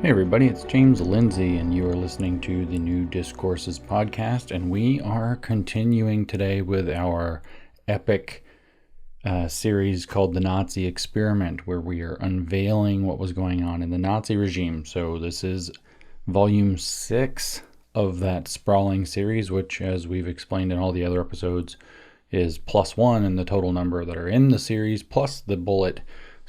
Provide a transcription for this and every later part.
Hey everybody, it's James Lindsay, and you are listening to the new Discourses Podcast, and we are continuing today with our epic series called The Nazi Experiment, where we are unveiling what was going on in the Nazi regime. So this is volume 6 of that sprawling series, which, as we've explained in all the other episodes, is +1 in the total number that are in the series, plus the bullet.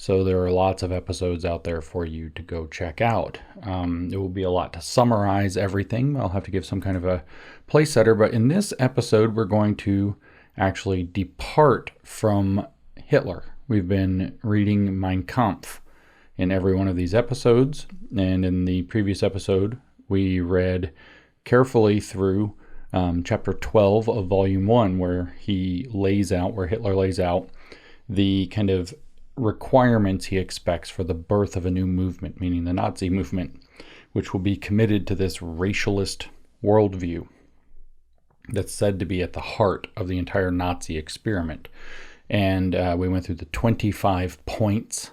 So there are lots of episodes out there for you to go check out. It will be a lot to summarize everything. I'll have to give some kind of a place setter, but in this episode, we're going to actually depart from Hitler. We've been reading Mein Kampf in every one of these episodes, and in the previous episode, we read carefully through chapter 12 of volume 1, where Hitler lays out the kind of requirements he expects for the birth of a new movement, meaning the Nazi movement, which will be committed to this racialist worldview that's said to be at the heart of the entire Nazi experiment. And we went through the 25 points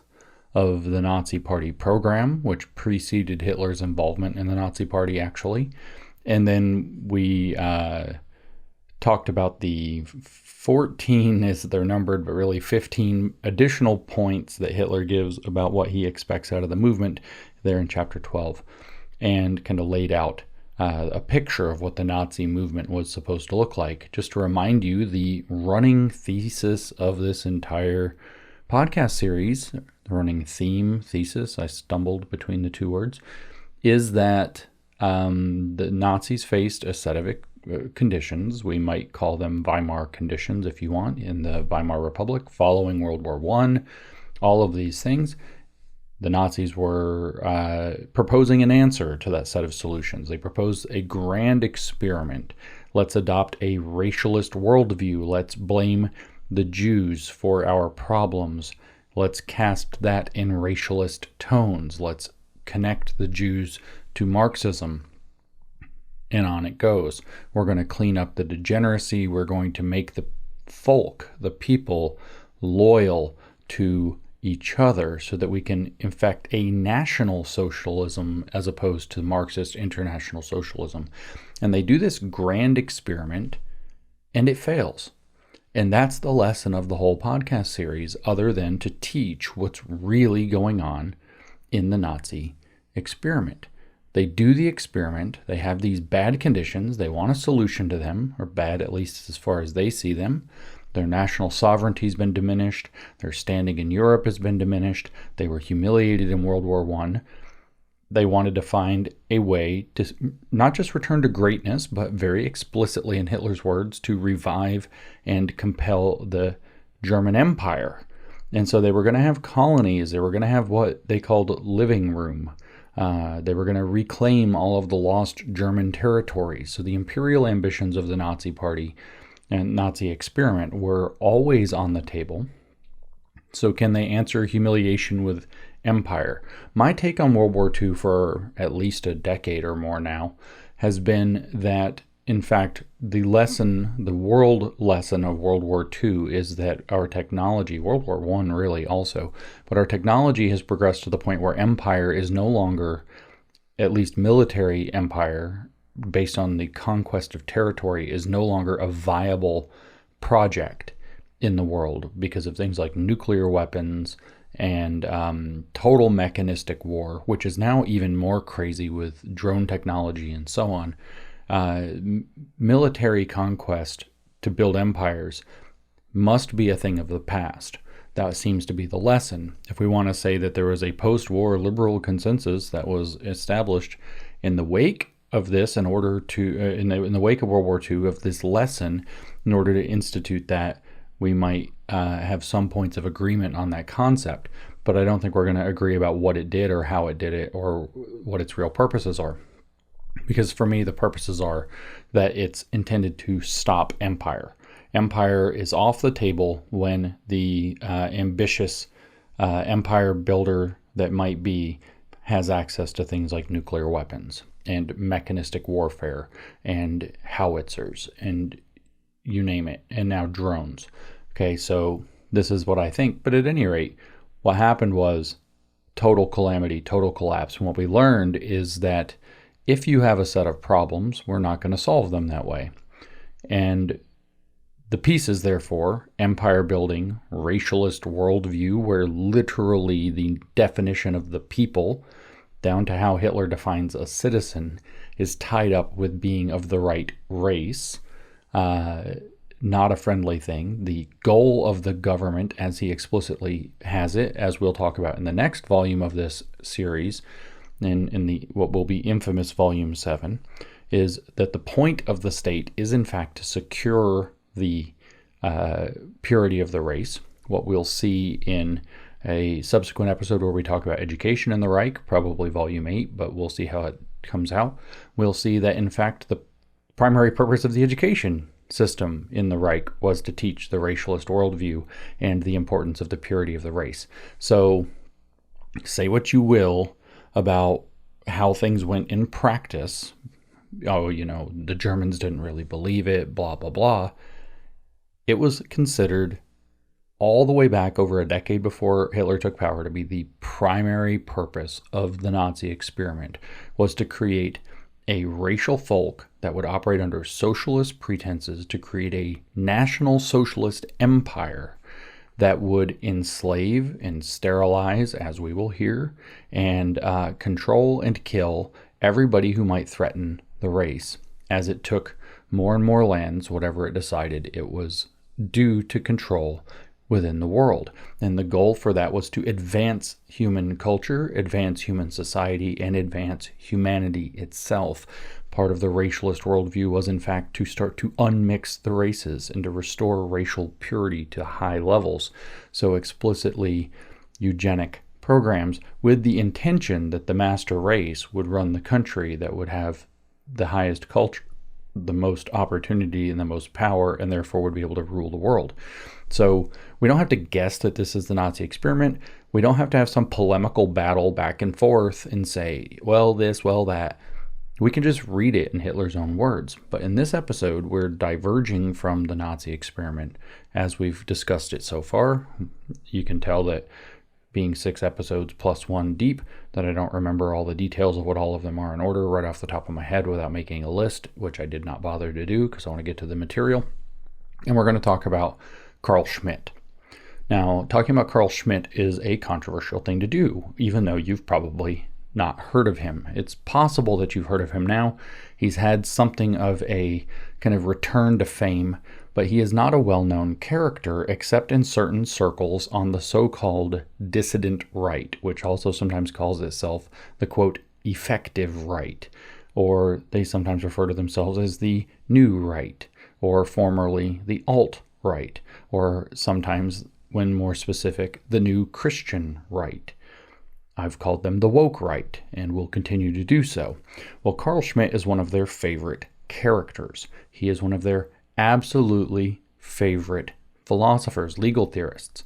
of the Nazi Party program, which preceded Hitler's involvement in the Nazi Party, actually. And then we talked about the 14, as they're numbered, but really 15 additional points that Hitler gives about what he expects out of the movement there in chapter 12, and kind of laid out a picture of what the Nazi movement was supposed to look like. Just to remind you, the running thesis of this entire podcast series, the running thesis, I stumbled between the two words, is that the Nazis faced a set of conditions. We might call them Weimar conditions if you want, in the Weimar Republic following World War I. All of these things, the Nazis were proposing an answer to that set of solutions. They proposed a grand experiment. Let's adopt a racialist worldview. Let's blame the Jews for our problems. Let's cast that in racialist tones. Let's connect the Jews to Marxism. And on it goes. We're going to clean up the degeneracy. We're going to make the folk, the people, loyal to each other so that we can infect a national socialism as opposed to Marxist international socialism. And they do this grand experiment, and it fails. And that's the lesson of the whole podcast series, other than to teach what's really going on in the Nazi experiment. They do the experiment, they have these bad conditions, they want a solution to them, or bad at least as far as they see them. Their national sovereignty has been diminished, their standing in Europe has been diminished, they were humiliated in World War I. They wanted to find a way to not just return to greatness, but very explicitly, in Hitler's words, to revive and compel the German Empire. And so they were going to have colonies, they were going to have what they called living room. They were going to reclaim all of the lost German territories. So the imperial ambitions of the Nazi Party and Nazi experiment were always on the table. So can they answer humiliation with empire? My take on World War II for at least a decade or more now has been that, in fact, the world lesson of World War II is that our technology, World War I really also, but our technology has progressed to the point where empire is no longer, at least military empire, based on the conquest of territory, is no longer a viable project in the world because of things like nuclear weapons and total mechanistic war, which is now even more crazy with drone technology and so on. Military conquest to build empires must be a thing of the past. That seems to be the lesson. If we want to say that there was a post-war liberal consensus that was established in the wake of this, in order to in the wake of World War II, of this lesson, in order to institute that, we might have some points of agreement on that concept. But I don't think we're going to agree about what it did or how it did it or what its real purposes are. Because for me, the purposes are that it's intended to stop empire. Empire is off the table when the ambitious empire builder that might be has access to things like nuclear weapons and mechanistic warfare and howitzers and you name it, and now drones. Okay, so this is what I think. But at any rate, what happened was total calamity, total collapse. And what we learned is that if you have a set of problems, we're not going to solve them that way. And the pieces, therefore, empire building, racialist worldview, where literally the definition of the people, down to how Hitler defines a citizen, is tied up with being of the right race, not a friendly thing. The goal of the government, as he explicitly has it, as we'll talk about in the next volume of this series, in the what will be infamous Volume 7, is that the point of the state is in fact to secure the purity of the race. What we'll see in a subsequent episode where we talk about education in the Reich, probably Volume 8, but we'll see how it comes out. We'll see that in fact the primary purpose of the education system in the Reich was to teach the racialist worldview and the importance of the purity of the race. So say what you will about how things went in practice. Oh, the Germans didn't really believe it, blah, blah, blah. It was considered all the way back over a decade before Hitler took power to be the primary purpose of the Nazi experiment was to create a racial folk that would operate under socialist pretenses to create a national socialist empire that would enslave and sterilize, as we will hear, and control and kill everybody who might threaten the race, as it took more and more lands, whatever it decided it was due to control within the world. And the goal for that was to advance human culture, advance human society, and advance humanity itself. Part of the racialist worldview was, in fact, to start to unmix the races and to restore racial purity to high levels. So explicitly eugenic programs with the intention that the master race would run the country, that would have the highest culture, the most opportunity, and the most power, and therefore would be able to rule the world. So we don't have to guess that this is the Nazi experiment. We don't have to have some polemical battle back and forth and say, well, this, well, that. We can just read it in Hitler's own words. But in this episode, we're diverging from the Nazi experiment as we've discussed it so far. You can tell that being 6 episodes plus 1 deep, that I don't remember all the details of what all of them are in order right off the top of my head without making a list, which I did not bother to do because I want to get to the material. And we're going to talk about Carl Schmitt. Now, talking about Carl Schmitt is a controversial thing to do, even though you've probably not heard of him. It's possible that you've heard of him now. He's had something of a kind of return to fame, but he is not a well-known character except in certain circles on the so-called dissident right, which also sometimes calls itself the, quote, effective right, or they sometimes refer to themselves as the new right, or formerly the alt-right, or sometimes, when more specific, the new Christian right. I've called them the woke right, and will continue to do so. Well, Carl Schmitt is one of their favorite characters. He is one of their absolutely favorite philosophers, legal theorists.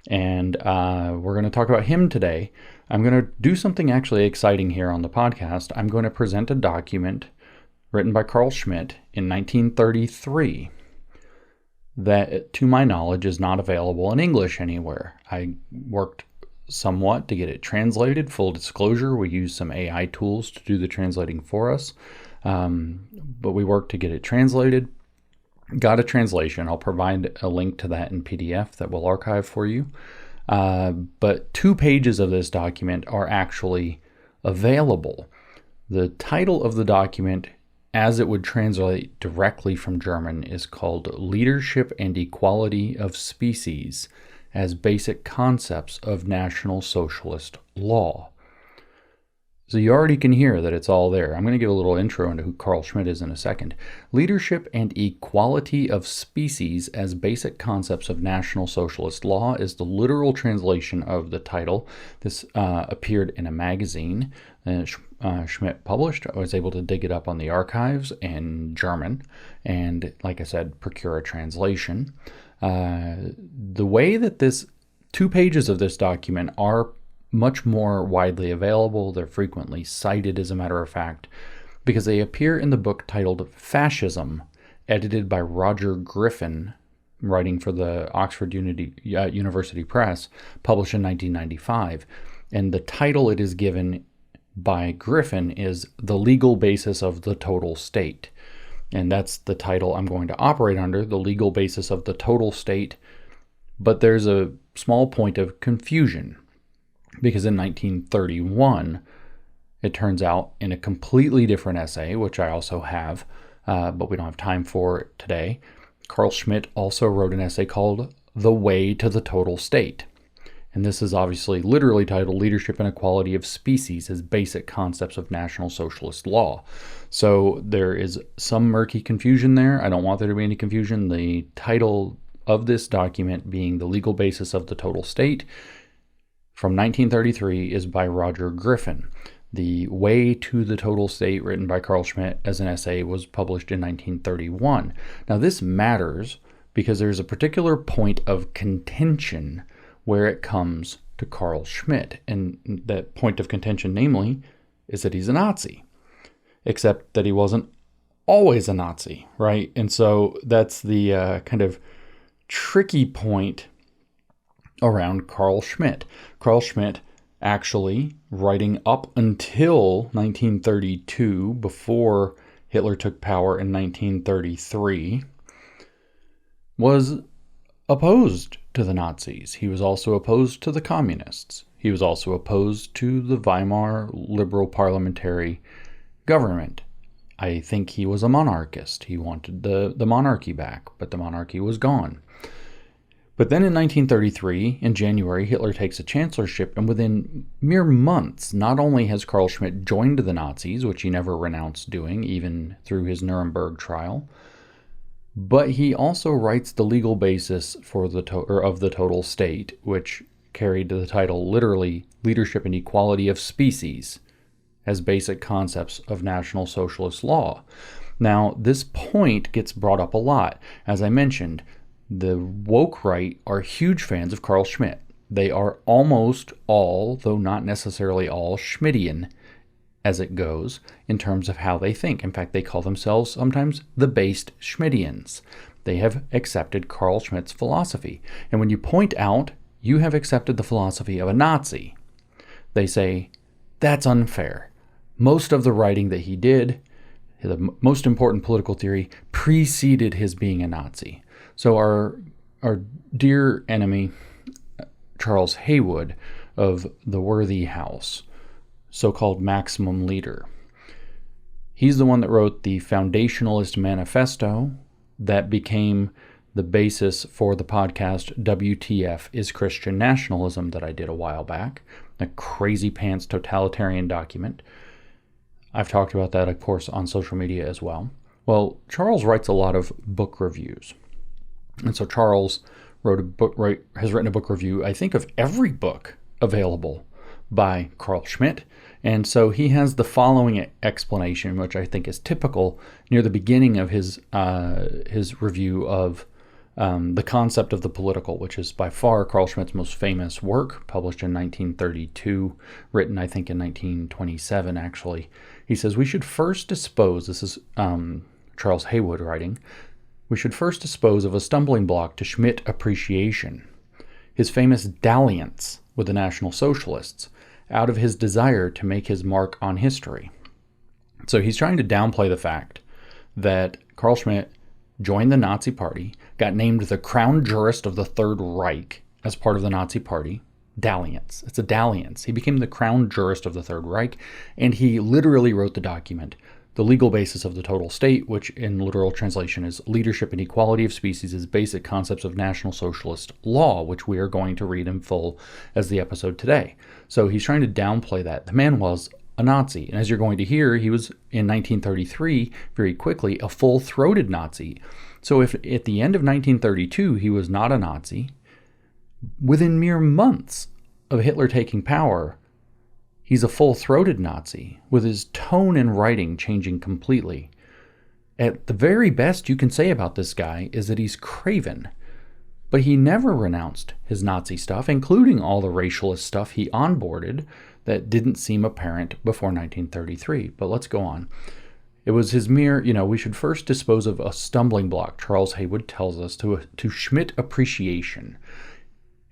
And we're going to talk about him today. I'm going to do something actually exciting here on the podcast. I'm going to present a document written by Carl Schmitt in 1933 that, to my knowledge, is not available in English anywhere. I worked somewhat to get it translated. Full disclosure, we use some AI tools to do the translating for us, but we worked to get it translated. Got a translation. I'll provide a link to that in PDF that we'll archive for you. But 2 pages of this document are actually available. The title of the document, as it would translate directly from German, is called Leadership and Equality of Species as Basic Concepts of National Socialist Law. So you already can hear that it's all there. I'm going to give a little intro into who Carl Schmitt is in a second. Leadership and Equality of Species as Basic Concepts of National Socialist Law is the literal translation of the title. This appeared in a magazine Schmitt published. I was able to dig it up on the archives in German and, like I said, procure a translation. The way that 2 pages of this document are much more widely available, they're frequently cited as a matter of fact, because they appear in the book titled Fascism, edited by Roger Griffin, writing for the Oxford University Press, published in 1995. And the title it is given by Griffin is The Legal Basis of the Total State. And that's the title I'm going to operate under, The Legal Basis of the Total State. But there's a small point of confusion, because in 1931, it turns out in a completely different essay, which I also have, but we don't have time for it today, Carl Schmitt also wrote an essay called The Way to the Total State. And this is obviously literally titled Leadership and Equality of Species as Basic Concepts of National Socialist Law. So there is some murky confusion there. I don't want there to be any confusion. The title of this document being The Legal Basis of the Total State from 1933 is by Roger Griffin. The Way to the Total State, written by Carl Schmitt as an essay, was published in 1931. Now this matters because there's a particular point of contention where it comes to Carl Schmitt. And that point of contention, namely, is that he's a Nazi. Except that he wasn't always a Nazi, right? And so that's the kind of tricky point around Carl Schmitt. Carl Schmitt actually, writing up until 1932, before Hitler took power in 1933, was opposed to the Nazis. He was also opposed to the communists. He was also opposed to the Weimar liberal parliamentary government. I think he was a monarchist. He wanted the monarchy back, but the monarchy was gone. But then in 1933, in January, Hitler takes a chancellorship, and within mere months, not only has Carl Schmitt joined the Nazis, which he never renounced doing, even through his Nuremberg trial, but he also writes the legal basis for of the total state, which carried the title literally Leadership and Equality of Species as Basic Concepts of National Socialist Law. Now, this point gets brought up a lot. As I mentioned, the woke right are huge fans of Carl Schmitt. They are almost all, though not necessarily all, Schmittian as it goes in terms of how they think. In fact, they call themselves sometimes the based Schmittians. They have accepted Carl Schmitt's philosophy. And when you point out you have accepted the philosophy of a Nazi, they say, that's unfair. Most of the writing that he did, the most important political theory, preceded his being a Nazi. So our dear enemy, Charles Haywood of the Worthy House, so-called maximum leader, he's the one that wrote the Foundationalist Manifesto that became the basis for the podcast WTF is Christian Nationalism that I did a while back, a crazy pants totalitarian document. I've talked about that, of course, on social media as well. Well, Charles writes a lot of book reviews. And so Charles has written a book review, I think, of every book available by Carl Schmitt. And so he has the following explanation, which I think is typical near the beginning of his review of The Concept of the Political, which is by far Carl Schmitt's most famous work, published in 1932, written, I think, in 1927, actually. He says, we should first dispose, this is Charles Haywood writing, we should first dispose of a stumbling block to Schmitt appreciation, his famous dalliance with the National Socialists, out of his desire to make his mark on history. So he's trying to downplay the fact that Carl Schmitt joined the Nazi Party, got named the Crown Jurist of the Third Reich as part of the Nazi Party. Dalliance. It's a dalliance. He became the Crown Jurist of the Third Reich, and he literally wrote the document, The Legal Basis of the Total State, which in literal translation is Leadership and Equality of Species as Basic Concepts of National Socialist Law, which we are going to read in full as the episode today. So he's trying to downplay that. The man was a Nazi, and as you're going to hear, he was, in 1933, very quickly, a full-throated Nazi. So if at the end of 1932 he was not a Nazi, within mere months of Hitler taking power, he's a full-throated Nazi, with his tone and writing changing completely. At the very best you can say about this guy is that he's craven. But he never renounced his Nazi stuff, including all the racialist stuff he onboarded that didn't seem apparent before 1933. But let's go on. It was his mere, we should first dispose of a stumbling block, Charles Haywood tells us, to Schmitt appreciation.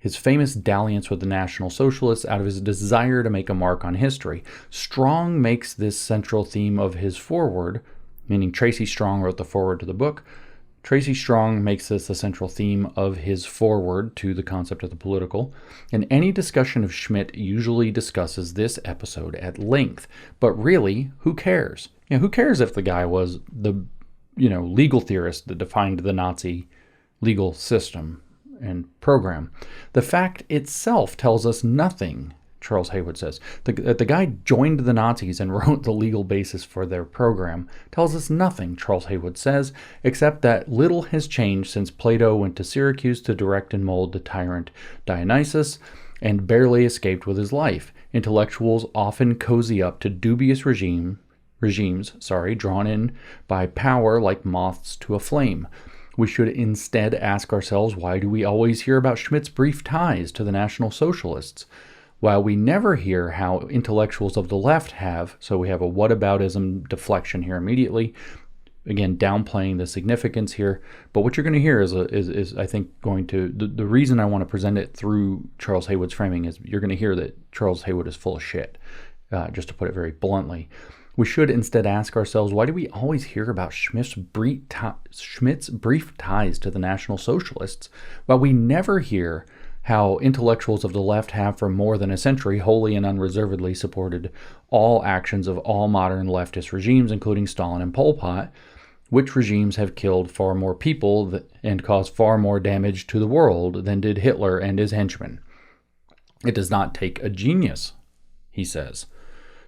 his famous dalliance with the National Socialists out of his desire to make a mark on history. Strong makes this central theme of his foreword, meaning Tracy Strong wrote the foreword to the book. Tracy Strong makes this a central theme of his foreword to the concept of the political, and any discussion of Schmitt usually discusses this episode at length. But really, who cares? Who cares if the guy was the, legal theorist that defined the Nazi legal system and program? The fact itself tells us nothing, Charles Haywood says. The guy joined the Nazis and wrote the legal basis for their program tells us nothing, Charles Haywood says, except that little has changed since Plato went to Syracuse to direct and mold the tyrant Dionysus and barely escaped with his life. Intellectuals often cozy up to dubious regimes, drawn in by power like moths to a flame. We should instead ask ourselves, why do we always hear about Schmitt's brief ties to the National Socialists, while we never hear how intellectuals of the left have? So we have a whataboutism deflection here immediately, again downplaying the significance here. But what you're going to hear is I think going to the reason I want to present it through Charles Haywood's framing is you're going to hear that Charles Haywood is full of shit, just to put it very bluntly. We should instead ask ourselves, why do we always hear about Schmitt's brief ties to the National Socialists, while we never hear how intellectuals of the left have for more than a century wholly and unreservedly supported all actions of all modern leftist regimes, including Stalin and Pol Pot, which regimes have killed far more people and caused far more damage to the world than did Hitler and his henchmen. It does not take a genius, he says,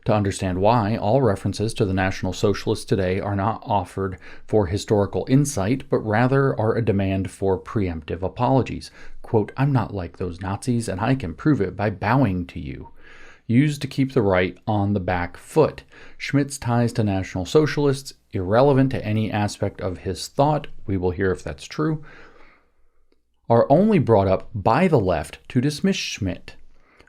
to understand why all references to the National Socialists today are not offered for historical insight, but rather are a demand for preemptive apologies. Quote, "I'm not like those Nazis, and I can prove it by bowing to you." Used to keep the right on the back foot. Schmitt's ties to National Socialists, irrelevant to any aspect of his thought, we will hear if that's true, are only brought up by the left to dismiss Schmitt.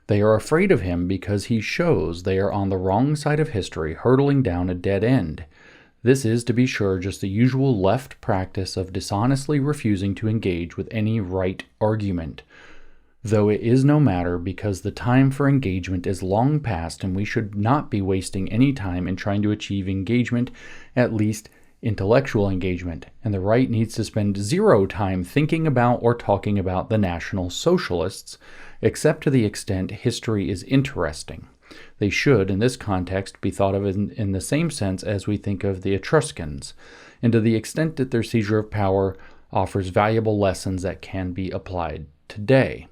They are afraid of him because he shows they are on the wrong side of history, hurtling down a dead end. This is, to be sure, just the usual left practice of dishonestly refusing to engage with any right argument, though it is no matter because the time for engagement is long past and we should not be wasting any time in trying to achieve engagement, at least intellectual engagement, and the right needs to spend zero time thinking about or talking about the National Socialists, except to the extent history is interesting. They should, in this context, be thought of in the same sense as we think of the Etruscans, and to the extent that their seizure of power offers valuable lessons that can be applied today.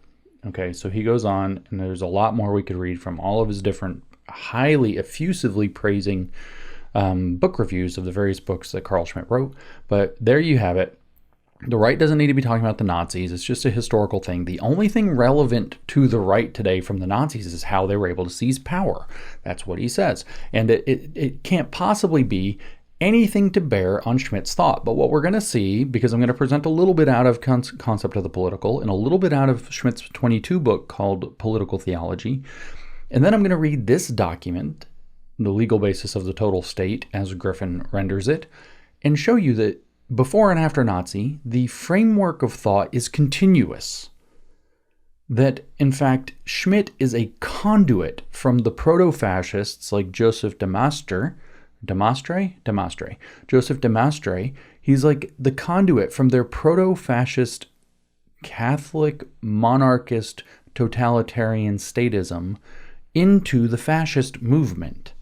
Okay, so he goes on, and there's a lot more we could read from all of his different highly effusively praising book reviews of the various books that Carl Schmitt wrote, but there you have it. The right doesn't need to be talking about the Nazis. It's just a historical thing. The only thing relevant to the right today from the Nazis is how they were able to seize power. That's what he says. And it can't possibly be anything to bear on Schmitt's thought. But what we're going to see, because I'm going to present a little bit out of concept of the political and a little bit out of Schmitt's 22 book called Political Theology, and then I'm going to read this document, The Legal Basis of the Total State, as Griffin renders it, and show you that before and after Nazi, the framework of thought is continuous. That, in fact, Schmitt is a conduit from the proto-fascists like Joseph de Maistre. Joseph de Maistre, he's like the conduit from their proto-fascist Catholic monarchist totalitarian statism into the fascist movement.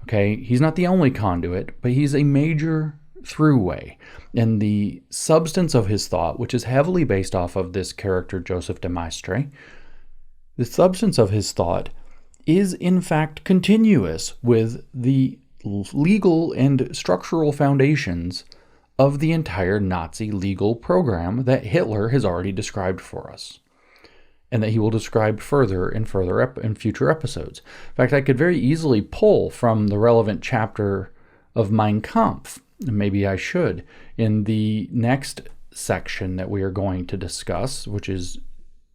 Okay, he's not the only conduit, but he's a major throughway. And the substance of his thought, which is heavily based off of this character Joseph de Maistre, the substance of his thought is in fact continuous with the legal and structural foundations of the entire Nazi legal program that Hitler has already described for us, and that he will describe further in future episodes. In fact, I could very easily pull from the relevant chapter of Mein Kampf, and maybe I should, in the next section that we are going to discuss, which is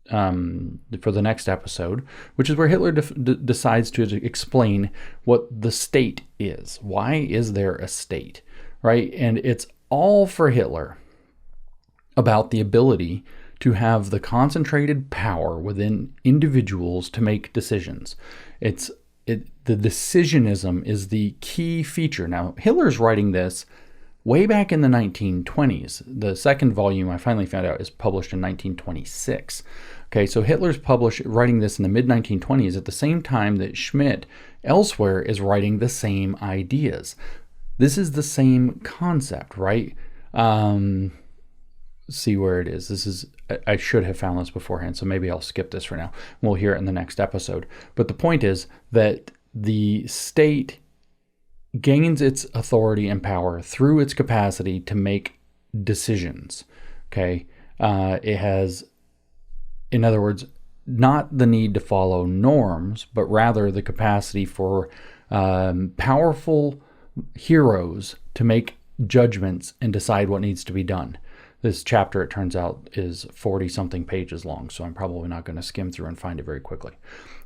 for the next episode, which is where Hitler decides to explain what the state is. Why is there a state, right? And it's all for Hitler about the ability to have the concentrated power within individuals to make decisions. The decisionism is the key feature. Now, Hitler's writing this way back in the 1920s. The second volume, I finally found out, is published in 1926. Okay, so Hitler's writing this in the mid-1920s at the same time that Schmitt elsewhere is writing the same ideas. This is the same concept, right? See where it is. I should have found this beforehand, so maybe I'll skip this for now. We'll hear it in the next episode. But the point is that the state gains its authority and power through its capacity to make decisions. Okay, it has, in other words, not the need to follow norms, but rather the capacity for powerful heroes to make judgments and decide what needs to be done. This chapter, it turns out, is 40-something pages long, so I'm probably not going to skim through and find it very quickly.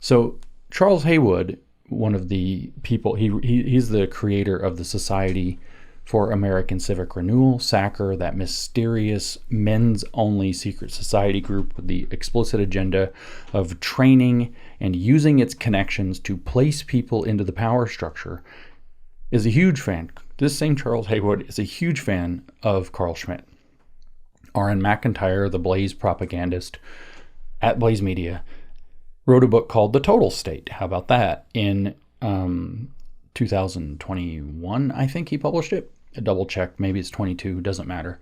So Charles Haywood, one of the people, he's the creator of the Society for American Civic Renewal, SACR, that mysterious men's-only secret society group with the explicit agenda of training and using its connections to place people into the power structure, is a huge fan. This same Charles Haywood is a huge fan of Carl Schmitt. R.N. McIntyre, the Blaze propagandist at Blaze Media, wrote a book called The Total State. How about that? In 2021, I think he published it. A double check, maybe it's 22, doesn't matter.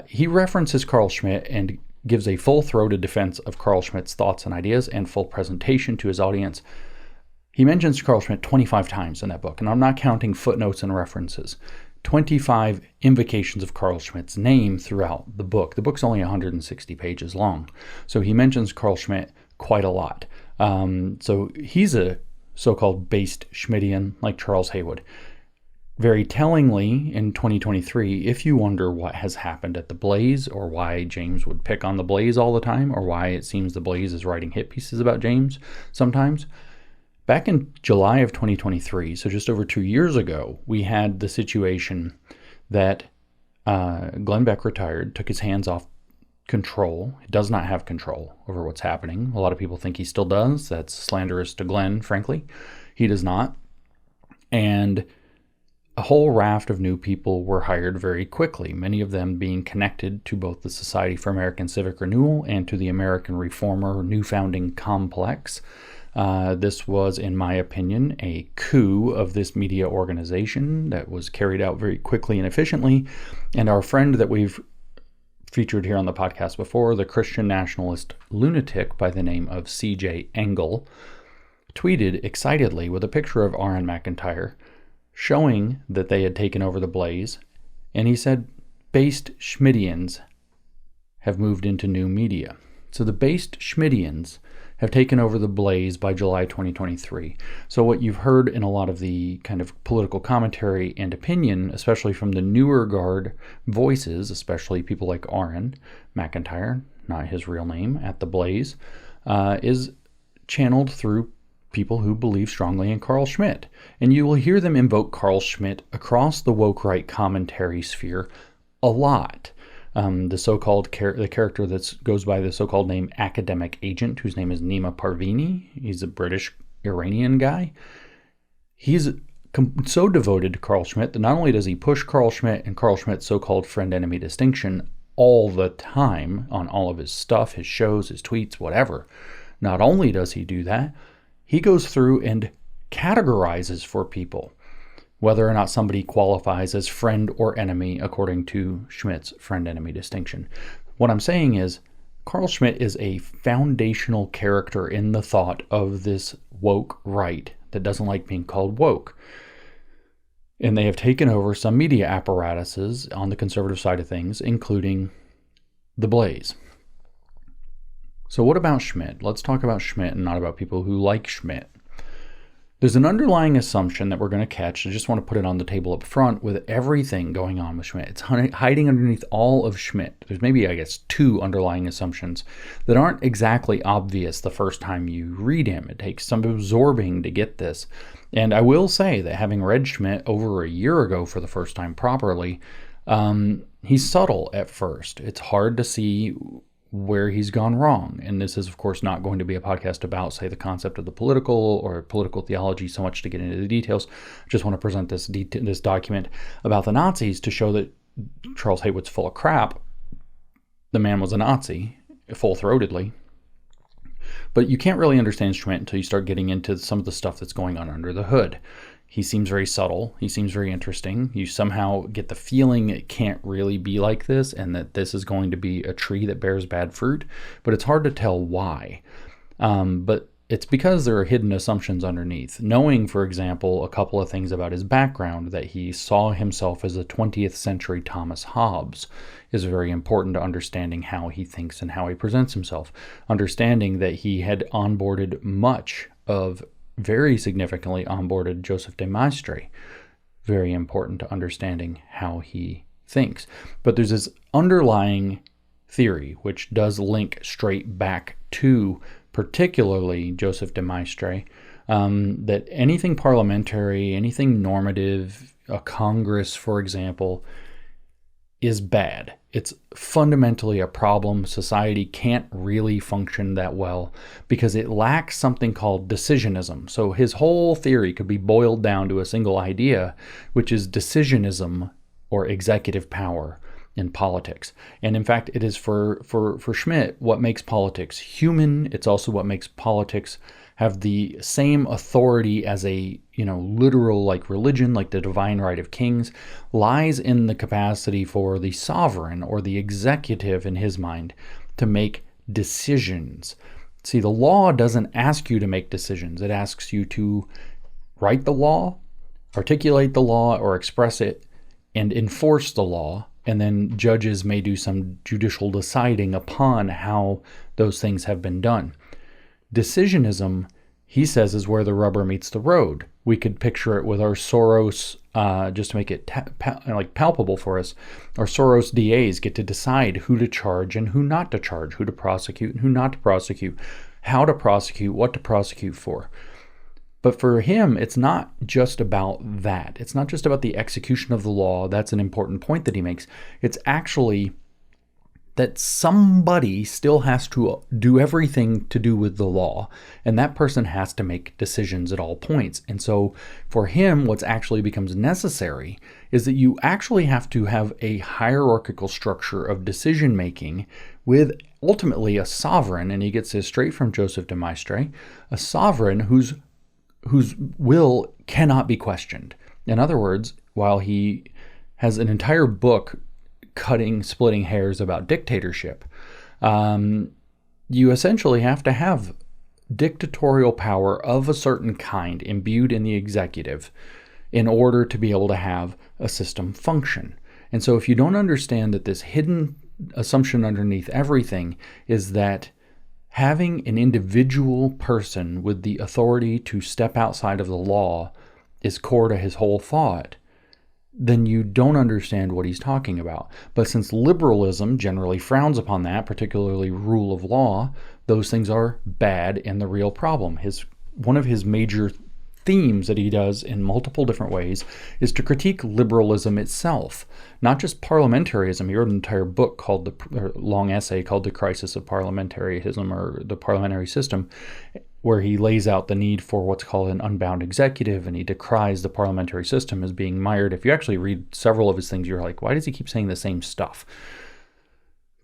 He references Carl Schmitt and gives a full-throated defense of Carl Schmitt's thoughts and ideas and full presentation to his audience. He mentions Carl Schmitt 25 times in that book, and I'm not counting footnotes and references. 25 invocations of Carl Schmitt's name throughout the book. The book's only 160 pages long, so he mentions Carl Schmitt quite a lot. So he's a so-called based Schmittian, like Charles Haywood. Very tellingly, in 2023, if you wonder what has happened at the Blaze, or why James would pick on the Blaze all the time, or why it seems the Blaze is writing hit pieces about James sometimes, back in July of 2023, so just over 2 years ago, we had the situation that Glenn Beck retired, took his hands off control. He does not have control over what's happening. A lot of people think he still does. That's slanderous to Glenn, frankly. He does not. And a whole raft of new people were hired very quickly, many of them being connected to both the Society for American Civic Renewal and to the American Reformer New Founding Complex. This was, in my opinion, a coup of this media organization that was carried out very quickly and efficiently. And our friend that we've featured here on the podcast before, the Christian nationalist lunatic by the name of C.J. Engel, tweeted excitedly with a picture of R.N. McIntyre showing that they had taken over the Blaze. And he said, based Schmittians have moved into new media. So the based Schmittians have taken over the Blaze by July 2023. So what you've heard in a lot of the kind of political commentary and opinion, especially from the newer guard voices, especially people like R.N. McIntyre, not his real name, at the Blaze, is channeled through people who believe strongly in Carl Schmitt. And you will hear them invoke Carl Schmitt across the woke right commentary sphere a lot. The so-called the character that goes by the so-called name Academic Agent, whose name is Nima Parvini. He's a British Iranian guy. He's so devoted to Carl Schmitt that not only does he push Carl Schmitt and Carl Schmitt's so-called friend-enemy distinction all the time on all of his stuff, his shows, his tweets, whatever. Not only does he do that, he goes through and categorizes for people whether or not somebody qualifies as friend or enemy according to Schmitt's friend-enemy distinction. What I'm saying is, Carl Schmitt is a foundational character in the thought of this woke right that doesn't like being called woke. And they have taken over some media apparatuses on the conservative side of things, including the Blaze. So what about Schmitt? Let's talk about Schmitt and not about people who like Schmitt. There's an underlying assumption that we're going to catch. I just want to put it on the table up front with everything going on with Schmitt. It's hiding underneath all of Schmitt. There's maybe, I guess, two underlying assumptions that aren't exactly obvious the first time you read him. It takes some absorbing to get this. And I will say that having read Schmitt over a year ago for the first time properly, he's subtle at first. It's hard to see where he's gone wrong. And this is, of course, not going to be a podcast about, say, the concept of the political or political theology so much to get into the details. I just want to present this document about the Nazis to show that Charles Haywood's full of crap. The man was a Nazi, full-throatedly. But you can't really understand Schmitt until you start getting into some of the stuff that's going on under the hood. He seems very subtle. He seems very interesting. You somehow get the feeling it can't really be like this and that this is going to be a tree that bears bad fruit, but it's hard to tell why. But it's because there are hidden assumptions underneath. Knowing, for example, a couple of things about his background, that he saw himself as a 20th century Thomas Hobbes, is very important to understanding how he thinks and how he presents himself. Understanding that he had very significantly onboarded Joseph de Maistre. Very important to understanding how he thinks. But there's this underlying theory which does link straight back to particularly Joseph de Maistre, that anything parliamentary, anything normative, a Congress, for example, is bad. It's fundamentally a problem. Society can't really function that well because it lacks something called decisionism. So his whole theory could be boiled down to a single idea, which is decisionism, or executive power in politics. And in fact, it is for Schmitt what makes politics human. It's also what makes politics have the same authority as a, literal like religion, like the divine right of kings, lies in the capacity for the sovereign or the executive, in his mind, to make decisions. See, the law doesn't ask you to make decisions. It asks you to write the law, articulate the law or express it, and enforce the law. And then judges may do some judicial deciding upon how those things have been done. Decisionism, he says, is where the rubber meets the road. We could picture it with our Soros, just to make it palpable for us. Our Soros DAs get to decide who to charge and who not to charge, who to prosecute and who not to prosecute, how to prosecute, what to prosecute for. But for him, it's not just about that. It's not just about the execution of the law. That's an important point that he makes. It's actually that somebody still has to do everything to do with the law, and that person has to make decisions at all points. And so for him, what's actually becomes necessary is that you actually have to have a hierarchical structure of decision making with ultimately a sovereign, and he gets this straight from Joseph de Maistre, a sovereign whose will cannot be questioned. In other words, while he has an entire book splitting hairs about dictatorship, you essentially have to have dictatorial power of a certain kind imbued in the executive in order to be able to have a system function. And so if you don't understand that this hidden assumption underneath everything is that having an individual person with the authority to step outside of the law is core to his whole thought, then you don't understand what he's talking about. But since liberalism generally frowns upon that, particularly rule of law, those things are bad and the real problem. One of his major themes that he does in multiple different ways is to critique liberalism itself, not just parliamentarism. He wrote an entire book long essay called The Crisis of Parliamentarism, or the Parliamentary System, where he lays out the need for what's called an unbound executive, and he decries the parliamentary system as being mired. If you actually read several of his things, you're like, why does he keep saying the same stuff?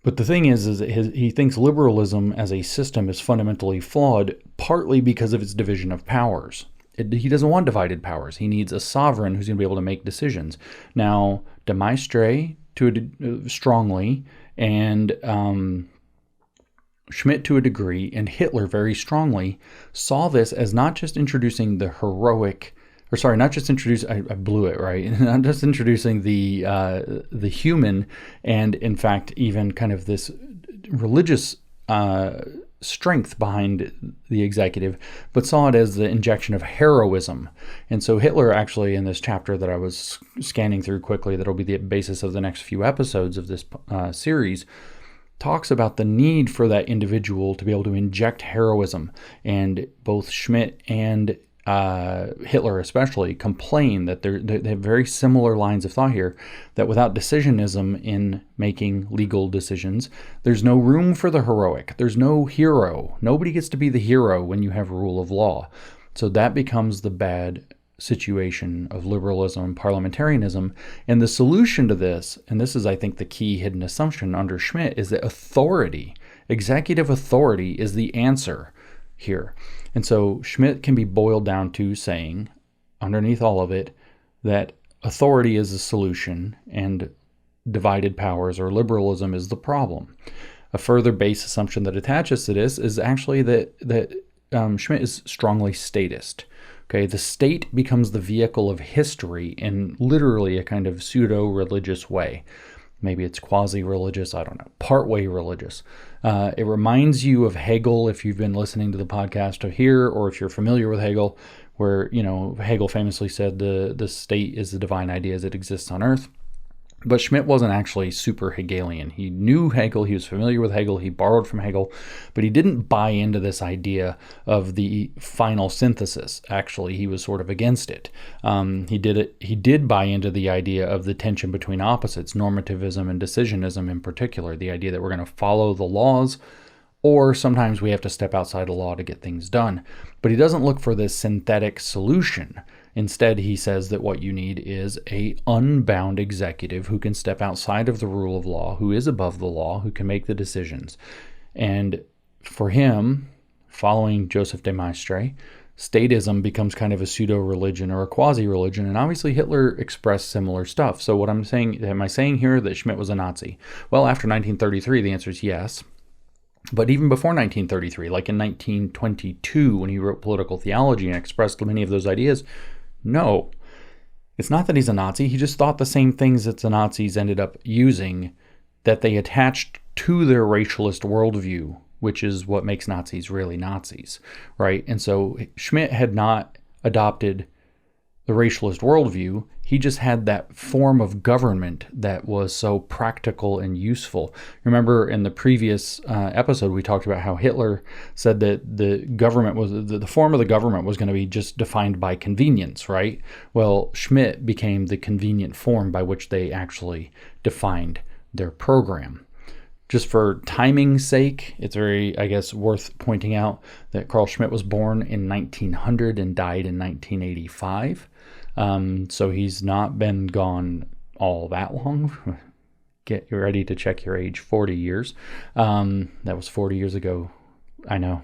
But the thing is that he thinks liberalism as a system is fundamentally flawed, partly because of its division of powers. He doesn't want divided powers. He needs a sovereign who's going to be able to make decisions. Now, de Maistre strongly, and Schmitt to a degree, and Hitler very strongly saw this as not just introducing the not just introducing the human, and in fact even kind of this religious strength behind the executive, but saw it as the injection of heroism. And so Hitler actually, in this chapter that I was scanning through quickly, that'll be the basis of the next few episodes of this series, talks about the need for that individual to be able to inject heroism. And both Schmitt and Hitler especially, complain that they have very similar lines of thought here, that without decisionism in making legal decisions, there's no room for the heroic. There's no hero. Nobody gets to be the hero when you have rule of law. So that becomes the bad situation of liberalism and parliamentarism. And the solution to this, and this is, I think, the key hidden assumption under Schmitt, is that authority, executive authority, is the answer here. And so Schmitt can be boiled down to saying, underneath all of it, that authority is the solution and divided powers or liberalism is the problem. A further base assumption that attaches to this is actually that Schmitt is strongly statist. Okay, the state becomes the vehicle of history in literally a kind of pseudo-religious way. Maybe it's quasi-religious, I don't know, part-way religious. It reminds you of Hegel, if you've been listening to the podcast here, or if you're familiar with Hegel, where, Hegel famously said the state is the divine idea as it exists on earth. But Schmitt wasn't actually super Hegelian. He knew Hegel, he was familiar with Hegel, he borrowed from Hegel, but he didn't buy into this idea of the final synthesis. Actually, he was sort of against it. He did buy into the idea of the tension between opposites, normativism and decisionism in particular, the idea that we're going to follow the laws, or sometimes we have to step outside the law to get things done. But he doesn't look for this synthetic solution. Instead, he says that what you need is a unbound executive who can step outside of the rule of law, who is above the law, who can make the decisions. And for him, following Joseph de Maistre, statism becomes kind of a pseudo-religion or a quasi-religion, and obviously Hitler expressed similar stuff. So what am I saying here that Schmitt was a Nazi? Well, after 1933, the answer is yes. But even before 1933, like in 1922, when he wrote Political Theology and expressed many of those ideas, no. It's not that he's a Nazi. He just thought the same things that the Nazis ended up using, that they attached to their racialist worldview, which is what makes Nazis really Nazis, right? And so Schmitt had not adopted the racialist worldview. He just had that form of government that was so practical and useful. Remember in the previous episode, we talked about how Hitler said that the government was the form of the government was going to be just defined by convenience, right? Well, Schmitt became the convenient form by which they actually defined their program. Just for timing's sake, it's very, I guess, worth pointing out that Carl Schmitt was born in 1900 and died in 1985. So he's not been gone all that long. Get ready to check your age, 40 years. That was 40 years ago. I know.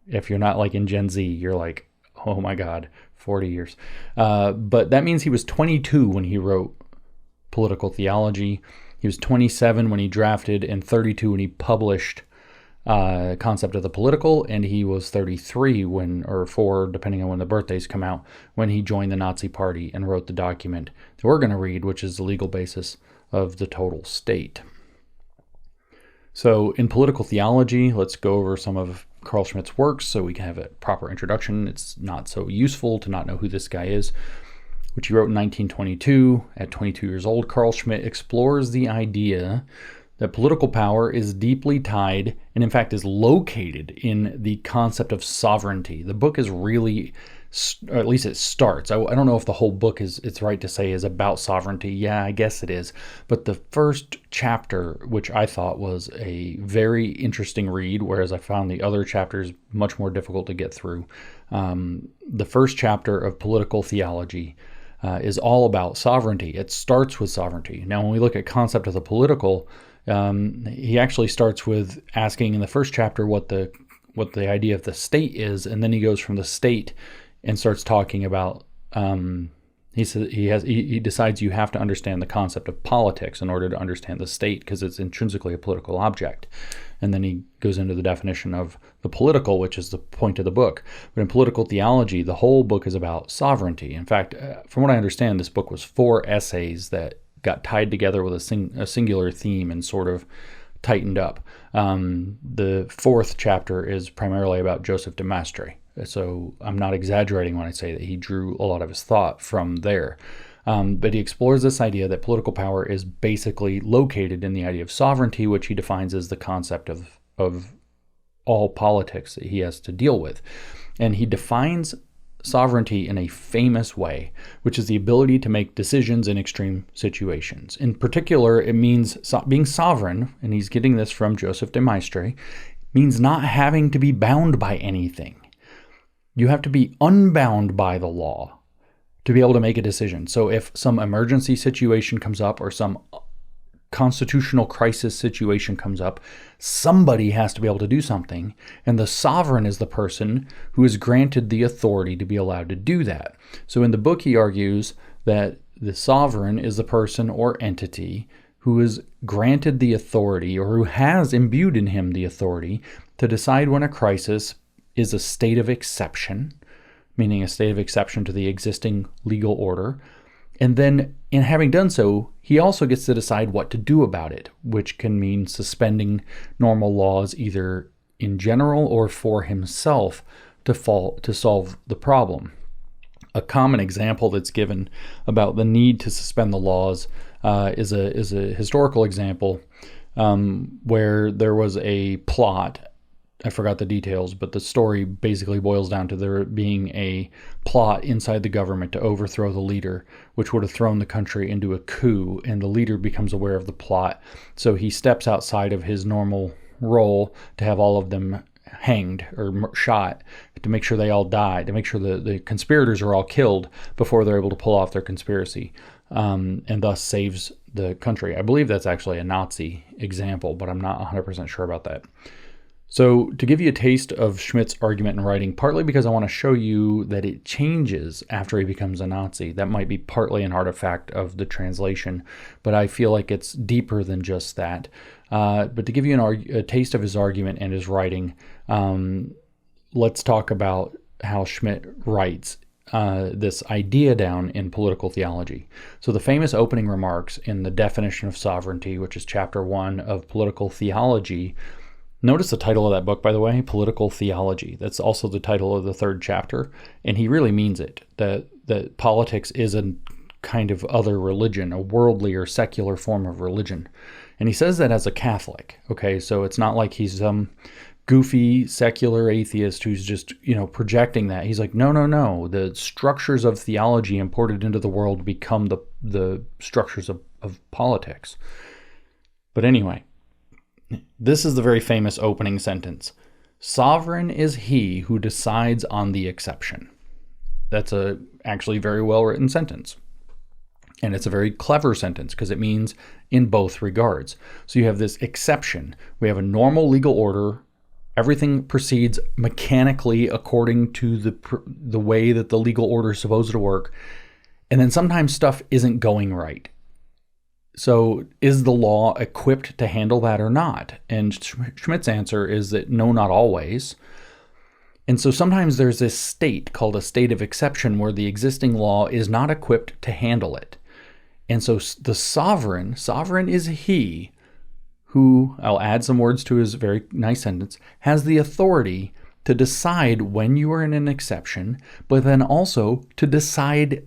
If you're not like in Gen Z, you're like, oh my God, 40 years. But that means he was 22 when he wrote Political Theology. He was 27 when he drafted and 32 when he published Concept of the Political, and he was 33 or 4, depending on when the birthdays come out, when he joined the Nazi Party and wrote the document that we're going to read, which is the legal basis of the total state. So in Political Theology, let's go over some of Carl Schmitt's works so we can have a proper introduction. It's not so useful to not know who this guy is, which he wrote in 1922. At 22 years old, Carl Schmitt explores the idea that political power is deeply tied and in fact is located in the concept of sovereignty. The book is really, or at least it starts. I don't know if the whole book it's right to say is about sovereignty. Yeah, I guess it is. But the first chapter, which I thought was a very interesting read, whereas I found the other chapters much more difficult to get through. The first chapter of Political Theology is all about sovereignty. It starts with sovereignty. Now, when we look at Concept of the Political, he actually starts with asking in the first chapter what the idea of the state is, and then he goes from the state and starts talking about. He decides you have to understand the concept of politics in order to understand the state because it's intrinsically a political object, and then he goes into the definition of the political, which is the point of the book. But in Political Theology, the whole book is about sovereignty. In fact, from what I understand, this book was 4 essays that got tied together with a singular theme and sort of tightened up. The 4th chapter is primarily about Joseph de Maistre. So I'm not exaggerating when I say that he drew a lot of his thought from there. But he explores this idea that political power is basically located in the idea of sovereignty, which he defines as the concept of all politics that he has to deal with. And he defines sovereignty in a famous way, which is the ability to make decisions in extreme situations. In particular, it means being sovereign, and he's getting this from Joseph de Maistre, means not having to be bound by anything. You have to be unbound by the law to be able to make a decision. So if some emergency situation comes up or some constitutional crisis situation comes up, somebody has to be able to do something, and the sovereign is the person who is granted the authority to be allowed to do that. So in the book, he argues that the sovereign is the person or entity who is granted the authority, or who has imbued in him the authority, to decide when a crisis is a state of exception, meaning a state of exception to the existing legal order. And then, in having done so, he also gets to decide what to do about it, which can mean suspending normal laws either in general or for himself to solve the problem. A common example that's given about the need to suspend the laws is a historical example where there was a plot. I forgot the details, but the story basically boils down to there being a plot inside the government to overthrow the leader, which would have thrown the country into a coup, and the leader becomes aware of the plot. So he steps outside of his normal role to have all of them hanged or shot, to make sure they all die, to make sure the conspirators are all killed before they're able to pull off their conspiracy, and thus saves the country. I believe that's actually a Nazi example, but I'm not 100% sure about that. So to give you a taste of Schmitt's argument in writing, partly because I want to show you that it changes after he becomes a Nazi. That might be partly an artifact of the translation, but I feel like it's deeper than just that. But to give you a taste of his argument and his writing, let's talk about how Schmitt writes this idea down in political theology. So the famous opening remarks in the definition of sovereignty, which is chapter 1 of Political Theology. Notice the title of that book, by the way, Political Theology. That's also the title of the third chapter, and he really means it, that politics is a kind of other religion, a worldly or secular form of religion. And he says that as a Catholic, okay? So it's not like he's some goofy secular atheist who's just, projecting that. He's like, no. The structures of theology imported into the world become the structures of politics. But anyway, this is the very famous opening sentence. Sovereign is he who decides on the exception. That's a actually very well-written sentence. And it's a very clever sentence because it means in both regards. So you have this exception. We have a normal legal order. Everything proceeds mechanically according to the way that the legal order is supposed to work. And then sometimes stuff isn't going right. So is the law equipped to handle that or not? And Schmitt's answer is that no, not always. And so sometimes there's this state called a state of exception where the existing law is not equipped to handle it. And so the sovereign is he who, I'll add some words to his very nice sentence, has the authority to decide when you are in an exception, but then also to decide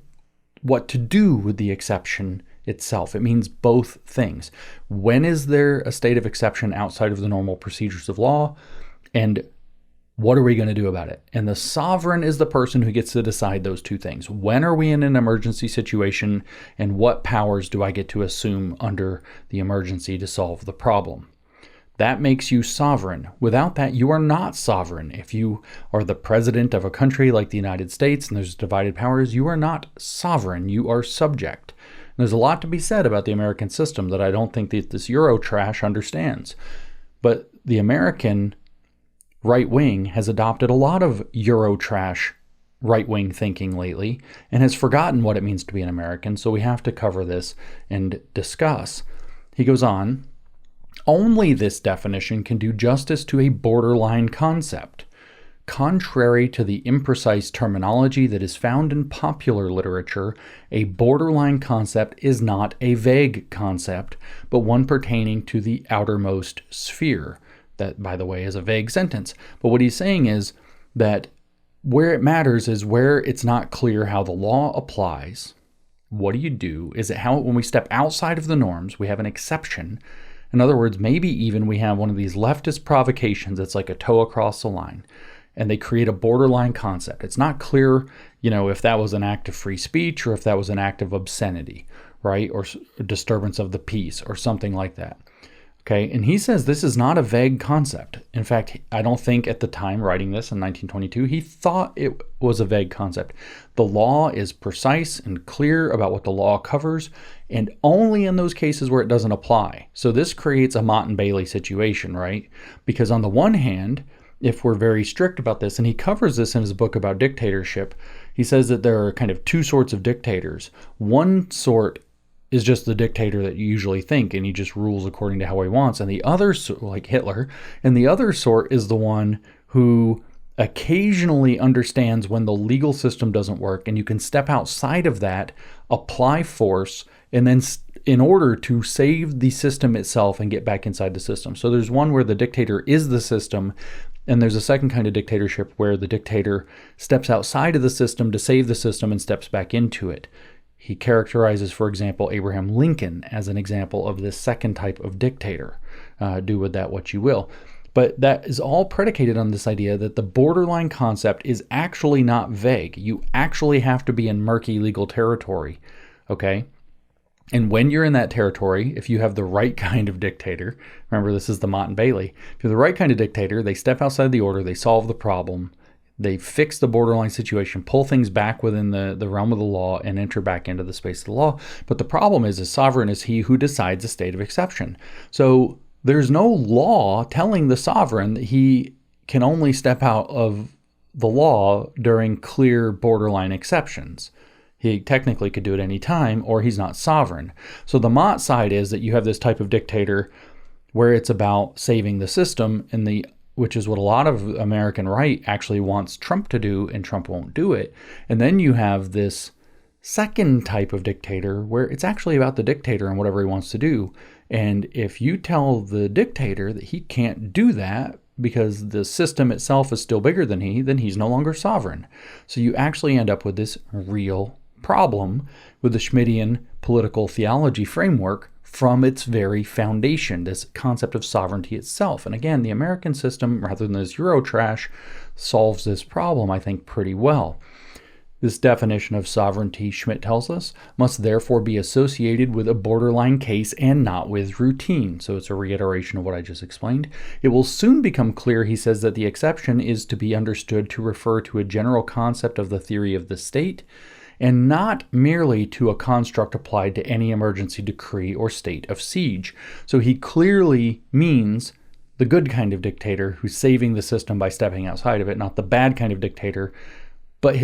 what to do with the exception itself. It means both things. When is there a state of exception outside of the normal procedures of law? And what are we going to do about it? And the sovereign is the person who gets to decide those two things. When are we in an emergency situation? And what powers do I get to assume under the emergency to solve the problem? That makes you sovereign. Without that, you are not sovereign. If you are the president of a country like the United States and there's divided powers, you are not sovereign. You are subject. There's a lot to be said about the American system that I don't think that this Euro trash understands. But the American right wing has adopted a lot of Euro trash right wing thinking lately and has forgotten what it means to be an American. So we have to cover this and discuss. He goes on, only this definition can do justice to a borderline concept. Contrary to the imprecise terminology that is found in popular literature, a borderline concept is not a vague concept, but one pertaining to the outermost sphere. That, by the way, is a vague sentence. But what he's saying is that where it matters is where it's not clear how the law applies. What do you do? Is it how, when we step outside of the norms, we have an exception? In other words, maybe even we have one of these leftist provocations that's like a toe across the line. and they create a borderline concept. It's not clear, if that was an act of free speech or if that was an act of obscenity, right? Or disturbance of the peace or something like that. Okay, and he says this is not a vague concept. In fact, I don't think at the time writing this in 1922, he thought it was a vague concept. The law is precise and clear about what the law covers, and only in those cases where it doesn't apply. So this creates a Mott and Bailey situation, right? Because on the one hand, if we're very strict about this, and he covers this in his book about dictatorship, he says that there are kind of two sorts of dictators. One sort is just the dictator that you usually think, and he just rules according to how he wants. And the other, like Hitler, and the other sort is the one who occasionally understands when the legal system doesn't work, and you can step outside of that, apply force, and then in order to save the system itself and get back inside the system. So there's one where the dictator is the system, and there's a second kind of dictatorship where the dictator steps outside of the system to save the system and steps back into it. He characterizes, for example, Abraham Lincoln as an example of this second type of dictator. Do with that what you will. But that is all predicated on this idea that the borderline concept is actually not vague. You actually have to be in murky legal territory, okay? And when you're in that territory, if you have the right kind of dictator, remember this is the Mott and Bailey, if you're the right kind of dictator, they step outside the order, they solve the problem, they fix the borderline situation, pull things back within the realm of the law, and enter back into the space of the law. But the problem is sovereign is he who decides a state of exception. So there's no law telling the sovereign that he can only step out of the law during clear borderline exceptions. He technically could do it any time, or he's not sovereign. So the Mott side is that you have this type of dictator where it's about saving the system, which is what a lot of American right actually wants Trump to do, and Trump won't do it. And then you have this second type of dictator where it's actually about the dictator and whatever he wants to do. And if you tell the dictator that he can't do that because the system itself is still bigger than he, then he's no longer sovereign. So you actually end up with this real problem with the Schmittian political theology framework from its very foundation, this concept of sovereignty itself. And again, the American system, rather than this Euro trash, solves this problem, I think, pretty well. This definition of sovereignty, Schmitt tells us, must therefore be associated with a borderline case and not with routine. So it's a reiteration of what I just explained. It will soon become clear, he says, that the exception is to be understood to refer to a general concept of the theory of the state, and not merely to a construct applied to any emergency decree or state of siege. So he clearly means the good kind of dictator who's saving the system by stepping outside of it, not the bad kind of dictator. But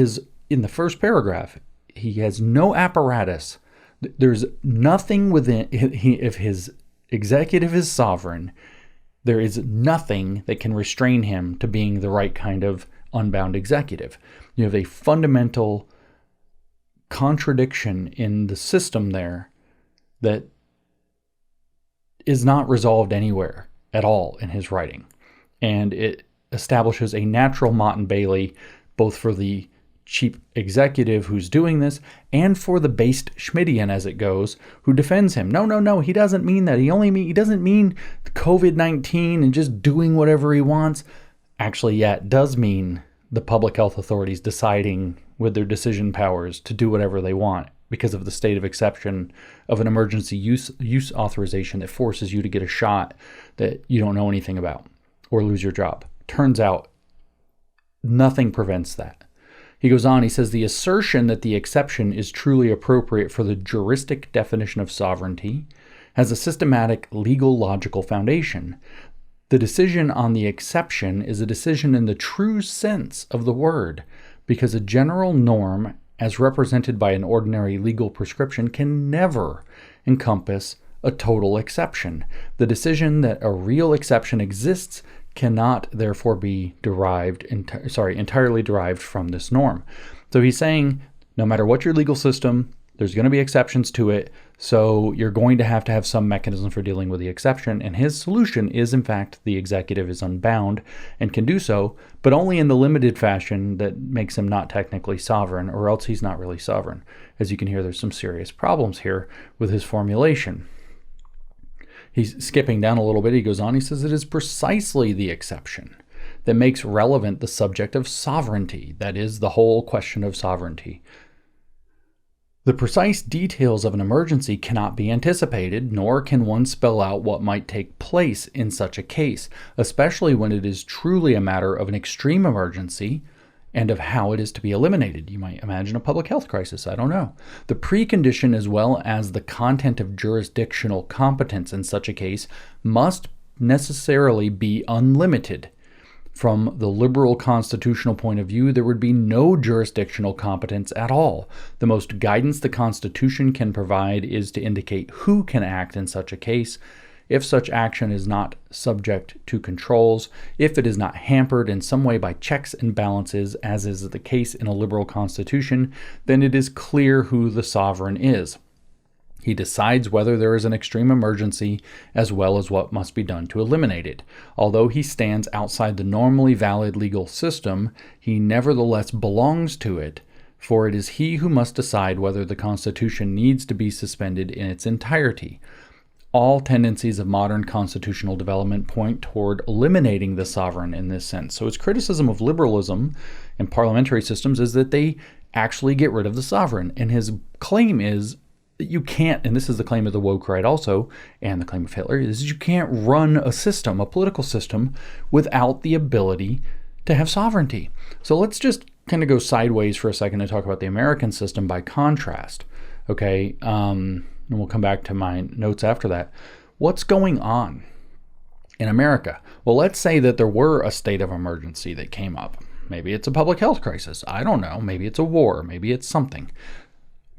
in the first paragraph, he has no apparatus. There's nothing within, if his executive is sovereign, there is nothing that can restrain him to being the right kind of unbound executive. You have a fundamental contradiction in the system there that is not resolved anywhere at all in his writing. And it establishes a natural Mott and Bailey, both for the cheap executive who's doing this and for the based Schmittian, as it goes, who defends him. No, he doesn't mean that. He doesn't mean COVID-19 and just doing whatever he wants. Actually, yeah, it does mean the public health authorities deciding with their decision powers to do whatever they want because of the state of exception of an emergency use authorization that forces you to get a shot that you don't know anything about or lose your job. Turns out nothing prevents that. He goes on, he says, the assertion that the exception is truly appropriate for the juristic definition of sovereignty has a systematic legal logical foundation. The decision on the exception is a decision in the true sense of the word, because a general norm, as represented by an ordinary legal prescription, can never encompass a total exception. The decision that a real exception exists cannot therefore be entirely derived from this norm. So he's saying, no matter what your legal system, there's going to be exceptions to it, so you're going to have some mechanism for dealing with the exception. And his solution is, in fact, the executive is unbound and can do so, but only in the limited fashion that makes him not technically sovereign, or else he's not really sovereign. As you can hear, there's some serious problems here with his formulation. He's skipping down a little bit. He goes on, he says, it is precisely the exception that makes relevant the subject of sovereignty. That is the whole question of sovereignty. The precise details of an emergency cannot be anticipated, nor can one spell out what might take place in such a case, especially when it is truly a matter of an extreme emergency and of how it is to be eliminated. You might imagine a public health crisis, I don't know. The precondition as well as the content of jurisdictional competence in such a case must necessarily be unlimited. From the liberal constitutional point of view, there would be no jurisdictional competence at all. The most guidance the Constitution can provide is to indicate who can act in such a case. If such action is not subject to controls, if it is not hampered in some way by checks and balances, as is the case in a liberal constitution, then it is clear who the sovereign is. He decides whether there is an extreme emergency as well as what must be done to eliminate it. Although he stands outside the normally valid legal system, he nevertheless belongs to it, for it is he who must decide whether the Constitution needs to be suspended in its entirety. All tendencies of modern constitutional development point toward eliminating the sovereign in this sense. So his criticism of liberalism and parliamentary systems is that they actually get rid of the sovereign. And his claim is that you can't, and this is the claim of the woke right also, and the claim of Hitler, is you can't run a system, a political system, without the ability to have sovereignty. So let's just kind of go sideways for a second and talk about the American system by contrast. Okay, and we'll come back to my notes after that. What's going on in America? Well, let's say that there were a state of emergency that came up. Maybe it's a public health crisis. I don't know. Maybe it's a war. Maybe it's something.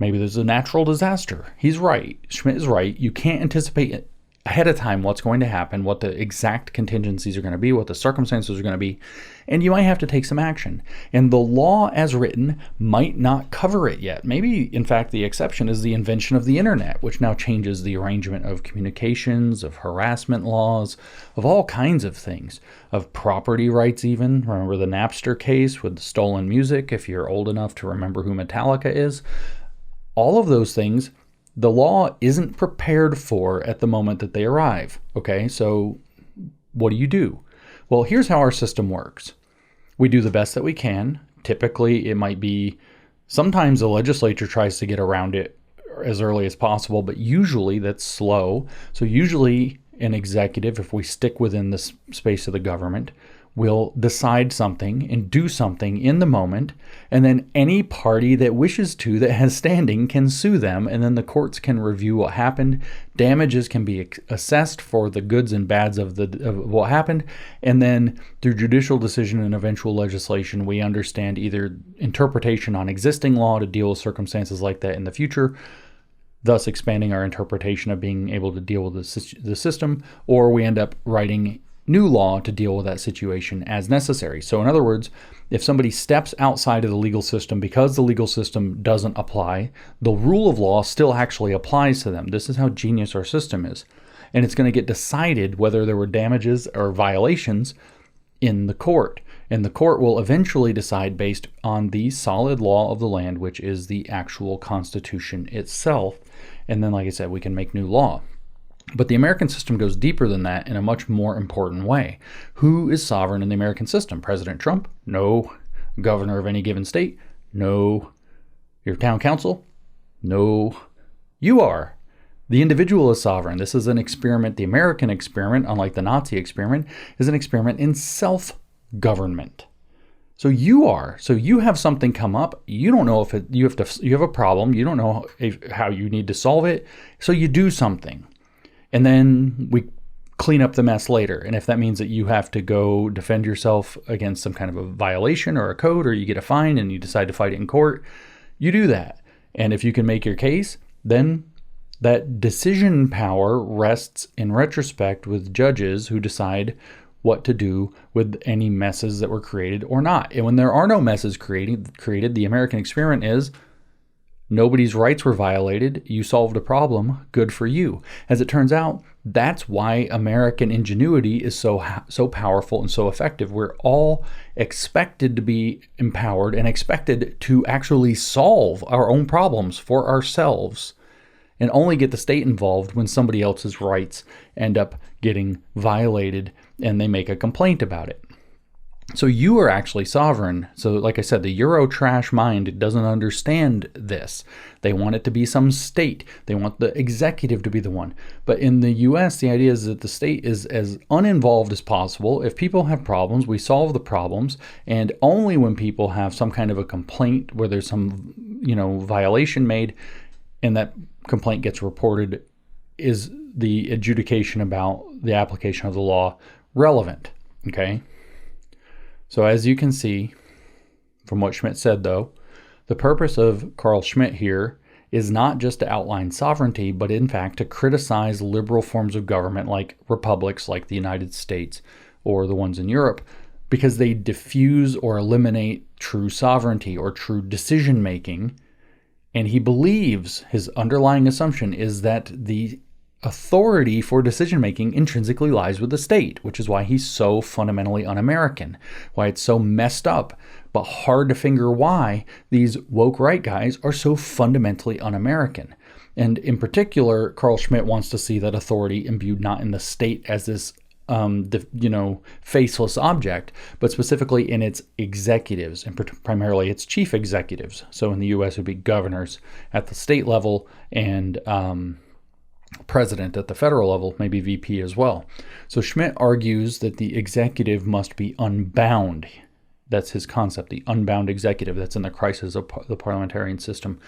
Maybe there's a natural disaster. He's right. Schmitt is right. You can't anticipate ahead of time what's going to happen, what the exact contingencies are going to be, what the circumstances are going to be, and you might have to take some action. And the law as written might not cover it yet. Maybe, in fact, the exception is the invention of the internet, which now changes the arrangement of communications, of harassment laws, of all kinds of things, of property rights even. Remember the Napster case with the stolen music, if you're old enough to remember who Metallica is. All of those things, the law isn't prepared for at the moment that they arrive. Okay, so what do? Well, here's how our system works. We do the best that we can. Typically, it might be, sometimes the legislature tries to get around it as early as possible, but usually that's slow. So usually an executive, if we stick within the space of the government, will decide something and do something in the moment, and then any party that wishes to, that has standing, can sue them, and then the courts can review what happened. Damages can be assessed for the goods and bads of what happened, and then through judicial decision and eventual legislation, we understand either interpretation on existing law to deal with circumstances like that in the future, thus expanding our interpretation of being able to deal with the system, or we end up writing new law to deal with that situation as necessary. So in other words, if somebody steps outside of the legal system because the legal system doesn't apply, the rule of law still actually applies to them. This is how genius our system is. And it's going to get decided whether there were damages or violations in the court. And the court will eventually decide based on the solid law of the land, which is the actual Constitution itself. And then, like I said, we can make new law. But the American system goes deeper than that in a much more important way. Who is sovereign in the American system? President Trump? No. Governor of any given state? No. Your town council? No. You are. The individual is sovereign. This is an experiment. The American experiment, unlike the Nazi experiment, is an experiment in self-government. So you are. So you have something come up. You don't know if you have a problem. You don't know how you need to solve it. So you do something. And then we clean up the mess later. And if that means that you have to go defend yourself against some kind of a violation or a code, or you get a fine and you decide to fight it in court, you do that. And if you can make your case, then that decision power rests in retrospect with judges who decide what to do with any messes that were created or not. And when there are no messes created, the American experiment is nobody's rights were violated. You solved a problem. Good for you. As it turns out, that's why American ingenuity is so powerful and so effective. We're all expected to be empowered and expected to actually solve our own problems for ourselves, and only get the state involved when somebody else's rights end up getting violated and they make a complaint about it. So you are actually sovereign. So like I said, the Euro trash mind doesn't understand this. They want it to be some state. They want the executive to be the one. But in the US, the idea is that the state is as uninvolved as possible. If people have problems, we solve the problems. And only when people have some kind of a complaint where there's some, violation made and that complaint gets reported is the adjudication about the application of the law relevant. Okay? So as you can see from what Schmitt said, though, the purpose of Carl Schmitt here is not just to outline sovereignty, but in fact to criticize liberal forms of government like republics like the United States or the ones in Europe, because they diffuse or eliminate true sovereignty or true decision making. And he believes, his underlying assumption is that the authority for decision-making intrinsically lies with the state, which is why he's so fundamentally un-American, why it's so messed up, but hard to figure why these woke right guys are so fundamentally un-American. And in particular, Carl Schmitt wants to see that authority imbued not in the state as this faceless object, but specifically in its executives, and primarily its chief executives. So in the U.S. it would be governors at the state level and president at the federal level, maybe VP as well. So Schmitt argues that the executive must be unbound. That's his concept, the unbound executive. That's in the crisis of the parliamentarian system.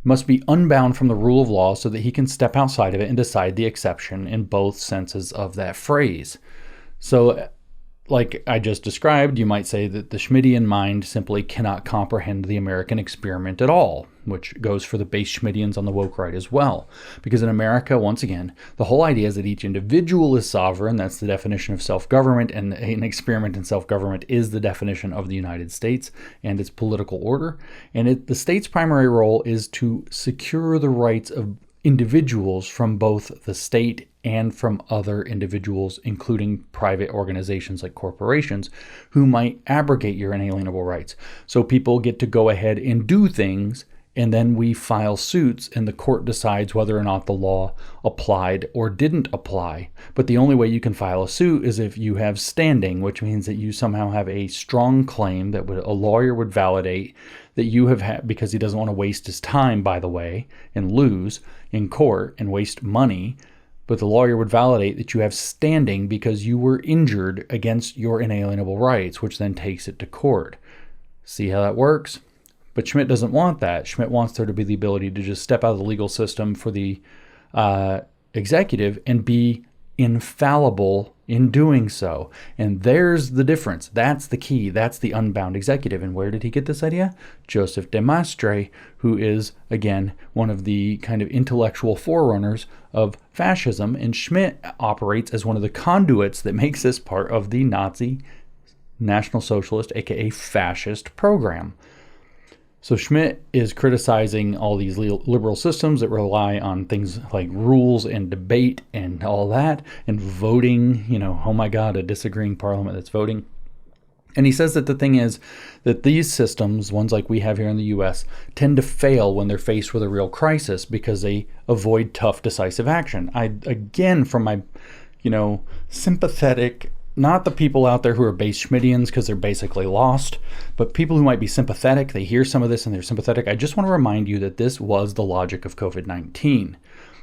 Must be unbound from the rule of law so that he can step outside of it and decide the exception in both senses of that phrase. So, like I just described, you might say that the Schmittian mind simply cannot comprehend the American experiment at all, which goes for the base Schmittians on the woke right as well. Because in America, once again, the whole idea is that each individual is sovereign. That's the definition of self-government, and an experiment in self-government is the definition of the United States and its political order. And the state's primary role is to secure the rights of individuals from both the state and from other individuals, including private organizations like corporations, who might abrogate your inalienable rights. So people get to go ahead and do things, and then we file suits, and the court decides whether or not the law applied or didn't apply. But the only way you can file a suit is if you have standing, which means that you somehow have a strong claim that a lawyer would validate that you have had, because he doesn't want to waste his time, by the way, and lose in court and waste money. But the lawyer would validate that you have standing because you were injured against your inalienable rights, which then takes it to court. See how that works? But Schmitt doesn't want that. Schmitt wants there to be the ability to just step out of the legal system for the executive and be infallible in doing so. And there's the difference. That's the key. That's the unbound executive. And where did he get this idea? Joseph de Maistre, who is, again, one of the kind of intellectual forerunners of fascism. And Schmitt operates as one of the conduits that makes this part of the Nazi National Socialist, aka fascist program. So Schmitt is criticizing all these liberal systems that rely on things like rules and debate and all that, and voting, oh my God, a disagreeing parliament that's voting. And he says that the thing is that these systems, ones like we have here in the US, tend to fail when they're faced with a real crisis because they avoid tough, decisive action. Again, from my, sympathetic, not the people out there who are base Schmittians because they're basically lost, but people who might be sympathetic, they hear some of this and they're sympathetic. I just want to remind you that this was the logic of COVID-19.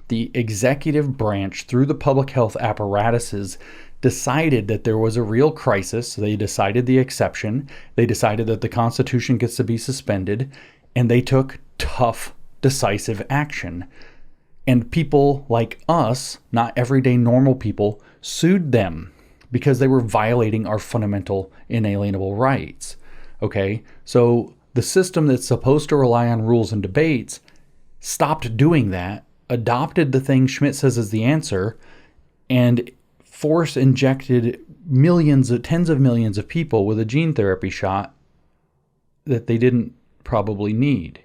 The executive branch, through the public health apparatuses, decided that there was a real crisis. They decided the exception. They decided that the Constitution gets to be suspended, and they took tough, decisive action. And people like us, not everyday normal people, sued them because they were violating our fundamental inalienable rights. Okay, so the system that's supposed to rely on rules and debates stopped doing that, adopted the thing Schmitt says is the answer, and force injected tens of millions of people with a gene therapy shot that they didn't probably need.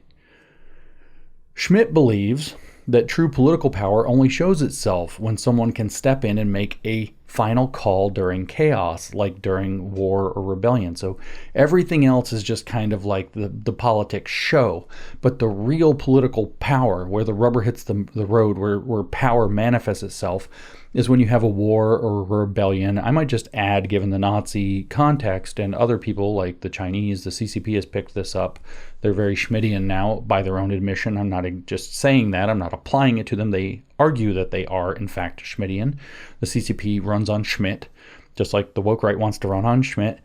Schmitt believes that true political power only shows itself when someone can step in and make a final call during chaos, like during war or rebellion. So everything else is just kind of like the politics show. But the real political power, where the rubber hits the road, where power manifests itself, is when you have a war or a rebellion. I might just add, given the Nazi context, and other people like the Chinese, the CCP has picked this up. They're very Schmittian now, by their own admission. I'm not just saying that. I'm not applying it to them. They argue that they are, in fact, Schmittian. The CCP runs on Schmitt, just like the woke right wants to run on Schmitt.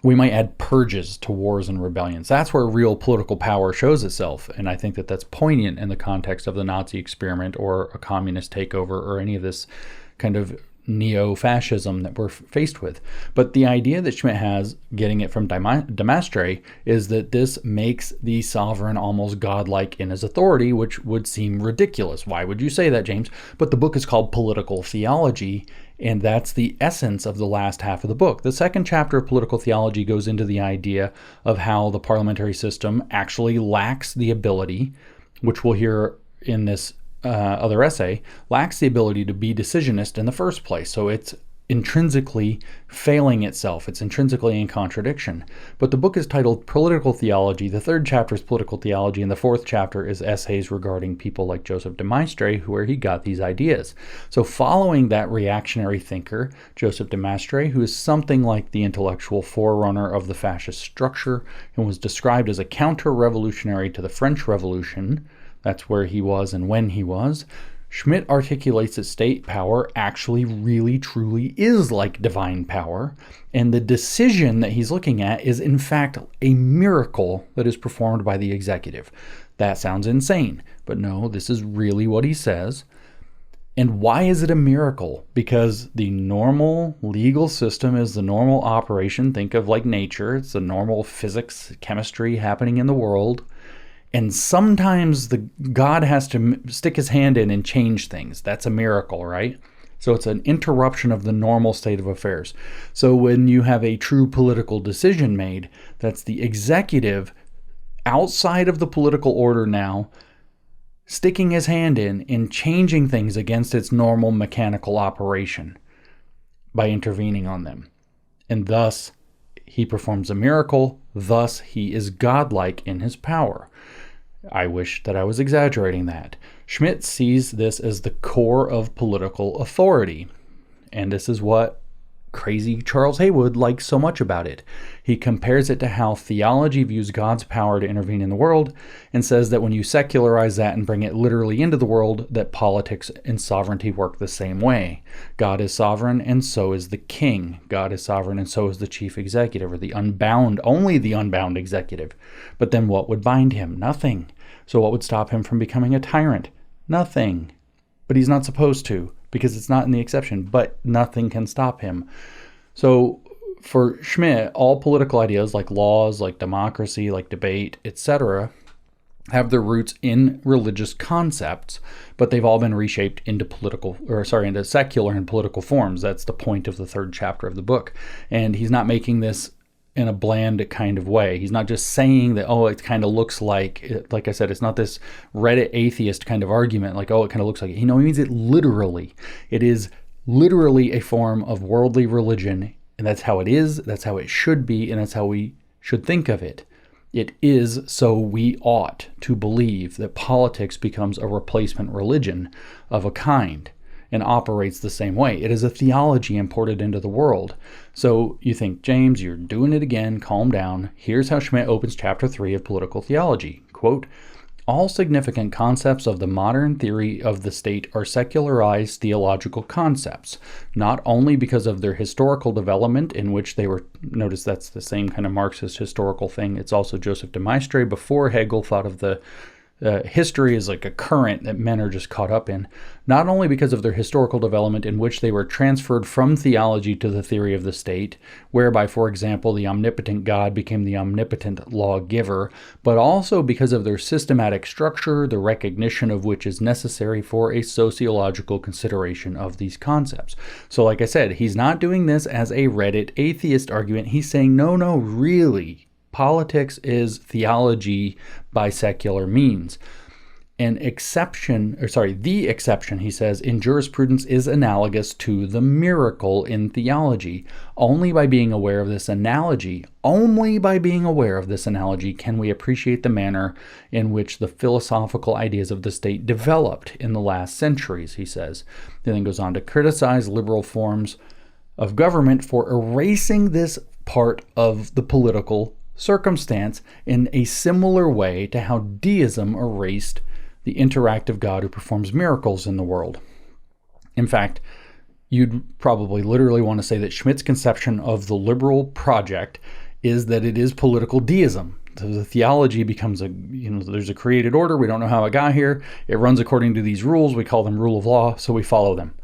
We might add purges to wars and rebellions. That's where real political power shows itself. And I think that that's poignant in the context of the Nazi experiment or a communist takeover or any of this kind of neo-fascism that we're faced with. But the idea that Schmitt has, getting it from de Maistre, is that this makes the sovereign almost godlike in his authority, which would seem ridiculous. Why would you say that, James? But the book is called Political Theology, and that's the essence of the last half of the book. The second chapter of Political Theology goes into the idea of how the parliamentary system actually lacks the ability, which we'll hear in this other essay, lacks the ability to be decisionist in the first place. So it's intrinsically failing itself. It's intrinsically in contradiction. But the book is titled Political Theology. The third chapter is Political Theology, and the fourth chapter is essays regarding people like Joseph de Maistre, where he got these ideas. So following that reactionary thinker, Joseph de Maistre, who is something like the intellectual forerunner of the fascist structure and was described as a counter-revolutionary to the French Revolution, that's where he was and when he was, Schmitt articulates that state power actually really truly is like divine power, and the decision that he's looking at is in fact a miracle that is performed by the executive. That sounds insane, but no, this is really what he says. And why is it a miracle? Because the normal legal system is the normal operation. Think of like nature. It's the normal physics, chemistry happening in the world. And sometimes God has to stick his hand in and change things. That's a miracle, right? So it's an interruption of the normal state of affairs. So when you have a true political decision made, that's the executive outside of the political order now, sticking his hand in and changing things against its normal mechanical operation by intervening on them. And thus, he performs a miracle. Thus, he is godlike in his power. I wish that I was exaggerating that. Schmitt sees this as the core of political authority. And this is what crazy Charles Haywood likes so much about it. He compares it to how theology views God's power to intervene in the world and says that when you secularize that and bring it literally into the world, that politics and sovereignty work the same way. God is sovereign and so is the king. God is sovereign and so is the chief executive, or the unbound, only the unbound executive. But then what would bind him? Nothing. So what would stop him from becoming a tyrant? Nothing. But he's not supposed to, because it's not in the exception, but nothing can stop him. So for Schmitt, all political ideas like laws, like democracy, like debate, etc., have their roots in religious concepts, but they've all been reshaped into into secular and political forms. That's the point of the third chapter of the book. And he's not making this in a bland kind of way. He's not just saying that, oh, it kind of looks like I said, it's not this Reddit atheist kind of argument, like, oh, it kind of looks like it. He means it literally. It is literally a form of worldly religion, and that's how it is, that's how it should be, and that's how we should think of it. It is, so we ought to believe that politics becomes a replacement religion of a kind and operates the same way. It is a theology imported into the world. So you think, James, you're doing it again, calm down. Here's how Schmitt opens chapter 3 of Political Theology. Quote, all significant concepts of the modern theory of the state are secularized theological concepts, not only because of their historical development in which they were, notice that's the same kind of Marxist historical thing. It's also Joseph de Maistre before Hegel thought of the history is like a current that men are just caught up in, not only because of their historical development in which they were transferred from theology to the theory of the state, whereby, for example, the omnipotent God became the omnipotent lawgiver, but also because of their systematic structure, the recognition of which is necessary for a sociological consideration of these concepts. So like I said, he's not doing this as a Reddit atheist argument. He's saying, no, really, politics is theology by secular means. The exception, he says, in jurisprudence is analogous to the miracle in theology. Only by being aware of this analogy can we appreciate the manner in which the philosophical ideas of the state developed in the last centuries, he says. He then goes on to criticize liberal forms of government for erasing this part of the political circumstance in a similar way to how deism erased the interactive God who performs miracles in the world. In fact, you'd probably literally want to say that Schmitt's conception of the liberal project is that it is political deism. So the theology becomes there's a created order. We don't know how it got here. It runs according to these rules. We call them rule of law, so we follow them.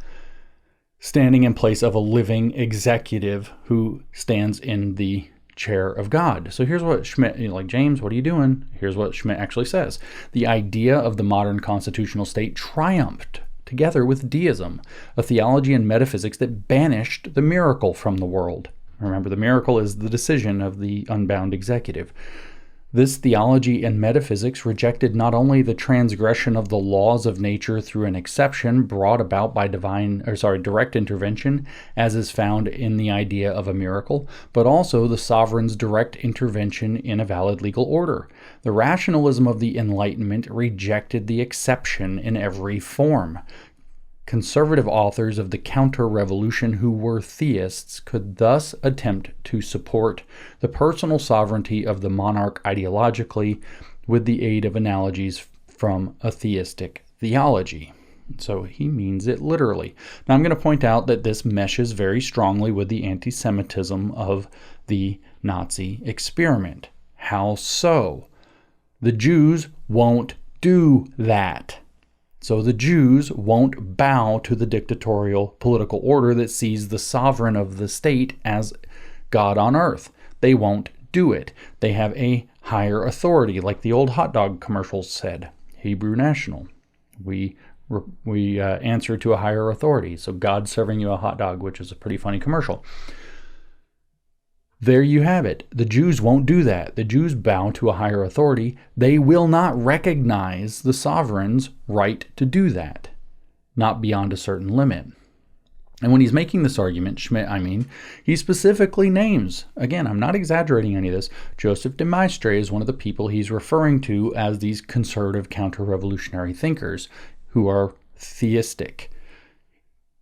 Standing in place of a living executive who stands in the chair of God. So here's what Schmitt, James, what are you doing? Here's what Schmitt actually says. The idea of the modern constitutional state triumphed together with deism, a theology and metaphysics that banished the miracle from the world. Remember, the miracle is the decision of the unbound executive. This theology and metaphysics rejected not only the transgression of the laws of nature through an exception brought about by direct intervention, as is found in the idea of a miracle, but also the sovereign's direct intervention in a valid legal order. The rationalism of the Enlightenment rejected the exception in every form. Conservative authors of the counter-revolution who were theists could thus attempt to support the personal sovereignty of the monarch ideologically with the aid of analogies from a theistic theology. So he means it literally. Now I'm going to point out that this meshes very strongly with the anti-Semitism of the Nazi experiment. How so? The Jews won't do that. So the Jews won't bow to the dictatorial political order that sees the sovereign of the state as God on earth. They won't do it. They have a higher authority, like the old hot dog commercials said. Hebrew National. We answer to a higher authority. So God's serving you a hot dog, which is a pretty funny commercial. There you have it. The Jews won't do that. The Jews bow to a higher authority. They will not recognize the sovereign's right to do that, not beyond a certain limit. And when he's making this argument, Schmitt, he specifically names, again, I'm not exaggerating any of this, Joseph de Maistre is one of the people he's referring to as these conservative counter-revolutionary thinkers who are theistic.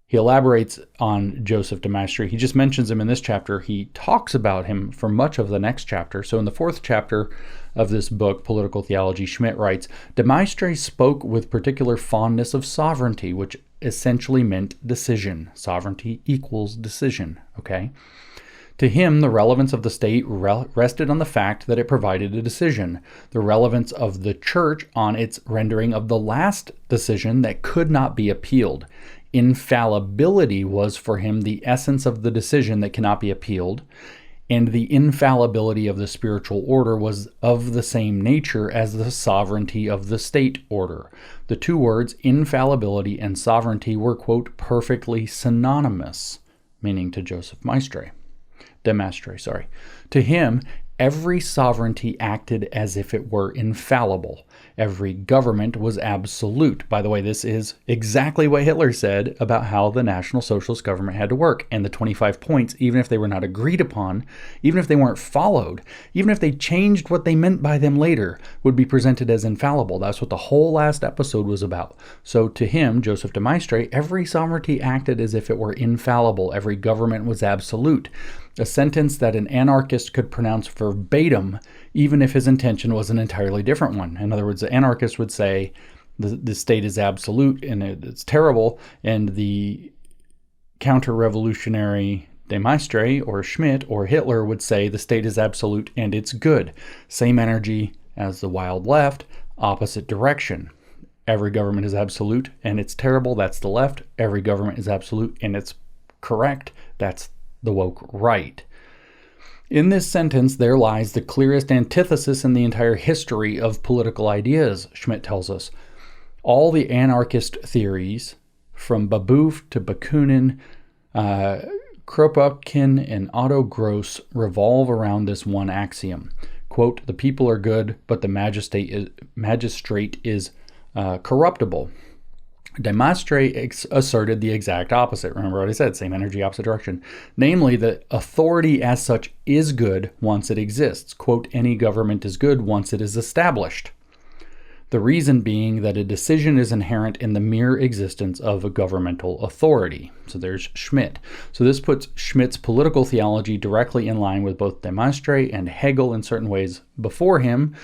He elaborates on Joseph de Maistre. He just mentions him in this chapter. He talks about him for much of the next chapter. So in the fourth chapter of this book, Political Theology, Schmitt writes, de Maistre spoke with particular fondness of sovereignty, which essentially meant decision. Sovereignty equals decision, okay? To him, the relevance of the state rested on the fact that it provided a decision, the relevance of the church on its rendering of the last decision that could not be appealed. Infallibility was for him the essence of the decision that cannot be appealed, and the infallibility of the spiritual order was of the same nature as the sovereignty of the state order. The two words, infallibility and sovereignty, were, quote, perfectly synonymous, meaning to Joseph de Maistre. To him, every sovereignty acted as if it were infallible. Every government was absolute. By the way, this is exactly what Hitler said about how the National Socialist government had to work. And the 25 points, even if they were not agreed upon, even if they weren't followed, even if they changed what they meant by them later, would be presented as infallible. That's what the whole last episode was about. So to him, Joseph de Maistre, every sovereignty acted as if it were infallible. Every government was absolute. A sentence that an anarchist could pronounce verbatim, even if his intention was an entirely different one. In other words, the anarchist would say the state is absolute and it's terrible, and the counter-revolutionary de Maistre or Schmitt or Hitler would say the state is absolute and it's good. Same energy as the wild left, opposite direction. Every government is absolute and it's terrible, that's the left. Every government is absolute and it's correct, that's the woke right. In this sentence, there lies the clearest antithesis in the entire history of political ideas, Schmitt tells us. All the anarchist theories, from Babeuf to Bakunin, Kropotkin, and Otto Gross, revolve around this one axiom. Quote, the people are good, but the magistrate is corruptible. Demostre asserted the exact opposite. Remember what I said, same energy, opposite direction. Namely, that authority as such is good once it exists. Quote, any government is good once it is established. The reason being that a decision is inherent in the mere existence of a governmental authority. So there's Schmitt. So this puts Schmitt's political theology directly in line with both Demostre and Hegel in certain ways before him.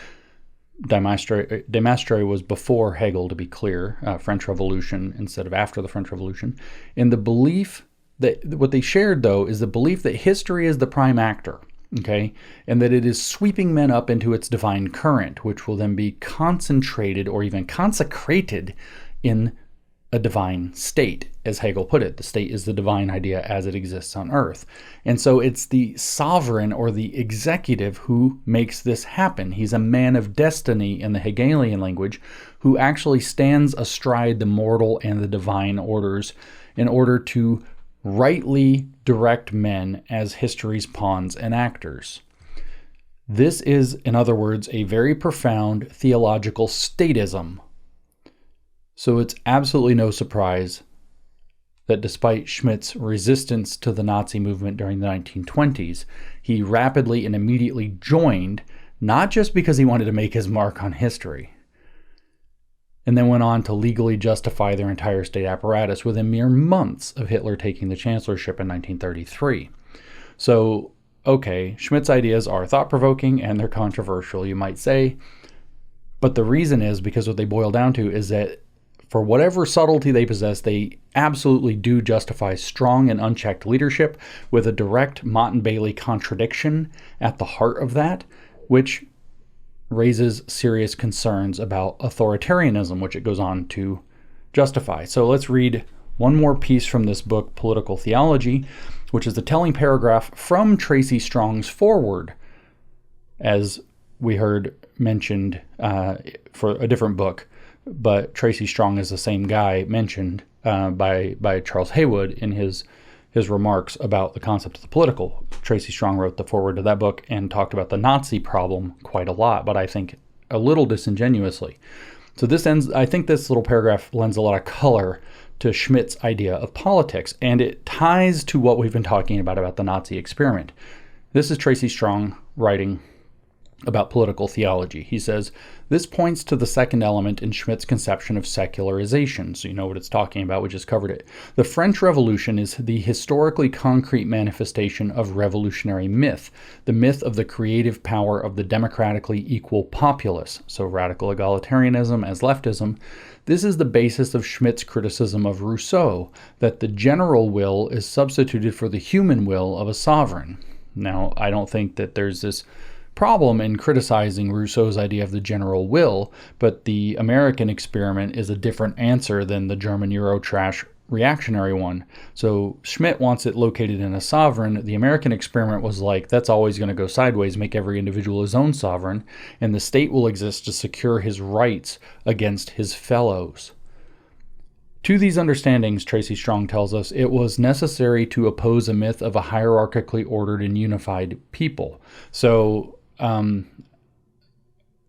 Demostre was before Hegel, to be clear, French Revolution instead of after the French Revolution. And the belief that, what they shared, though, is the belief that history is the prime actor, okay, and that it is sweeping men up into its divine current, which will then be concentrated or even consecrated in a divine state, as Hegel put it. The state is the divine idea as it exists on earth. And so it's the sovereign or the executive who makes this happen. He's a man of destiny in the Hegelian language who actually stands astride the mortal and the divine orders in order to rightly direct men as history's pawns and actors. This is, in other words, a very profound theological statism. So it's absolutely no surprise that despite Schmitt's resistance to the Nazi movement during the 1920s, he rapidly and immediately joined, not just because he wanted to make his mark on history, and then went on to legally justify their entire state apparatus within mere months of Hitler taking the Chancellorship in 1933. So, okay, Schmitt's ideas are thought-provoking and they're controversial, you might say, but the reason is because what they boil down to is that for whatever subtlety they possess, they absolutely do justify strong and unchecked leadership with a direct Mott and Bailey contradiction at the heart of that, which raises serious concerns about authoritarianism, which it goes on to justify. So let's read one more piece from this book, Political Theology, which is the telling paragraph from Tracy Strong's foreword, as we heard mentioned for a different book. But Tracy Strong is the same guy mentioned by Charles Haywood in his remarks about the concept of the political. Tracy Strong wrote the foreword to that book and talked about the Nazi problem quite a lot, but I think a little disingenuously. So I think this little paragraph lends a lot of color to Schmitt's idea of politics, and it ties to what we've been talking about the Nazi experiment. This is Tracy Strong writing about political theology. He says, this points to the second element in Schmitt's conception of secularization. So you know what it's talking about, we just covered it. The French Revolution is the historically concrete manifestation of revolutionary myth, the myth of the creative power of the democratically equal populace, so radical egalitarianism as leftism. This is the basis of Schmitt's criticism of Rousseau, that the general will is substituted for the human will of a sovereign. Now, I don't think that there's this problem in criticizing Rousseau's idea of the general will, but the American experiment is a different answer than the German Eurotrash reactionary one. So Schmitt wants it located in a sovereign. The American experiment was like, that's always going to go sideways, make every individual his own sovereign, and the state will exist to secure his rights against his fellows. To these understandings, Tracy Strong tells us, it was necessary to oppose a myth of a hierarchically ordered and unified people. So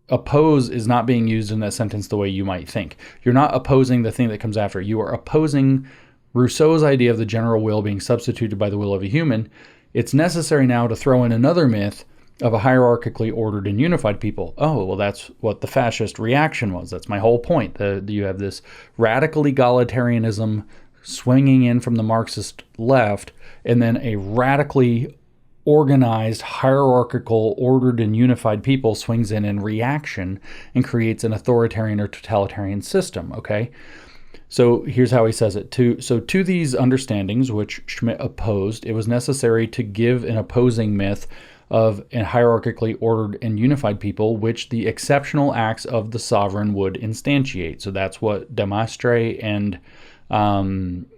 oppose is not being used in that sentence the way you might think. You're not opposing the thing that comes after. You are opposing Rousseau's idea of the general will being substituted by the will of a human. It's necessary now to throw in another myth of a hierarchically ordered and unified people. Oh, well, that's what the fascist reaction was. That's my whole point. You have this radical egalitarianism swinging in from the Marxist left, and then a radically organized, hierarchical, ordered, and unified people swings in reaction and creates an authoritarian or totalitarian system, okay? So here's how he says it. To these understandings, which Schmitt opposed, it was necessary to give an opposing myth of a hierarchically ordered and unified people, which the exceptional acts of the sovereign would instantiate. So that's what Demostre and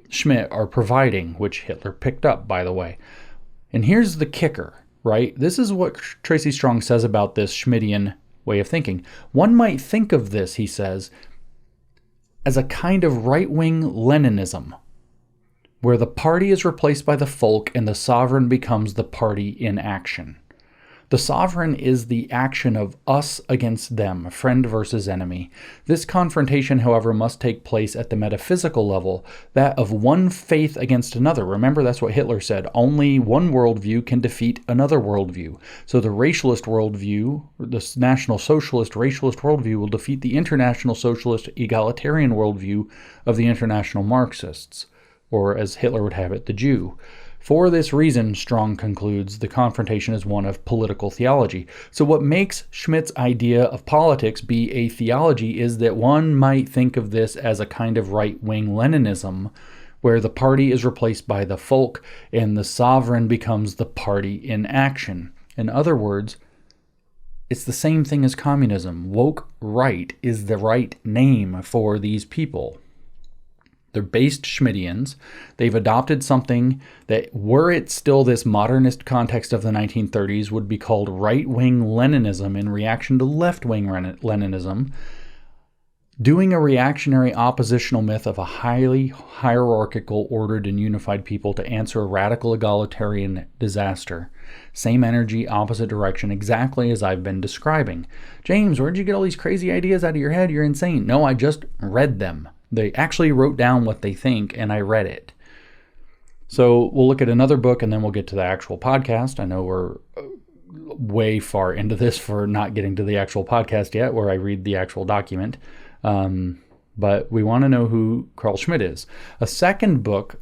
Schmitt are providing, which Hitler picked up, by the way. And here's the kicker, right? This is what Tracy Strong says about this Schmittian way of thinking. One might think of this, he says, as a kind of right-wing Leninism, where the party is replaced by the folk and the sovereign becomes the party in action. The sovereign is the action of us against them, friend versus enemy. This confrontation, however, must take place at the metaphysical level, that of one faith against another. Remember, that's what Hitler said. Only one worldview can defeat another worldview. So the racialist worldview, the National Socialist racialist worldview, will defeat the International Socialist egalitarian worldview of the International Marxists, or as Hitler would have it, the Jew. For this reason, Strong concludes, the confrontation is one of political theology. So what makes Schmitt's idea of politics be a theology is that one might think of this as a kind of right-wing Leninism, where the party is replaced by the folk and the sovereign becomes the party in action. In other words, it's the same thing as communism. Woke right is the right name for these people. They're based Schmittians. They've adopted something that, were it still this modernist context of the 1930s, would be called right-wing Leninism in reaction to left-wing Leninism, doing a reactionary oppositional myth of a highly hierarchical, ordered, and unified people to answer a radical egalitarian disaster. Same energy, opposite direction, exactly as I've been describing. James, where'd you get all these crazy ideas out of your head? You're insane. No, I just read them. They actually wrote down what they think, and I read it. So we'll look at another book, and then we'll get to the actual podcast. I know we're way far into this for not getting to the actual podcast yet, where I read the actual document. But we want to know who Carl Schmitt is. A second book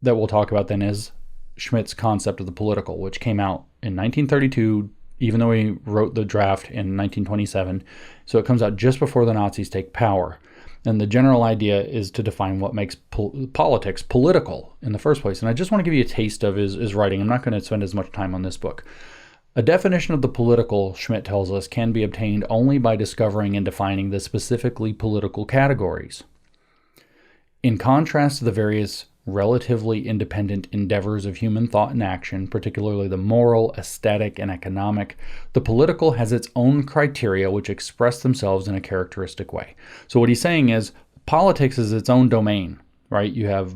that we'll talk about then is Schmitt's Concept of the Political, which came out in 1932, even though he wrote the draft in 1927. So it comes out just before the Nazis take power. And the general idea is to define what makes politics political in the first place. And I just want to give you a taste of his writing. I'm not going to spend as much time on this book. A definition of the political, Schmitt tells us, can be obtained only by discovering and defining the specifically political categories. In contrast to the various relatively independent endeavors of human thought and action, particularly the moral, aesthetic, and economic, the political has its own criteria which express themselves in a characteristic way. So what he's saying is politics is its own domain, right? You have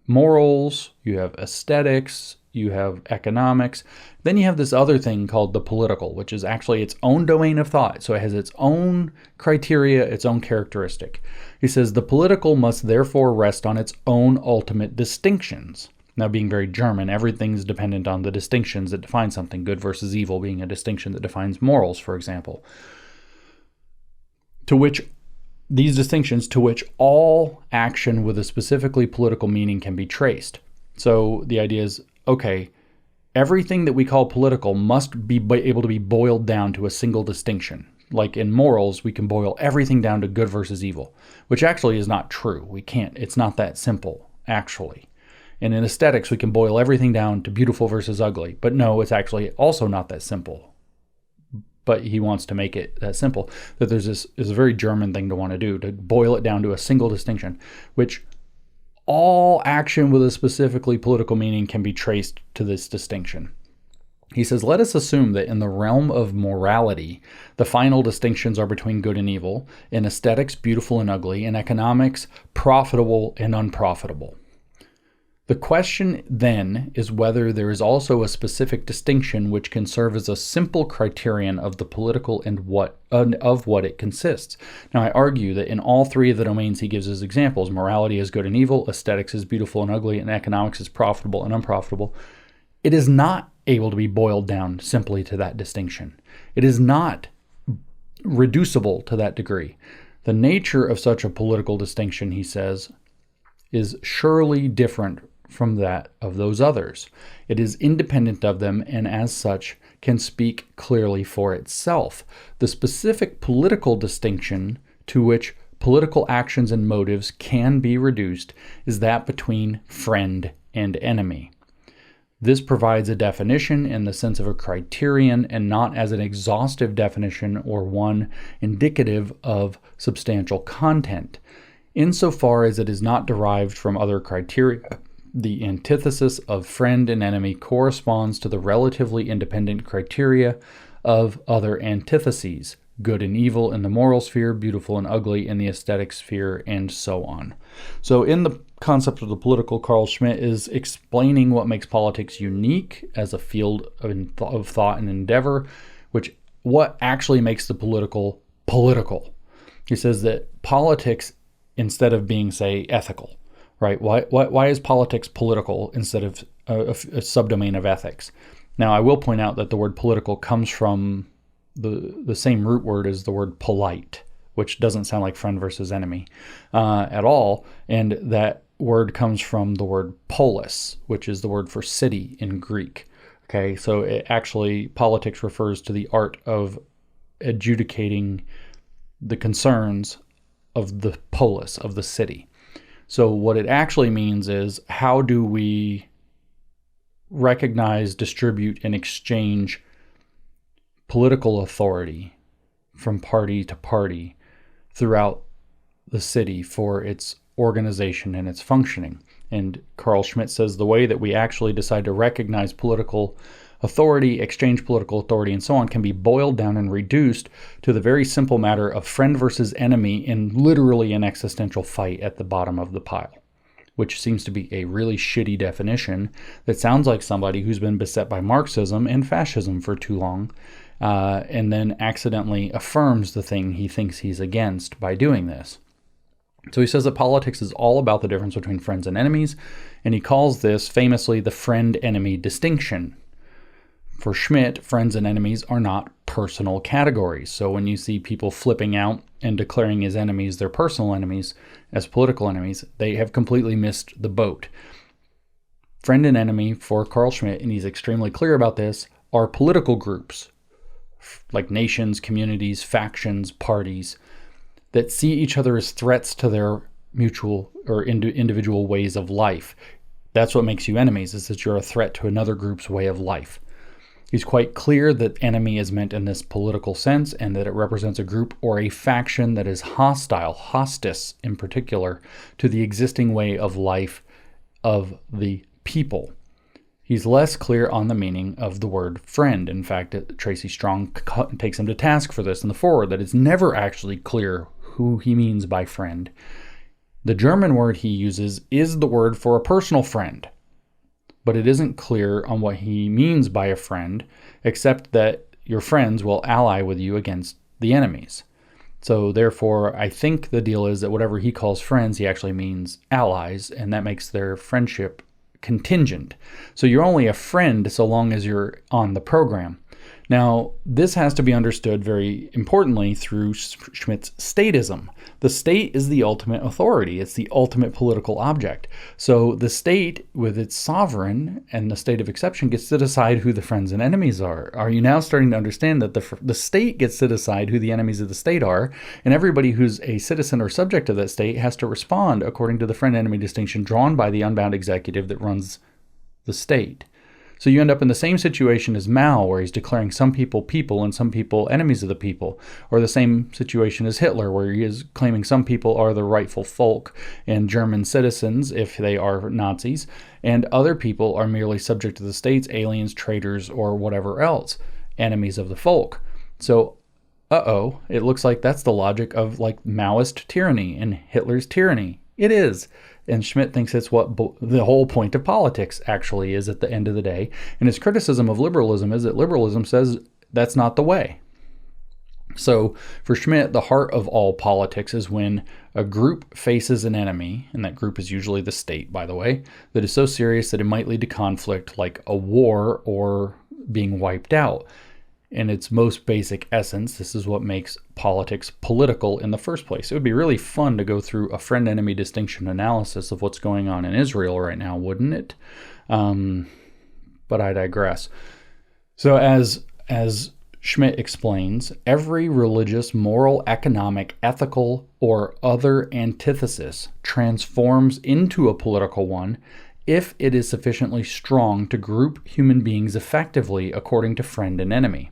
morals, you have aesthetics, you have economics. Then you have this other thing called the political, which is actually its own domain of thought. So it has its own criteria, its own characteristic. He says the political must therefore rest on its own ultimate distinctions. Now, being very German, everything's dependent on the distinctions that define something, good versus evil being a distinction that defines morals, for example. To which these distinctions, to which all action with a specifically political meaning can be traced. So the idea is, okay, everything that we call political must be able to be boiled down to a single distinction. Like in morals, we can boil everything down to good versus evil, which actually is not true. We can't. It's not that simple, actually. And in aesthetics, we can boil everything down to beautiful versus ugly. But no, it's actually also not that simple. But he wants to make it that simple. That there's this is a very German thing to want to do, to boil it down to a single distinction, which all action with a specifically political meaning can be traced to this distinction. He says, let us assume that in the realm of morality, the final distinctions are between good and evil, in aesthetics, beautiful and ugly, in economics, profitable and unprofitable. The question then is whether there is also a specific distinction which can serve as a simple criterion of the political and of what it consists. Now, I argue that in all three of the domains he gives as examples, morality is good and evil, aesthetics is beautiful and ugly, and economics is profitable and unprofitable, it is not able to be boiled down simply to that distinction. It is not reducible to that degree. The nature of such a political distinction, he says, is surely different from that of those others. It is independent of them and as such can speak clearly for itself. The specific political distinction to which political actions and motives can be reduced is that between friend and enemy. This provides a definition in the sense of a criterion and not as an exhaustive definition or one indicative of substantial content. Insofar as it is not derived from other criteria, the antithesis of friend and enemy corresponds to the relatively independent criteria of other antitheses, good and evil in the moral sphere, beautiful and ugly in the aesthetic sphere, and so on. So in the concept of the political, Carl Schmitt is explaining what makes politics unique as a field of thought and endeavor, what actually makes the political political. He says that politics, instead of being, say, ethical, right? Why is politics political instead of a subdomain of ethics? Now, I will point out that the word political comes from the same root word as the word polite, which doesn't sound like friend versus enemy at all. And that word comes from the word polis, which is the word for city in Greek. Okay, so politics refers to the art of adjudicating the concerns of the polis, of the city. So what it actually means is, how do we recognize, distribute, and exchange political authority from party to party throughout the city for its organization and its functioning? And Carl Schmitt says the way that we actually decide to recognize political authority, exchange political authority, and so on can be boiled down and reduced to the very simple matter of friend versus enemy in literally an existential fight at the bottom of the pile, which seems to be a really shitty definition that sounds like somebody who's been beset by Marxism and fascism for too long, and then accidentally affirms the thing he thinks he's against by doing this. So he says that politics is all about the difference between friends and enemies, and he calls this famously the friend-enemy distinction. For Schmitt, friends and enemies are not personal categories. So when you see people flipping out and declaring as enemies their personal enemies as political enemies, they have completely missed the boat. Friend and enemy for Carl Schmitt, and he's extremely clear about this, are political groups, like nations, communities, factions, parties, that see each other as threats to their mutual or individual ways of life. That's what makes you enemies, is that you're a threat to another group's way of life. He's quite clear that enemy is meant in this political sense, and that it represents a group or a faction that is hostile, hostis in particular, to the existing way of life of the people. He's less clear on the meaning of the word friend. In fact, Tracy Strong takes him to task for this in the foreword, that it's never actually clear who he means by friend. The German word he uses is the word for a personal friend, but it isn't clear on what he means by a friend, except that your friends will ally with you against the enemies. So therefore, I think the deal is that whatever he calls friends, he actually means allies, and that makes their friendship contingent. So you're only a friend so long as you're on the program. Now, this has to be understood very importantly through Schmitt's statism. The state is the ultimate authority. It's the ultimate political object. So the state, with its sovereign and the state of exception, gets to decide who the friends and enemies are. Are you now starting to understand that the state gets to decide who the enemies of the state are, and everybody who's a citizen or subject of that state has to respond according to the friend-enemy distinction drawn by the unbound executive that runs the state? So you end up in the same situation as Mao, where he's declaring some people people and some people enemies of the people, or the same situation as Hitler, where he is claiming some people are the rightful folk and German citizens, if they are Nazis, and other people are merely subject to the states, aliens, traitors, or whatever else, enemies of the folk. So, it looks like that's the logic of like Maoist tyranny and Hitler's tyranny. It is. And Schmitt thinks it's what the whole point of politics actually is at the end of the day. And his criticism of liberalism is that liberalism says that's not the way. So for Schmitt, the heart of all politics is when a group faces an enemy, and that group is usually the state, by the way, that is so serious that it might lead to conflict like a war or being wiped out. In its most basic essence, this is what makes politics political in the first place. It would be really fun to go through a friend-enemy distinction analysis of what's going on in Israel right now, wouldn't it? But I digress. So as Schmitt explains, every religious, moral, economic, ethical, or other antithesis transforms into a political one if it is sufficiently strong to group human beings effectively according to friend and enemy.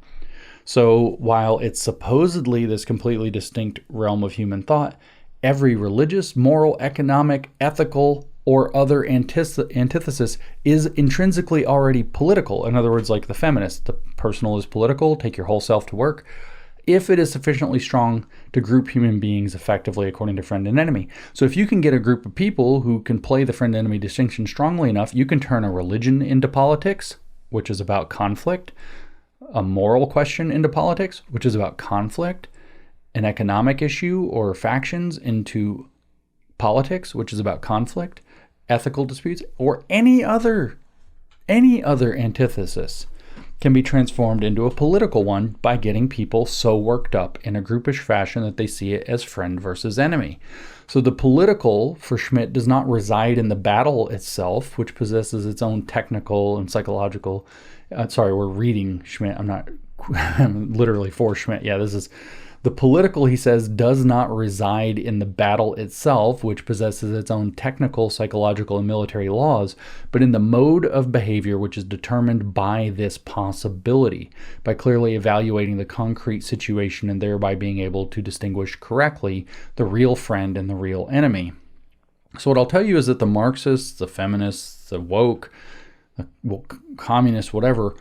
So while it's supposedly this completely distinct realm of human thought, every religious, moral, economic, ethical, or other antithesis is intrinsically already political. In other words, like the feminist, the personal is political, take your whole self to work. if it is sufficiently strong to group human beings effectively according to friend and enemy. So if you can get a group of people who can play the friend-enemy distinction strongly enough, you can turn a religion into politics, which is about conflict, a moral question into politics, which is about conflict, an economic issue or factions into politics, which is about conflict, ethical disputes, or any other antithesis can be transformed into a political one by getting people so worked up in a groupish fashion that they see it as friend versus enemy. So the political, for Schmitt, does not reside in the battle itself, which possesses its own technical and psychological... we're reading Schmitt. I'm literally for Schmitt. Yeah, this is... The political, he says, does not reside in the battle itself, which possesses its own technical, psychological, and military laws, but in the mode of behavior which is determined by this possibility, by clearly evaluating the concrete situation and thereby being able to distinguish correctly the real friend and the real enemy. So what I'll tell you is that the Marxists, the feminists, the woke, communists, whatever,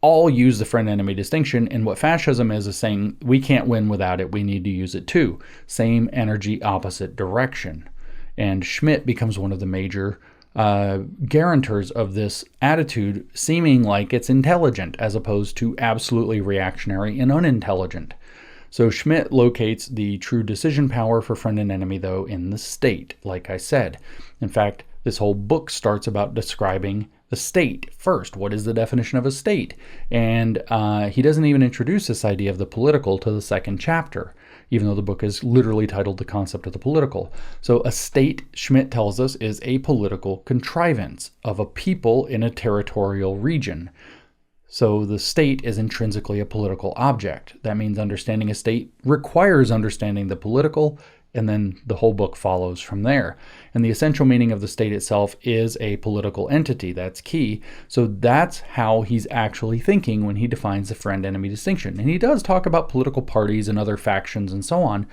all use the friend-enemy distinction, and what fascism is saying, we can't win without it, we need to use it too. Same energy, opposite direction. And Schmitt becomes one of the major guarantors of this attitude, seeming like it's intelligent, as opposed to absolutely reactionary and unintelligent. So Schmitt locates the true decision power for friend and enemy, though, in the state, like I said. In fact, this whole book starts about describing the state first. What is the definition of a state? And he doesn't even introduce this idea of the political to the second chapter, even though the book is literally titled The Concept of the Political. So a state, Schmitt tells us, is a political contrivance of a people in a territorial region. So the state is intrinsically a political object. That means understanding a state requires understanding the political, and then the whole book follows from there. And the essential meaning of the state itself is a political entity. That's key. So that's how he's actually thinking when he defines the friend-enemy distinction. And he does talk about political parties and other factions and so on.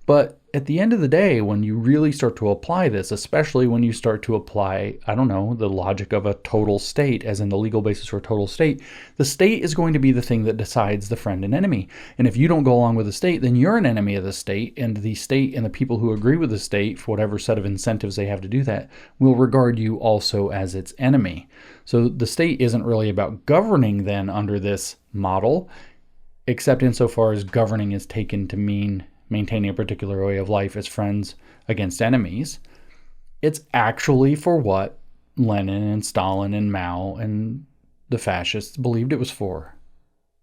But at the end of the day, when you really start to apply this, especially when you start to apply, the logic of a total state, as in the legal basis for a total state, the state is going to be the thing that decides the friend and enemy. And if you don't go along with the state, then you're an enemy of the state, and the people who agree with the state, for whatever set of incentives they have to do that, will regard you also as its enemy. So the state isn't really about governing then under this model, except insofar as governing is taken to mean maintaining a particular way of life as friends against enemies. It's actually for what Lenin and Stalin and Mao and the fascists believed it was for: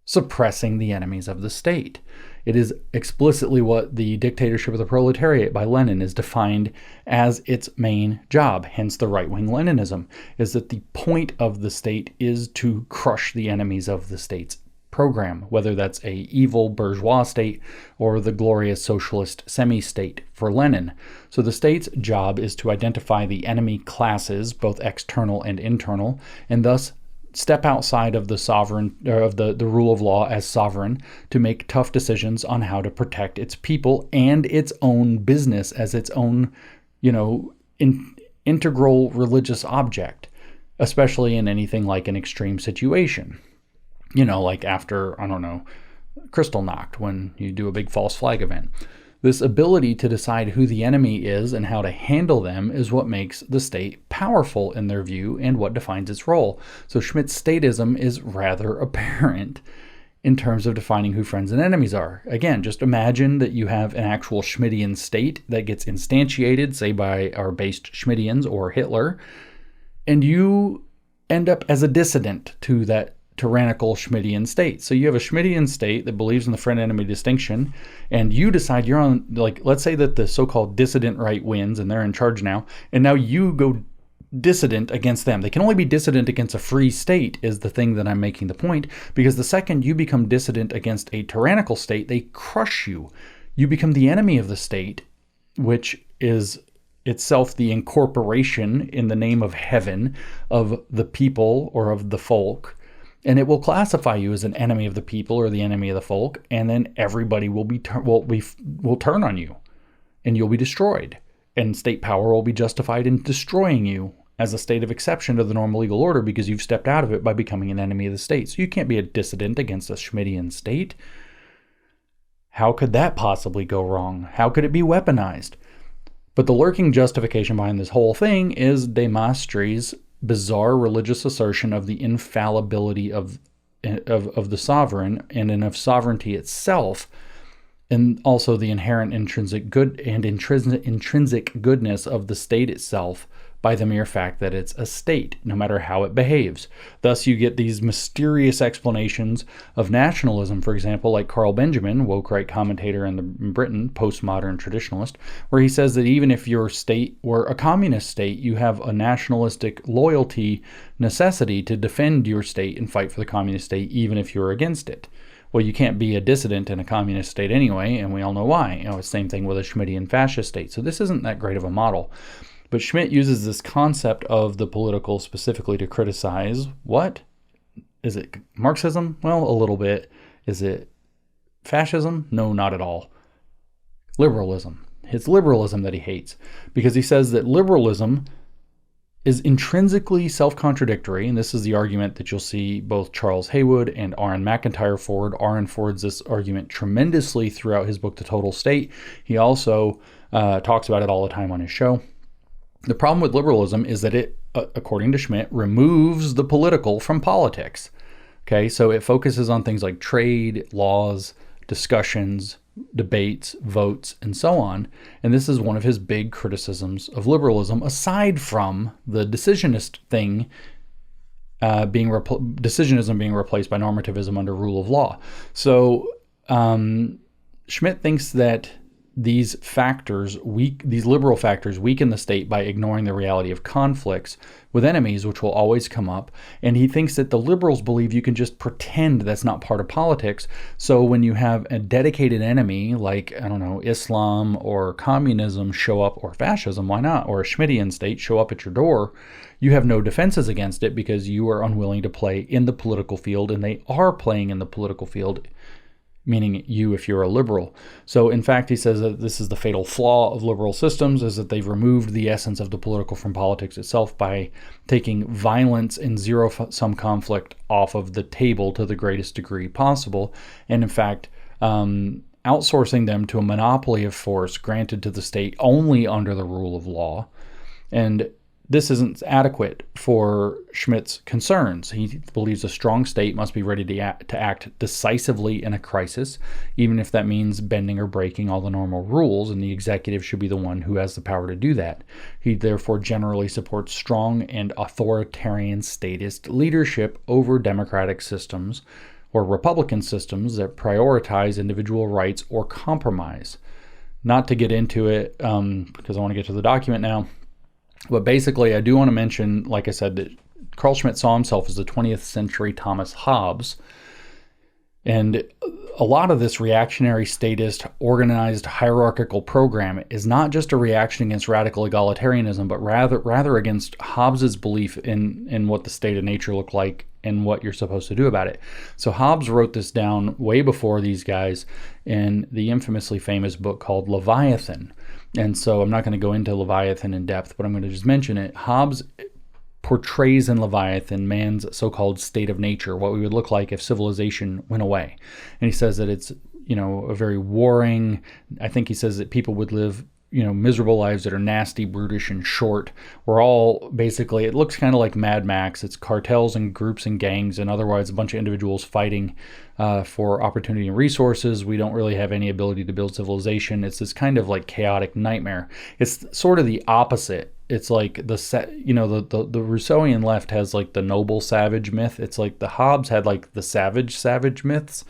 suppressing the enemies of the state. It is explicitly what the dictatorship of the proletariat by Lenin is defined as its main job. Hence the right-wing Leninism, is that the point of the state is to crush the enemies of the state's program, whether that's a evil bourgeois state or the glorious socialist semi-state for Lenin. So the state's job is to identify the enemy classes, both external and internal, and thus step outside of the sovereign or of the rule of law as sovereign to make tough decisions on how to protect its people and its own business as its own, integral religious object, especially in anything like an extreme situation. Like after, Kristallnacht, when you do a big false flag event. This ability to decide who the enemy is and how to handle them is what makes the state powerful in their view and what defines its role. So Schmitt's statism is rather apparent in terms of defining who friends and enemies are. Again, just imagine that you have an actual Schmittian state that gets instantiated, say by our based Schmittians or Hitler, and you end up as a dissident to that tyrannical Schmittian state. So you have a Schmittian state that believes in the friend-enemy distinction, and you decide you're on, let's say that the so-called dissident right wins and they're in charge now, and now you go dissident against them. They can only be dissident against a free state is the thing that I'm making the point, because the second you become dissident against a tyrannical state, they crush you. You become the enemy of the state, which is itself the incorporation in the name of heaven of the people or of the folk. And it will classify you as an enemy of the people or the enemy of the folk, and then everybody will turn on you, and you'll be destroyed. And state power will be justified in destroying you as a state of exception to the normal legal order because you've stepped out of it by becoming an enemy of the state. So you can't be a dissident against a Schmittian state. How could that possibly go wrong? How could it be weaponized? But the lurking justification behind this whole thing is de Maistre bizarre religious assertion of the infallibility of the sovereign and of sovereignty itself, and also the inherent intrinsic goodness of the state itself by the mere fact that it's a state, no matter how it behaves. Thus, you get these mysterious explanations of nationalism, for example, like Carl Benjamin, woke right commentator in Britain, postmodern traditionalist, where he says that even if your state were a communist state, you have a nationalistic loyalty necessity to defend your state and fight for the communist state, even if you're against it. Well, you can't be a dissident in a communist state anyway, and we all know why. Same thing with a Schmittian fascist state. So this isn't that great of a model. But Schmitt uses this concept of the political specifically to criticize what? Is it Marxism? Well, a little bit. Is it fascism? No, not at all. Liberalism. It's liberalism that he hates, because he says that liberalism is intrinsically self-contradictory, and this is the argument that you'll see both Charles Haywood and Aaron McIntyre forward. Aaron forwards this argument tremendously throughout his book, The Total State. He also talks about it all the time on his show. The problem with liberalism is that it, according to Schmitt, removes the political from politics. Okay, so it focuses on things like trade, laws, discussions, debates, votes, and so on. And this is one of his big criticisms of liberalism, aside from the decisionist thing decisionism being replaced by normativism under rule of law. So Schmitt thinks that these liberal factors weaken the state by ignoring the reality of conflicts with enemies, which will always come up. And he thinks that the liberals believe you can just pretend that's not part of politics. So when you have a dedicated enemy like, Islam or communism show up, or fascism, why not? Or a Schmittian state show up at your door, you have no defenses against it because you are unwilling to play in the political field, and they are playing in the political field, meaning you if you're a liberal. So in fact, he says that this is the fatal flaw of liberal systems, is that they've removed the essence of the political from politics itself by taking violence and zero-sum conflict off of the table to the greatest degree possible, and in fact outsourcing them to a monopoly of force granted to the state only under the rule of law. And this isn't adequate for Schmitt's concerns. He believes a strong state must be ready to act decisively in a crisis, even if that means bending or breaking all the normal rules, and the executive should be the one who has the power to do that. He therefore generally supports strong and authoritarian statist leadership over democratic systems or republican systems that prioritize individual rights or compromise. Not to get into it, because I want to get to the document now, but basically, I do want to mention, like I said, that Carl Schmitt saw himself as the 20th century Thomas Hobbes. And a lot of this reactionary, statist, organized, hierarchical program is not just a reaction against radical egalitarianism, but rather against Hobbes's belief in what the state of nature looked like and what you're supposed to do about it. So Hobbes wrote this down way before these guys in the infamously famous book called Leviathan. And so I'm not going to go into Leviathan in depth, but I'm going to just mention it. Hobbes portrays in Leviathan man's so-called state of nature, what we would look like if civilization went away. And he says that it's, a very warring, I think he says that people would live, miserable lives that are nasty, brutish, and short. We're all basically, it looks kind of like Mad Max. It's cartels and groups and gangs and otherwise a bunch of individuals fighting for opportunity and resources. We don't really have any ability to build civilization. It's this kind of like chaotic nightmare. It's sort of the opposite. It's like the Rousseauian left has like the noble savage myth. It's like the Hobbes had like the savage myths,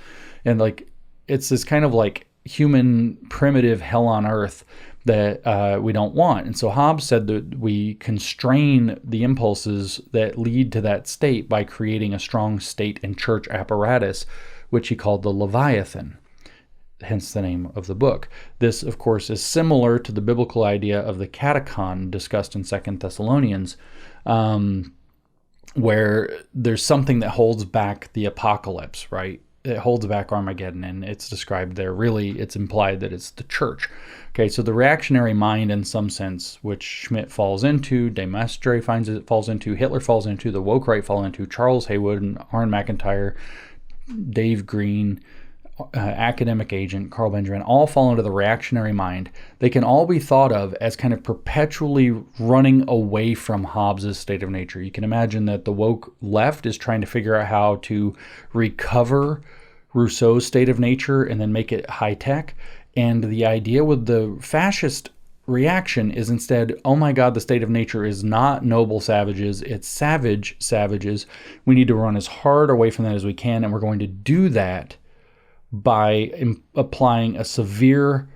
and like it's this kind of like human primitive hell on earth that we don't want. And so Hobbes said that we constrain the impulses that lead to that state by creating a strong state and church apparatus, which he called the Leviathan, hence the name of the book. This, of course, is similar to the biblical idea of the katechon discussed in 2 Thessalonians, where there's something that holds back the apocalypse, right? It holds back Armageddon, and it's described there. Really, it's implied that it's the church. Okay, so the reactionary mind, in some sense, which Schmitt falls into, de Maistre falls into, Hitler falls into, the woke right fall into, Charles Haywood and Aaron McIntyre, Dave Green, academic agent, Carl Benjamin, all fall into the reactionary mind. They can all be thought of as kind of perpetually running away from Hobbes' state of nature. You can imagine that the woke left is trying to figure out how to recover Rousseau's state of nature and then make it high-tech. And the idea with the fascist reaction is instead, oh my God, the state of nature is not noble savages, it's savage savages. We need to run as hard away from that as we can, and we're going to do that by applying a severe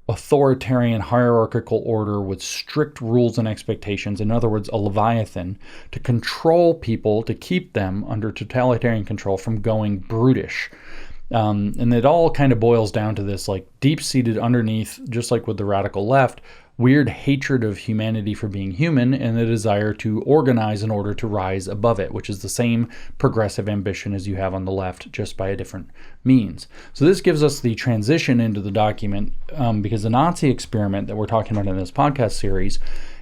authoritarian hierarchical order with strict rules and expectations, in other words, a Leviathan, to control people, to keep them under totalitarian control from going brutish. And it all kind of boils down to this like deep-seated underneath, just like with the radical left, weird hatred of humanity for being human and the desire to organize in order to rise above it, which is the same progressive ambition as you have on the left, just by a different means. So this gives us the transition into the document because the Nazi experiment that we're talking about in this podcast series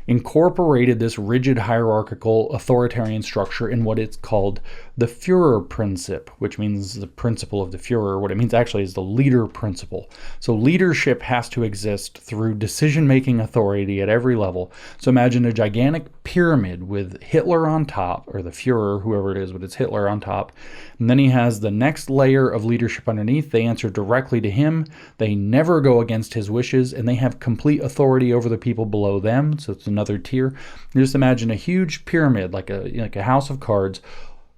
incorporated this rigid hierarchical authoritarian structure in what it's called the Führerprinzip, which means the principle of the Führer. What it means actually is the leader principle. So leadership has to exist through decision-making authority at every level. So imagine a gigantic pyramid with Hitler on top, or the Führer, whoever it is, but it's Hitler on top. And then he has the next layer of leadership underneath. They answer directly to him. They never go against his wishes, and they have complete authority over the people below them. So it's another tier. You just imagine a huge pyramid, like a house of cards,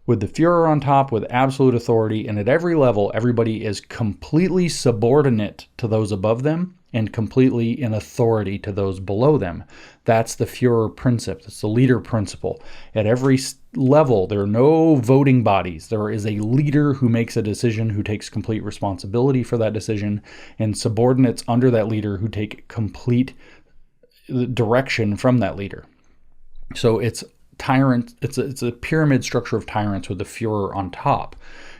with the Führer on top with absolute authority, and at every level, everybody is completely subordinate to those above them and completely in authority to those below them. That's the Führerprinzip. That's the leader principle. At every level, there are no voting bodies. There is a leader who makes a decision, who takes complete responsibility for that decision, and subordinates under that leader who take complete direction from that leader. So it's a pyramid structure of tyrants with the Führer on top.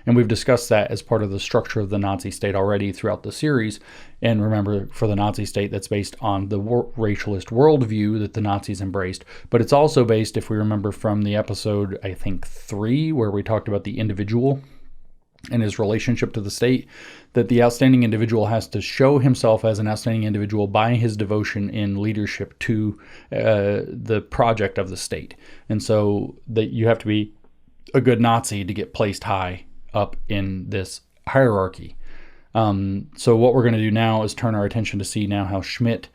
And we've discussed that as part of the structure of the Nazi state already throughout the series. And remember, for the Nazi state, that's based on the racialist worldview that the Nazis embraced. But it's also based, if we remember from the episode, I think 3, where we talked about the individual and his relationship to the state, that the outstanding individual has to show himself as an outstanding individual by his devotion in leadership to the project of the state. And so that you have to be a good Nazi to get placed high up in this hierarchy. So what we're going to do now is turn our attention to see now how Schmitt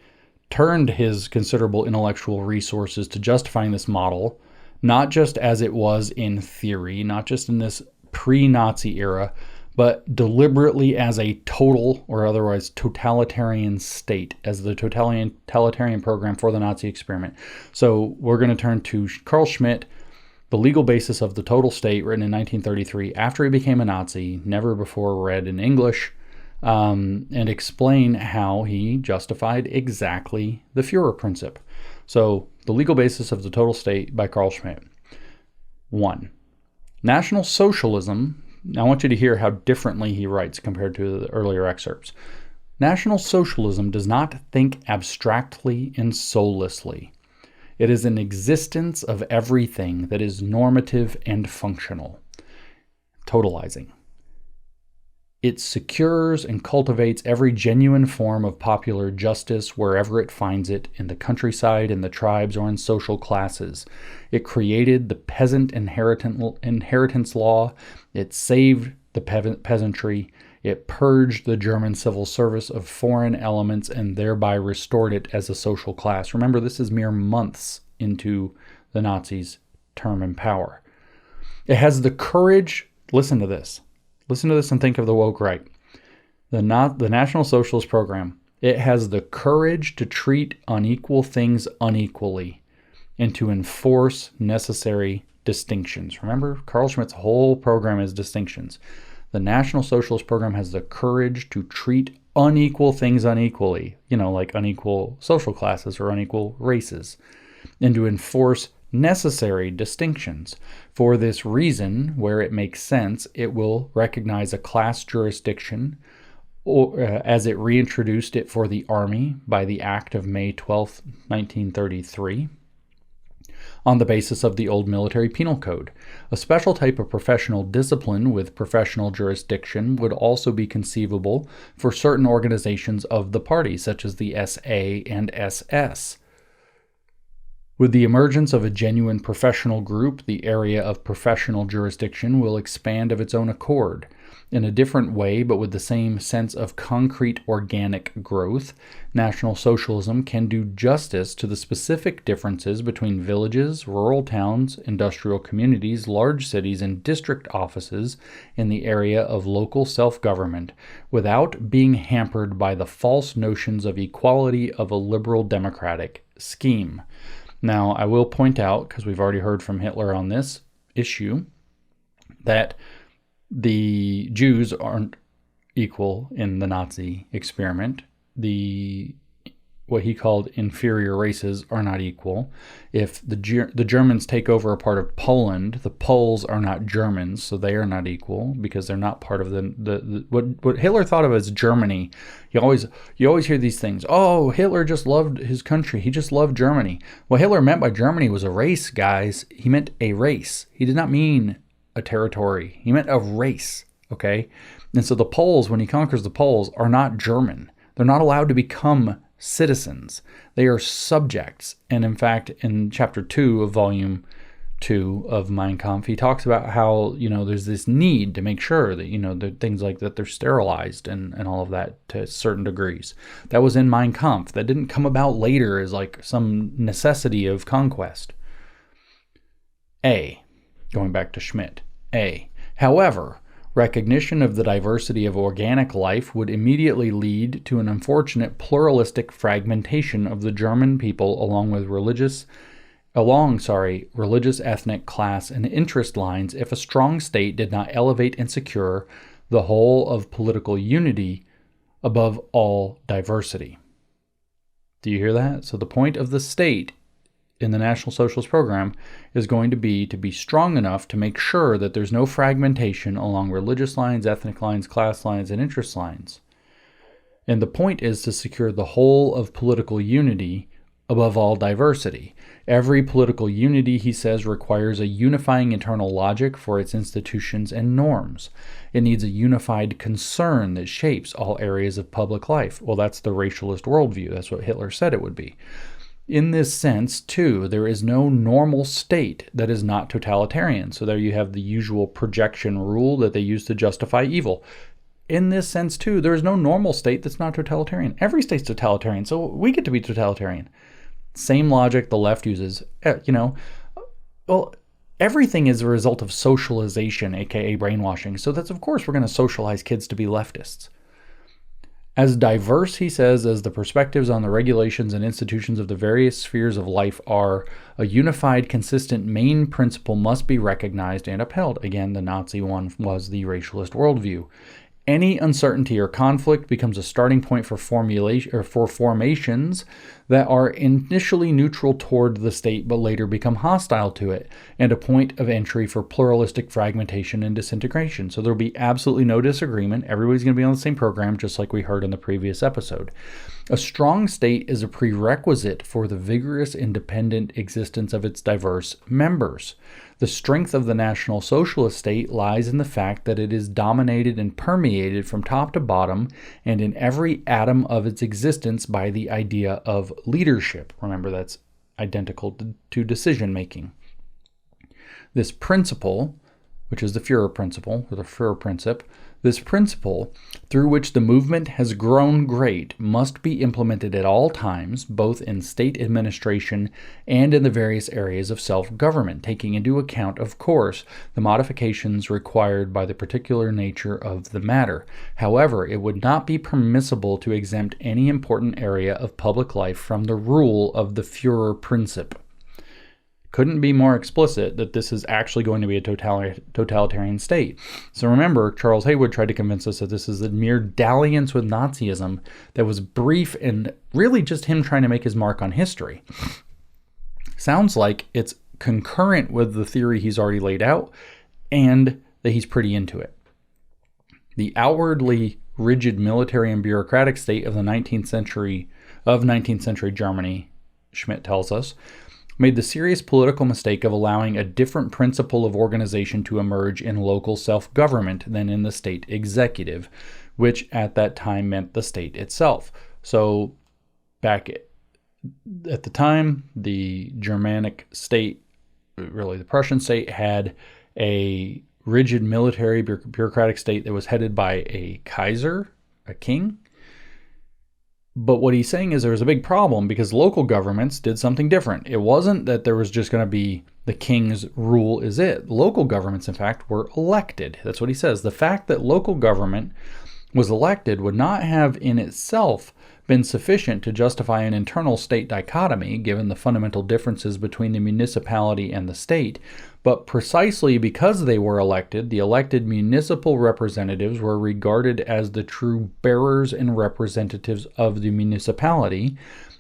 turned his considerable intellectual resources to justifying this model, not just as it was in theory, not just in this pre-Nazi era, but deliberately as a total or otherwise totalitarian state, as the totalitarian program for the Nazi experiment. So we're going to turn to Carl Schmitt, The Legal Basis of the Total State, written in 1933, after he became a Nazi, never before read in English, and explain how he justified exactly the Führerprinzip. So, The Legal Basis of the Total State by Carl Schmitt. 1. National Socialism. Now I want you to hear how differently he writes compared to the earlier excerpts. National Socialism does not think abstractly and soullessly. It is an existence of everything that is normative and functional. Totalizing. It secures and cultivates every genuine form of popular justice wherever it finds it, in the countryside, in the tribes, or in social classes. It created the peasant inheritance law. It saved the peasantry. It purged the German civil service of foreign elements and thereby restored it as a social class. Remember, this is mere months into the Nazis' term in power. It has the courage, listen to this and think of the woke right. The National Socialist Program, it has the courage to treat unequal things unequally and to enforce necessary distinctions. Remember, Carl Schmitt's whole program is distinctions. The National Socialist Program has the courage to treat unequal things unequally, like unequal social classes or unequal races, and to enforce necessary distinctions. For this reason, where it makes sense, it will recognize a class jurisdiction as it reintroduced it for the Army by the Act of May 12, 1933. on the basis of the old military penal code. A special type of professional discipline with professional jurisdiction would also be conceivable for certain organizations of the party, such as the SA and SS. With the emergence of a genuine professional group, the area of professional jurisdiction will expand of its own accord. In a different way, but with the same sense of concrete organic growth, National Socialism can do justice to the specific differences between villages, rural towns, industrial communities, large cities, and district offices in the area of local self-government, without being hampered by the false notions of equality of a liberal democratic scheme. Now, I will point out, because we've already heard from Hitler on this issue, that the Jews aren't equal in the Nazi experiment. What he called inferior races are not equal. If the Germans take over a part of Poland, the Poles are not Germans, so they are not equal because they're not part of what Hitler thought of as Germany. You always hear these things. Oh, Hitler just loved his country. He just loved Germany. What Hitler meant by Germany was a race, guys. He meant a race. He did not mean a territory. He meant a race, okay? And so the Poles, when he conquers the Poles, are not German. They're not allowed to become citizens. They are subjects. And in fact, in chapter 2 of volume 2 of Mein Kampf, he talks about how, there's this need to make sure that, that things like that, they're sterilized and all of that to certain degrees. That was in Mein Kampf. That didn't come about later as like some necessity of conquest. Going back to Schmitt. However, recognition of the diversity of organic life would immediately lead to an unfortunate pluralistic fragmentation of the German people along religious, ethnic, class, and interest lines if a strong state did not elevate and secure the whole of political unity above all diversity. Do you hear that? So the point of the state in the National Socialist program is going to be strong enough to make sure that there's no fragmentation along religious lines, ethnic lines, class lines, and interest lines. And the point is to secure the whole of political unity above all diversity. Every political unity, he says, requires a unifying internal logic for its institutions and norms. It needs a unified concern that shapes all areas of public life. Well, that's the racialist worldview. That's what Hitler said it would be. In this sense, too, there is no normal state that is not totalitarian. So there you have the usual projection rule that they use to justify evil. In this sense, too, there is no normal state that's not totalitarian. Every state's totalitarian, so we get to be totalitarian. Same logic the left uses. Everything is a result of socialization, aka brainwashing. So that's, of course, we're going to socialize kids to be leftists. As diverse, he says, as the perspectives on the regulations and institutions of the various spheres of life are, a unified, consistent main principle must be recognized and upheld. Again, the Nazi one was the racialist worldview. Any uncertainty or conflict becomes a starting point for formations that are initially neutral toward the state but later become hostile to it, and a point of entry for pluralistic fragmentation and disintegration. So there will be absolutely no disagreement. Everybody's going to be on the same program, just like we heard in the previous episode. A strong state is a prerequisite for the vigorous, independent existence of its diverse members. The strength of the National Socialist state lies in the fact that it is dominated and permeated from top to bottom and in every atom of its existence by the idea of leadership. Remember, that's identical to decision-making. This principle, which is the Führerprinzip, or the Führerprinzip, this principle, through which the movement has grown great, must be implemented at all times, both in state administration and in the various areas of self-government, taking into account, of course, the modifications required by the particular nature of the matter. However, it would not be permissible to exempt any important area of public life from the rule of the Führerprinzip. Couldn't be more explicit that this is actually going to be a totalitarian state. So remember, Charles Haywood tried to convince us that this is a mere dalliance with Nazism that was brief and really just him trying to make his mark on history. Sounds like it's concurrent with the theory he's already laid out and that he's pretty into it. The outwardly rigid military and bureaucratic state of the 19th century Germany, Schmitt tells us, made the serious political mistake of allowing a different principle of organization to emerge in local self-government than in the state executive, which at that time meant the state itself. So back at the time, the Germanic state, really the Prussian state, had a rigid military bureaucratic state that was headed by a Kaiser, a king. But what he's saying is there was a big problem because local governments did something different. It wasn't that there was just going to be the king's rule is it. Local governments, in fact, were elected. That's what he says. The fact that local government was elected would not have in itself been sufficient to justify an internal state dichotomy, given the fundamental differences between the municipality and the state. But precisely because they were elected, the elected municipal representatives were regarded as the true bearers and representatives of the municipality,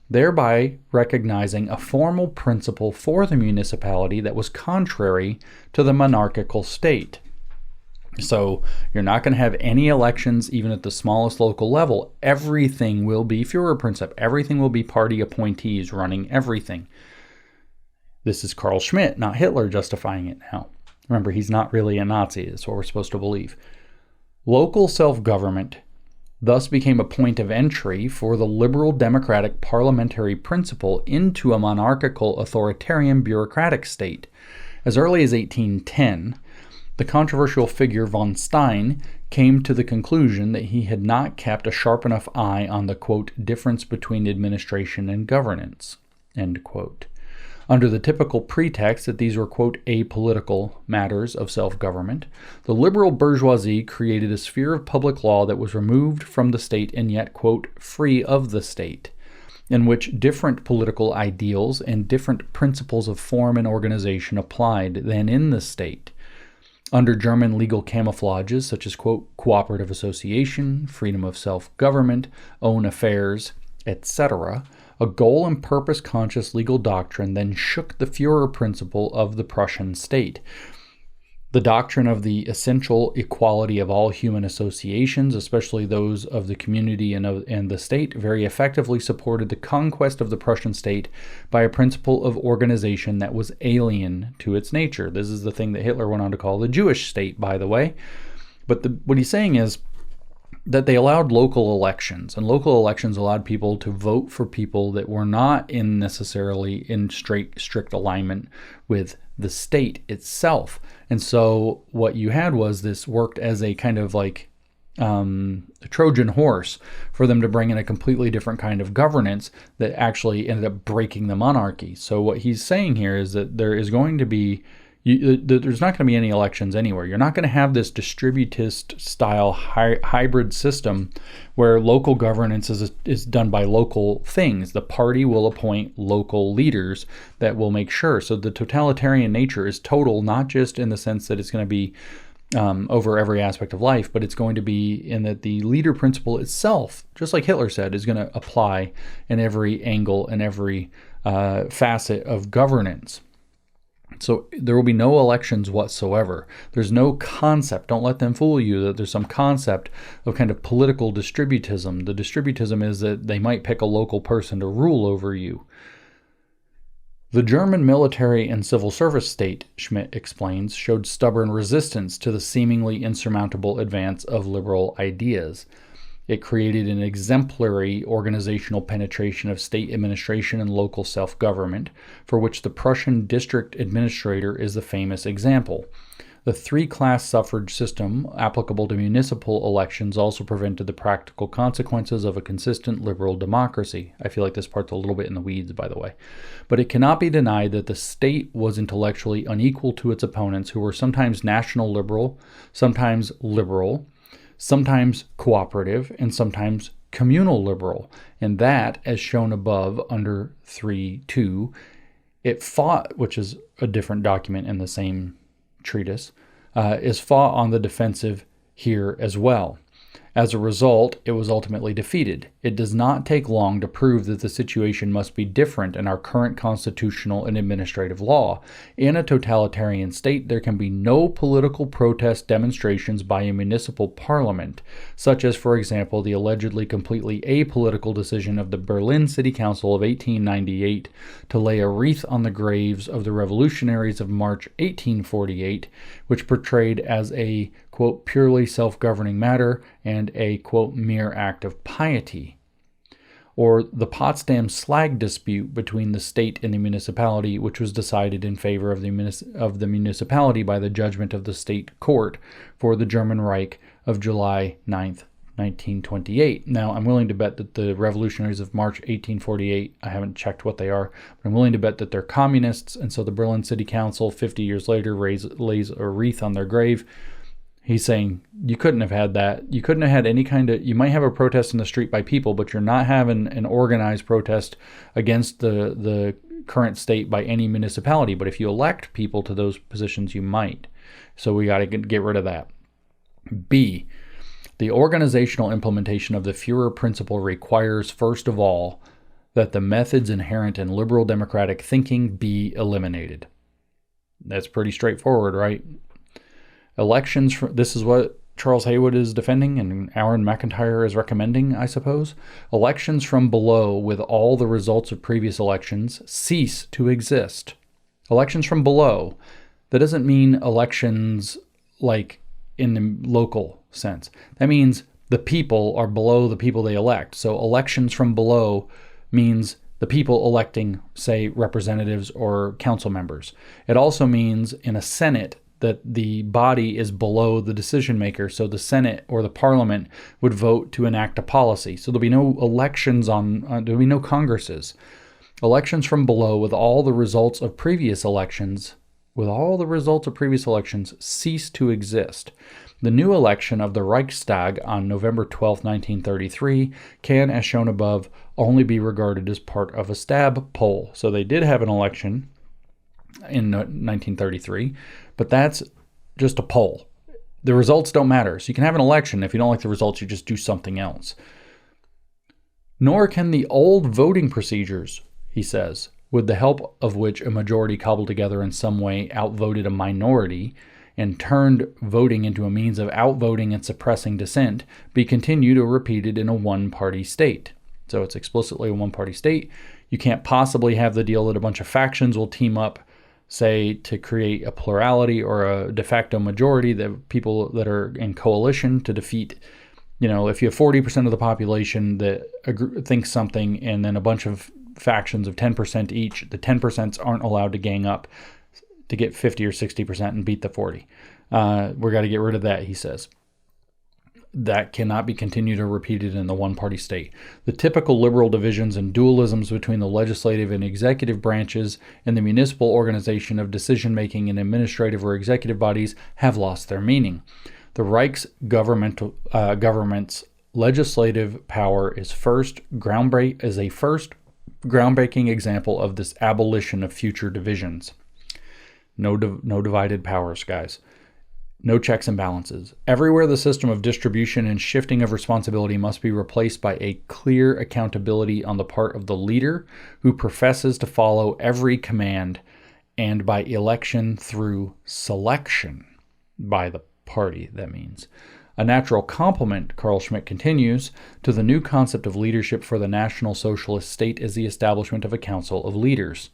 thereby recognizing a formal principle for the municipality that was contrary to the monarchical state. So you're not going to have any elections even at the smallest local level. Everything will be Führerprinzip. Everything will be party appointees running everything. This is Carl Schmitt, not Hitler, justifying it now. Remember, he's not really a Nazi. That's what we're supposed to believe. Local self-government thus became a point of entry for the liberal democratic parliamentary principle into a monarchical authoritarian bureaucratic state. As early as 1810, the controversial figure von Stein came to the conclusion that he had not kept a sharp enough eye on the, quote, difference between administration and governance, end quote. Under the typical pretext that these were, quote, apolitical matters of self-government, the liberal bourgeoisie created a sphere of public law that was removed from the state and yet, quote, free of the state, in which different political ideals and different principles of form and organization applied than in the state. Under German legal camouflages such as, quote, cooperative association, freedom of self-government, own affairs, etc., a goal and purpose-conscious legal doctrine then shook the Führer principle of the Prussian state. The doctrine of the essential equality of all human associations, especially those of the community and the state, very effectively supported the conquest of the Prussian state by a principle of organization that was alien to its nature. This is the thing that Hitler went on to call the Jewish state, by the way. But what he's saying is that they allowed local elections, and local elections allowed people to vote for people that were not necessarily in strict alignment with the state itself. And so what you had was this worked as a kind of like a Trojan horse for them to bring in a completely different kind of governance that actually ended up breaking the monarchy. So what he's saying here is that there is going to be there's not going to be any elections anywhere. You're not going to have this distributist style hybrid system where local governance is done by local things. The party will appoint local leaders that will make sure. So the totalitarian nature is total, not just in the sense that it's going to be over every aspect of life, but it's going to be in that the leader principle itself, just like Hitler said, is going to apply in every angle and every facet of governance. So there will be no elections whatsoever. There's no concept. Don't let them fool you that there's some concept of kind of political distributism. The distributism is that they might pick a local person to rule over you. The German military and civil service state, Schmitt explains, showed stubborn resistance to the seemingly insurmountable advance of liberal ideas. It created an exemplary organizational penetration of state administration and local self-government, for which the Prussian district administrator is the famous example. The three-class suffrage system applicable to municipal elections also prevented the practical consequences of a consistent liberal democracy. I feel like this part's a little bit in the weeds, by the way. But it cannot be denied that the state was intellectually unequal to its opponents, who were sometimes national liberal, sometimes liberal, sometimes cooperative, and sometimes communal liberal. And that, as shown above under 3.2, it fought, which is a different document in the same treatise, is fought on the defensive here as well. As a result, it was ultimately defeated. It does not take long to prove that the situation must be different in our current constitutional and administrative law. In a totalitarian state, there can be no political protest demonstrations by a municipal parliament, such as, for example, the allegedly completely apolitical decision of the Berlin City Council of 1898 to lay a wreath on the graves of the revolutionaries of March 1848, which portrayed as a, quote, purely self-governing matter and a, quote, mere act of piety. Or the Potsdam slag dispute between the state and the municipality, which was decided in favor of the municipality by the judgment of the state court for the German Reich of July 9th, 1928. Now, I'm willing to bet that the revolutionaries of March 1848, I haven't checked what they are, but I'm willing to bet that they're communists, and so the Berlin City Council 50 years later lays a wreath on their grave. He's saying you couldn't have had that. You couldn't have had any kind of, you might have a protest in the street by people, but you're not having an organized protest against the current state by any municipality. But if you elect people to those positions, you might. So we got to get rid of that. B, the organizational implementation of the Führerprinzip requires, first of all, that the methods inherent in liberal democratic thinking be eliminated. That's pretty straightforward, right? Elections, this is what Charles Haywood is defending and Aaron McIntyre is recommending, I suppose. Elections from below with all the results of previous elections cease to exist. Elections from below. That doesn't mean elections like in the local sense. That means the people are below the people they elect. So elections from below means the people electing, say, representatives or council members. It also means in a Senate that the body is below the decision maker. So the Senate or the Parliament would vote to enact a policy. So there'll be no elections there'll be no Congresses. Elections from below with all the results of previous elections, cease to exist. The new election of the Reichstag on November 12, 1933 can, as shown above, only be regarded as part of a stab poll. So they did have an election in 1933, but that's just a poll. The results don't matter. So you can have an election. If you don't like the results, you just do something else. Nor can the old voting procedures, he says, with the help of which a majority cobbled together in some way outvoted a minority and turned voting into a means of outvoting and suppressing dissent, be continued or repeated in a one-party state. So it's explicitly a one-party state. You can't possibly have the deal that a bunch of factions will team up, say, to create a plurality or a de facto majority, that people that are in coalition to defeat, if you have 40% of the population that thinks something and then a bunch of factions of 10% each, the 10% aren't allowed to gang up to get 50 or 60% and beat the 40. We've got to get rid of that, he says. That cannot be continued or repeated in the one-party state. The typical liberal divisions and dualisms between the legislative and executive branches and the municipal organization of decision-making in administrative or executive bodies have lost their meaning. The Reich's government's legislative power is a first groundbreaking example of this abolition of future divisions. No divided powers, guys. No checks and balances. Everywhere the system of distribution and shifting of responsibility must be replaced by a clear accountability on the part of the leader who professes to follow every command, and by election through selection by the party, that means. A natural complement, Carl Schmitt continues, to the new concept of leadership for the National Socialist state is the establishment of a council of leaders.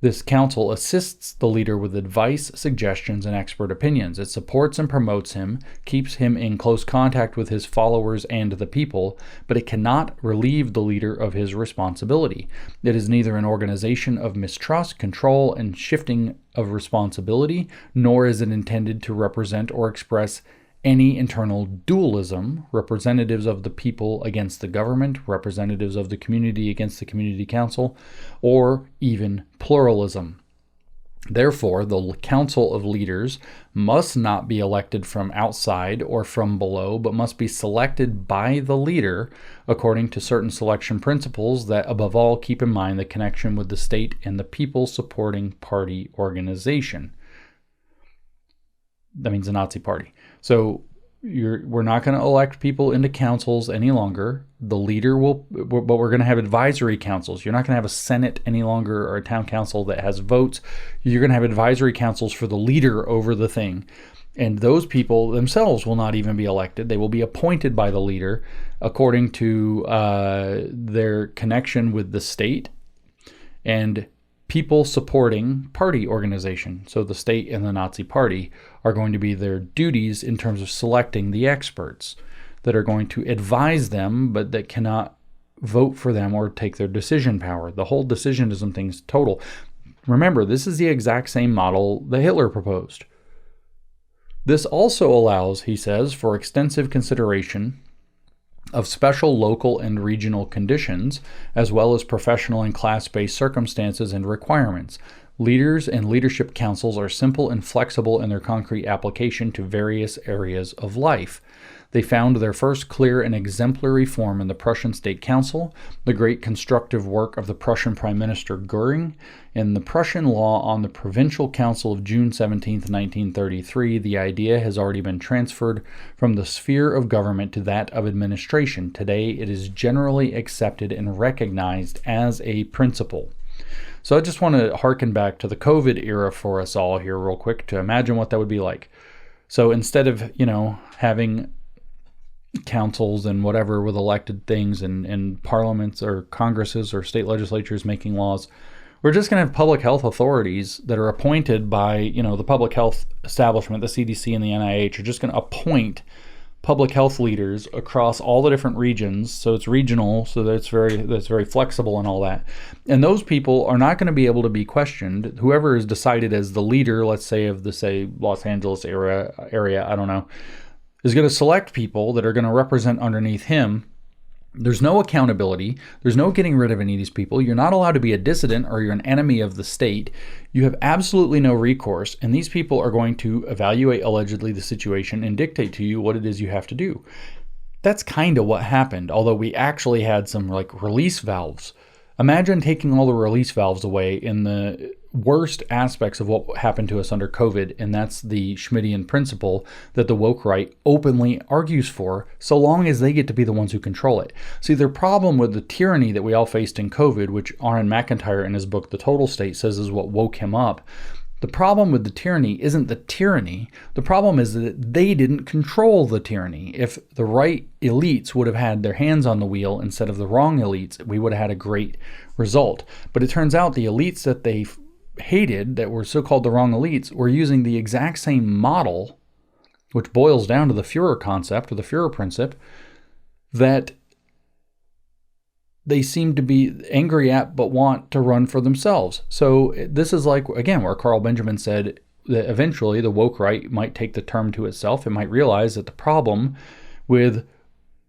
This council assists the leader with advice, suggestions, and expert opinions. It supports and promotes him, keeps him in close contact with his followers and the people, but it cannot relieve the leader of his responsibility. It is neither an organization of mistrust, control, and shifting of responsibility, nor is it intended to represent or express any internal dualism, representatives of the people against the government, representatives of the community against the community council, or even pluralism. Therefore, the council of leaders must not be elected from outside or from below, but must be selected by the leader according to certain selection principles that, above all, keep in mind the connection with the state and the people supporting party organization. That means the Nazi Party. So we're not going to elect people into councils any longer. The leader will, but we're going to have advisory councils. You're not going to have a Senate any longer or a town council that has votes. You're going to have advisory councils for the leader over the thing. And those people themselves will not even be elected. They will be appointed by the leader according to their connection with the state and people supporting party organization. So the state and the Nazi Party are going to be their duties in terms of selecting the experts that are going to advise them, but that cannot vote for them or take their decision power. The whole decisionism thing's total. Remember, this is the exact same model that Hitler proposed. This also allows, he says, for extensive consideration of special local and regional conditions, as well as professional and class-based circumstances and requirements. Leaders and leadership councils are simple and flexible in their concrete application to various areas of life. They found their first clear and exemplary form in the Prussian State Council, the great constructive work of the Prussian Prime Minister Göring, and the Prussian law on the Provincial Council of June 17, 1933. The idea has already been transferred from the sphere of government to that of administration. Today, it is generally accepted and recognized as a principle. So I just want to harken back to the COVID era for us all here real quick to imagine what that would be like. So instead of, having councils and whatever with elected things and parliaments or congresses or state legislatures making laws, we're just going to have public health authorities that are appointed by, the public health establishment, the CDC and the NIH are just going to appoint public health leaders across all the different regions. So it's regional, so that's very flexible and all that. And those people are not going to be able to be questioned. Whoever is decided as the leader, let's say of the Los Angeles area, I don't know, is going to select people that are going to represent underneath him. There's no accountability. There's no getting rid of any of these people. You're not allowed to be a dissident or you're an enemy of the state. You have absolutely no recourse. And these people are going to evaluate allegedly the situation and dictate to you what it is you have to do. That's kind of what happened, although we actually had some release valves. Imagine taking all the release valves away in the worst aspects of what happened to us under COVID, and that's the Schmittian principle that the woke right openly argues for, so long as they get to be the ones who control it. See, their problem with the tyranny that we all faced in COVID, which Aaron McIntyre in his book The Total State says is what woke him up, the problem with the tyranny isn't the tyranny. The problem is that they didn't control the tyranny. If the right elites would have had their hands on the wheel instead of the wrong elites, we would have had a great result. But it turns out the elites that they hated, that were so-called the wrong elites, were using the exact same model, which boils down to the Führer concept or the Führerprinzip, that they seem to be angry at but want to run for themselves. So this is again, where Carl Benjamin said that eventually the woke right might take the term to itself. It might realize that the problem with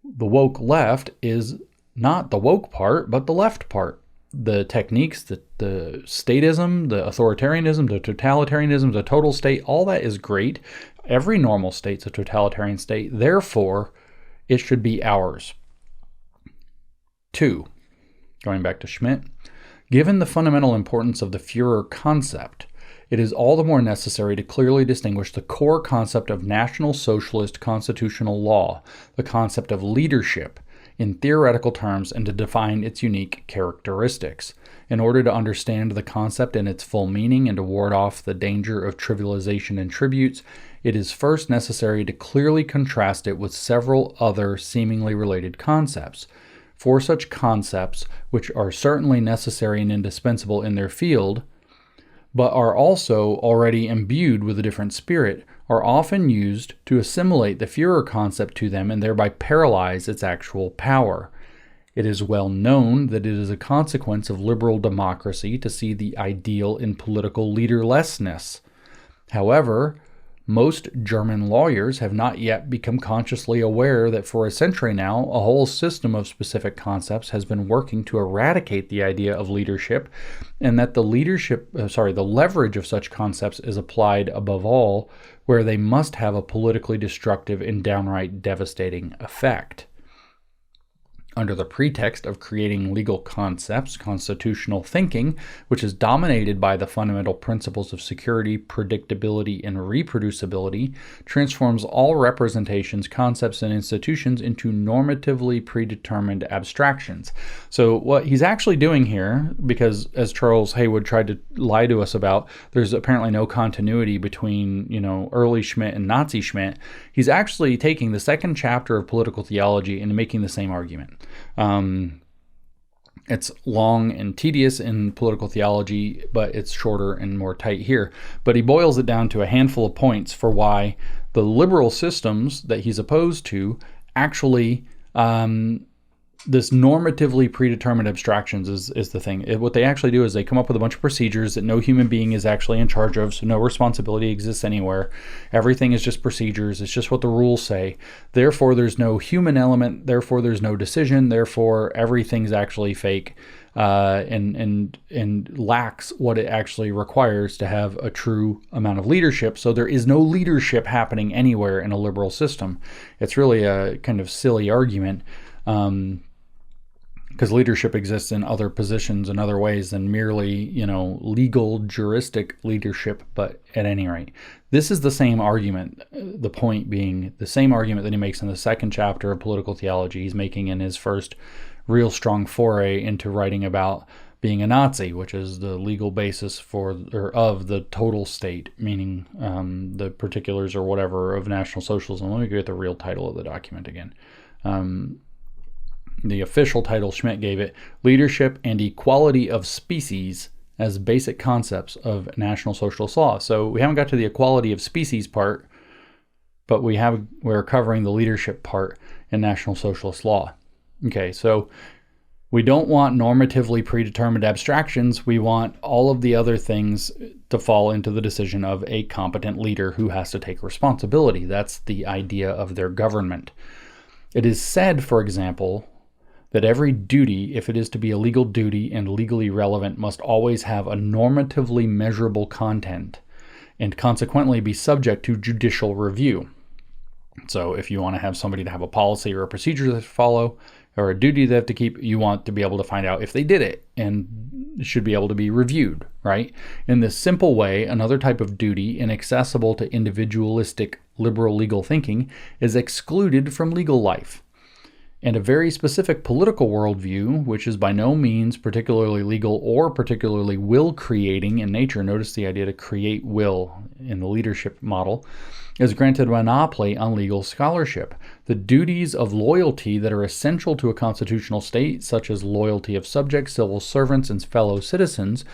the woke left is not the woke part, but the left part. The techniques, the statism, the authoritarianism, the totalitarianism, the total state, all that is great. Every normal state's a totalitarian state. Therefore, it should be ours. 2, going back to Schmitt, given the fundamental importance of the Führer concept, it is all the more necessary to clearly distinguish the core concept of National Socialist constitutional law, the concept of leadership, in theoretical terms and to define its unique characteristics. In order to understand the concept in its full meaning and to ward off the danger of trivialization and tributes, it is first necessary to clearly contrast it with several other seemingly related concepts. For such concepts, which are certainly necessary and indispensable in their field, but are also already imbued with a different spirit, are often used to assimilate the Führer concept to them and thereby paralyze its actual power. It is well known that it is a consequence of liberal democracy to see the ideal in political leaderlessness. However, most German lawyers have not yet become consciously aware that for a century now, a whole system of specific concepts has been working to eradicate the idea of leadership, and that the leverage of such concepts is applied above all where they must have a politically destructive and downright devastating effect. under the pretext of creating legal concepts, constitutional thinking, which is dominated by the fundamental principles of security, predictability, and reproducibility, transforms all representations, concepts, and institutions into normatively predetermined abstractions. So what he's actually doing here, because as Charles Haywood tried to lie to us about, there's apparently no continuity between, early Schmitt and Nazi Schmitt, he's actually taking the second chapter of political theology and making the same argument. It's long and tedious in political theology, but it's shorter and more tight here. But he boils it down to a handful of points for why the liberal systems that he's opposed to actually, this normatively predetermined abstractions is the thing. What they actually do is they come up with a bunch of procedures that no human being is actually in charge of, so no responsibility exists anywhere. Everything is just procedures. It's just what the rules say. Therefore, there's no human element. Therefore, there's no decision. Therefore, everything's actually fake and lacks what it actually requires to have a true amount of leadership. So there is no leadership happening anywhere in a liberal system. It's really a kind of silly argument. Because leadership exists in other positions in other ways than merely, legal juristic leadership. But at any rate, this is the same argument, the point being the same argument that he makes in the second chapter of political theology. He's making in his first real strong foray into writing about being a Nazi, which is the legal basis of the total state, meaning the particulars or whatever of National Socialism. Let me get the real title of the document again. The official title Schmitt gave it, Leadership and Equality of Species as Basic Concepts of National Socialist Law. So we haven't got to the equality of species part, but we're covering the leadership part in National Socialist Law. Okay, so we don't want normatively predetermined abstractions. We want all of the other things to fall into the decision of a competent leader who has to take responsibility. That's the idea of their government. It is said, for example, that every duty, if it is to be a legal duty and legally relevant, must always have a normatively measurable content and consequently be subject to judicial review. So if you want to have somebody to have a policy or a procedure to follow or a duty they have to keep, you want to be able to find out if they did it, and it should be able to be reviewed, right? In this simple way, another type of duty inaccessible to individualistic liberal legal thinking is excluded from legal life. And a very specific political worldview, which is by no means particularly legal or particularly will-creating in nature, notice the idea to create will in the leadership model, is granted a monopoly on legal scholarship. The duties of loyalty that are essential to a constitutional state, such as loyalty of subjects, civil servants, and fellow citizens,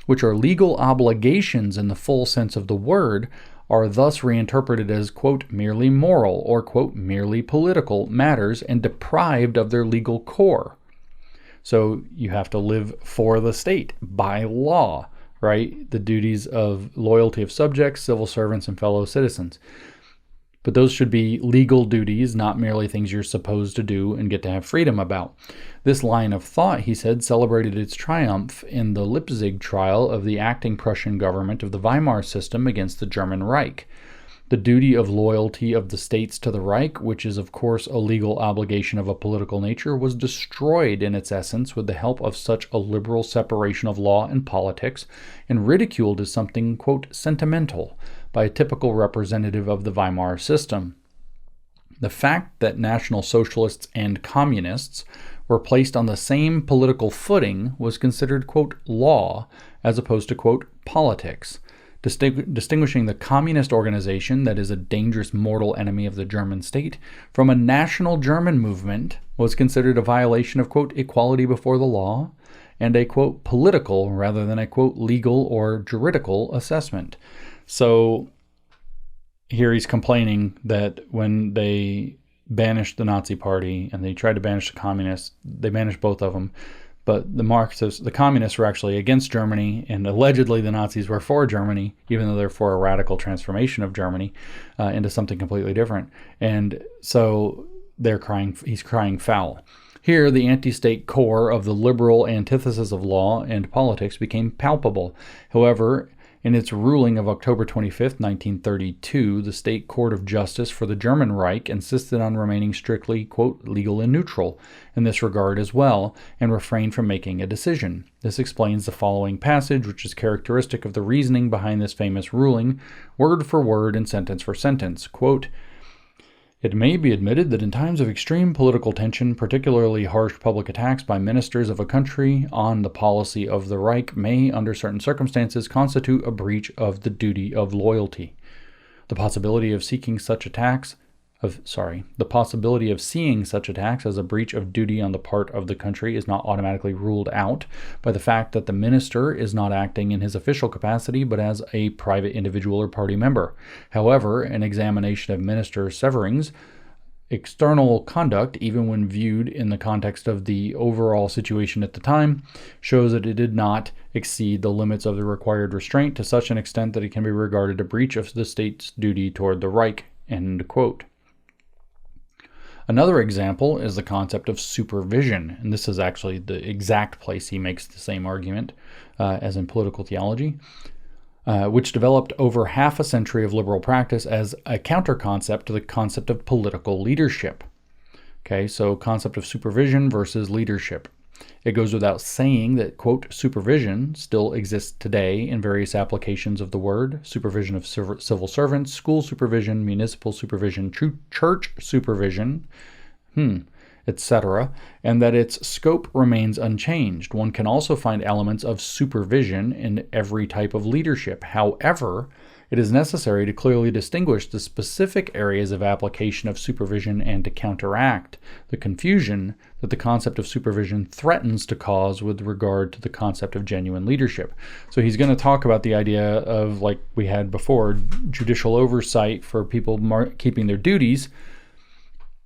which are legal obligations in the full sense of the word, are thus reinterpreted as, quote, merely moral or, quote, merely political matters and deprived of their legal core. So you have to live for the state by law, right? The duties of loyalty of subjects, civil servants, and fellow citizens. But those should be legal duties, not merely things you're supposed to do and get to have freedom about. This line of thought, he said, celebrated its triumph in the Leipzig trial of the acting Prussian government of the Weimar system against the German Reich. The duty of loyalty of the states to the Reich, which is of course a legal obligation of a political nature, was destroyed in its essence with the help of such a liberal separation of law and politics, and ridiculed as something, quote, sentimental, by a typical representative of the Weimar system. The fact that National Socialists and Communists were placed on the same political footing was considered, quote, law, as opposed to, quote, politics. Distinguishing the communist organization, that is a dangerous mortal enemy of the German state, from a national German movement was considered a violation of, quote, equality before the law, and a, quote, political rather than a, quote, legal or juridical assessment. So here he's complaining that when they banished the Nazi Party and they tried to banish the communists, they banished both of them. But the communists were actually against Germany, and allegedly the Nazis were for Germany, even though they're for a radical transformation of Germany into something completely different. And so he's crying foul. Here, the anti-state core of the liberal antithesis of law and politics became palpable. However, In its ruling of October 25, 1932, the State Court of Justice for the German Reich insisted on remaining strictly, quote, legal and neutral in this regard as well, and refrained from making a decision. This explains the following passage, which is characteristic of the reasoning behind this famous ruling, word for word and sentence for sentence. Quote, "It may be admitted that in times of extreme political tension, particularly harsh public attacks by ministers of a country on the policy of the Reich may, under certain circumstances, constitute a breach of the duty of loyalty. The possibility of seeing such attacks as a breach of duty on the part of the country is not automatically ruled out by the fact that the minister is not acting in his official capacity but as a private individual or party member. However, an examination of Minister Severing's external conduct, even when viewed in the context of the overall situation at the time, shows that it did not exceed the limits of the required restraint to such an extent that it can be regarded a breach of the state's duty toward the Reich." End quote. Another example is the concept of supervision, and this is actually the exact place he makes the same argument as in political theology, which developed over half a century of liberal practice as a counter-concept to the concept of political leadership. Okay, so concept of supervision versus leadership. It goes without saying that, quote, supervision still exists today in various applications of the word: supervision of civil servants, school supervision, municipal supervision, church supervision, etc., and that its scope remains unchanged. One can also find elements of supervision in every type of leadership. However, it is necessary to clearly distinguish the specific areas of application of supervision and to counteract the confusion that the concept of supervision threatens to cause with regard to the concept of genuine leadership. So he's going to talk about the idea of, like we had before, judicial oversight for people keeping their duties.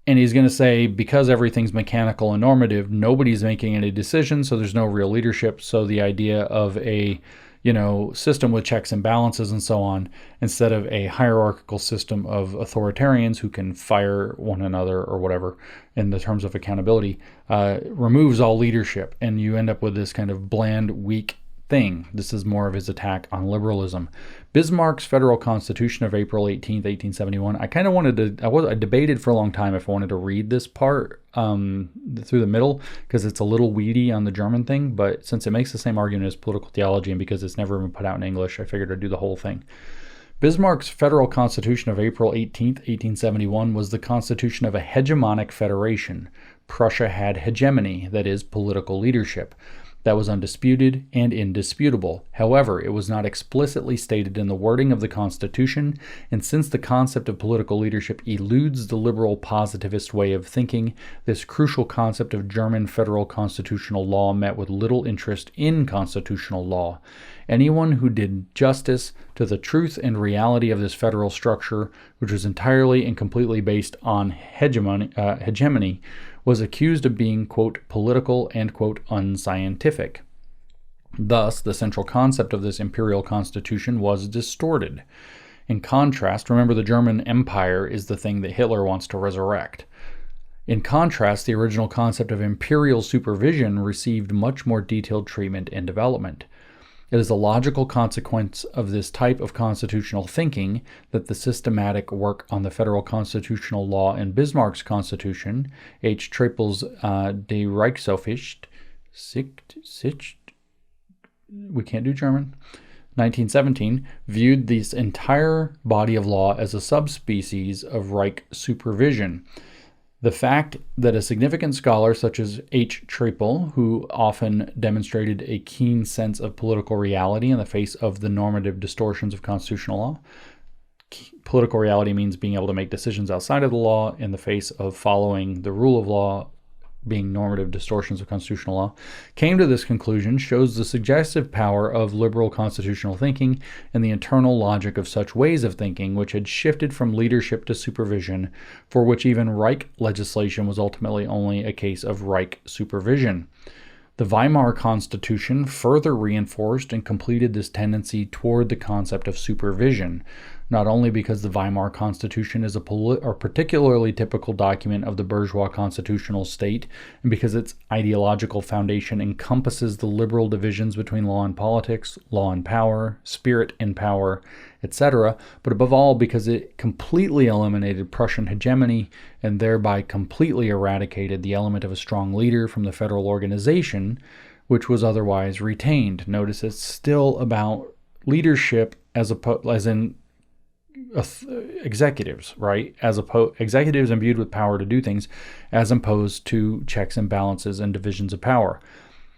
And he's going to say, because everything's mechanical and normative, nobody's making any decisions, so there's no real leadership. So the idea of a system with checks and balances and so on, instead of a hierarchical system of authoritarians who can fire one another or whatever in the terms of accountability, removes all leadership, and you end up with this kind of bland, weak thing. This is more of his attack on liberalism. Bismarck's Federal Constitution of April 18th, 1871. I kind of wanted to, I debated for a long time if I wanted to read this part through the middle, because it's a little weedy on the German thing, but since it makes the same argument as political theology and because it's never been put out in English, I figured I'd do the whole thing. Bismarck's Federal Constitution of April 18th, 1871 was the constitution of a hegemonic federation. Prussia had hegemony, that is, political leadership. That was undisputed and indisputable. However, it was not explicitly stated in the wording of the Constitution, and since the concept of political leadership eludes the liberal positivist way of thinking, this crucial concept of German federal constitutional law met with little interest in constitutional law. Anyone who did justice to the truth and reality of this federal structure, which was entirely and completely based on hegemony, was accused of being, quote, political and, quote, unscientific. Thus, the central concept of this imperial constitution was distorted. In contrast, remember, the German Empire is the thing that Hitler wants to resurrect. In contrast, the original concept of imperial supervision received much more detailed treatment and development. It is a logical consequence of this type of constitutional thinking that the systematic work on the federal constitutional law in Bismarck's Constitution, H. Trepel's Die Reichsaufsicht, we can't do German, 1917, viewed this entire body of law as a subspecies of Reich supervision. The fact that a significant scholar such as H. Trepel, who often demonstrated a keen sense of political reality in the face of the normative distortions of constitutional law, political reality means being able to make decisions outside of the law in the face of following the rule of law, being normative distortions of constitutional law, came to this conclusion, shows the suggestive power of liberal constitutional thinking and the internal logic of such ways of thinking, which had shifted from leadership to supervision, for which even Reich legislation was ultimately only a case of Reich supervision. The Weimar Constitution further reinforced and completed this tendency toward the concept of supervision. not only because the Weimar Constitution is a particularly typical document of the bourgeois constitutional state, and because its ideological foundation encompasses the liberal divisions between law and politics, law and power, spirit and power, etc., but above all because it completely eliminated Prussian hegemony and thereby completely eradicated the element of a strong leader from the federal organization, which was otherwise retained. Notice it's still about leadership as in executives, right? Executives imbued with power to do things, as opposed to checks and balances and divisions of power.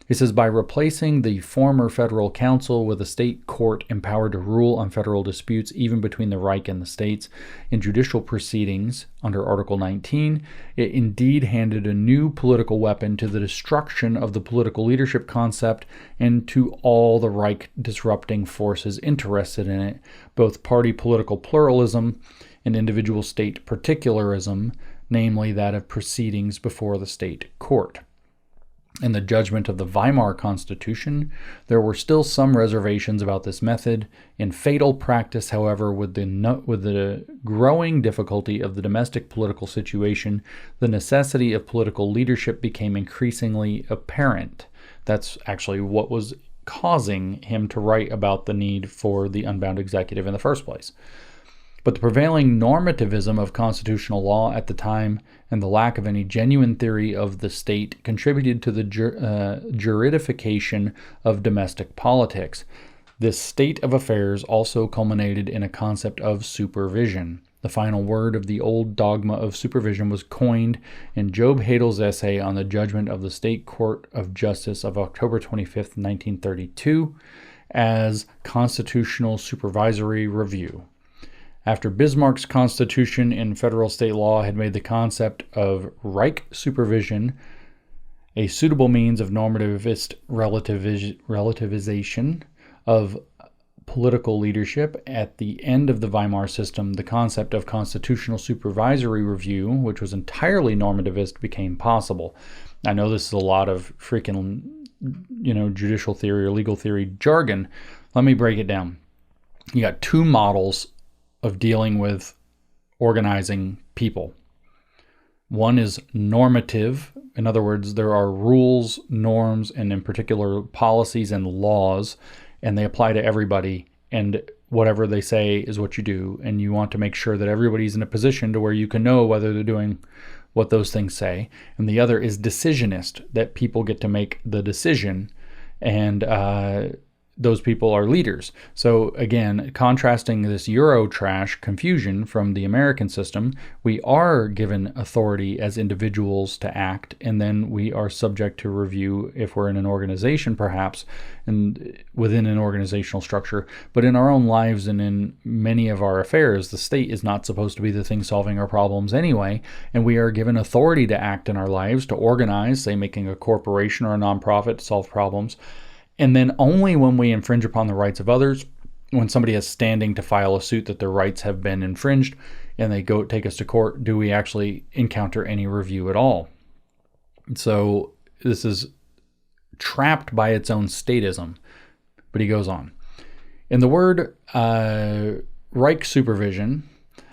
He says, by replacing the former federal council with a state court empowered to rule on federal disputes even between the Reich and the states in judicial proceedings under Article 19, it indeed handed a new political weapon to the destruction of the political leadership concept and to all the Reich disrupting forces interested in it, both party political pluralism and individual state particularism, namely that of proceedings before the state court. In the judgment of the Weimar Constitution, there were still some reservations about this method. In fatal practice, however, with the growing difficulty of the domestic political situation, the necessity of political leadership became increasingly apparent. That's actually what was causing him to write about the need for the unbound executive in the first place. But the prevailing normativism of constitutional law at the time and the lack of any genuine theory of the state contributed to the juridification of domestic politics. This state of affairs also culminated in a concept of supervision. The final word of the old dogma of supervision was coined in Job Hadel's essay on the judgment of the State Court of Justice of October 25, 1932, as constitutional supervisory review. After Bismarck's constitution in federal state law had made the concept of Reich supervision a suitable means of normativist relativization of political leadership, at the end of the Weimar system, the concept of constitutional supervisory review, which was entirely normativist, became possible. I know this is a lot of freaking, judicial theory or legal theory jargon. Let me break it down. You got two models of dealing with organizing people. One is normative. In other words, there are rules, norms, and in particular policies and laws, and they apply to everybody, and whatever they say is what you do, and you want to make sure that everybody's in a position to where you can know whether they're doing what those things say. And the other is decisionist, that people get to make the decision, and those people are leaders. So again, contrasting this Eurotrash confusion from the American system, we are given authority as individuals to act, and then we are subject to review if we're in an organization, perhaps, and within an organizational structure. But in our own lives and in many of our affairs, the state is not supposed to be the thing solving our problems anyway, and we are given authority to act in our lives, to organize, say making a corporation or a nonprofit to solve problems. And then only when we infringe upon the rights of others, when somebody has standing to file a suit that their rights have been infringed and they go take us to court, do we actually encounter any review at all. So this is trapped by its own statism. But he goes on. In the word Reich supervision,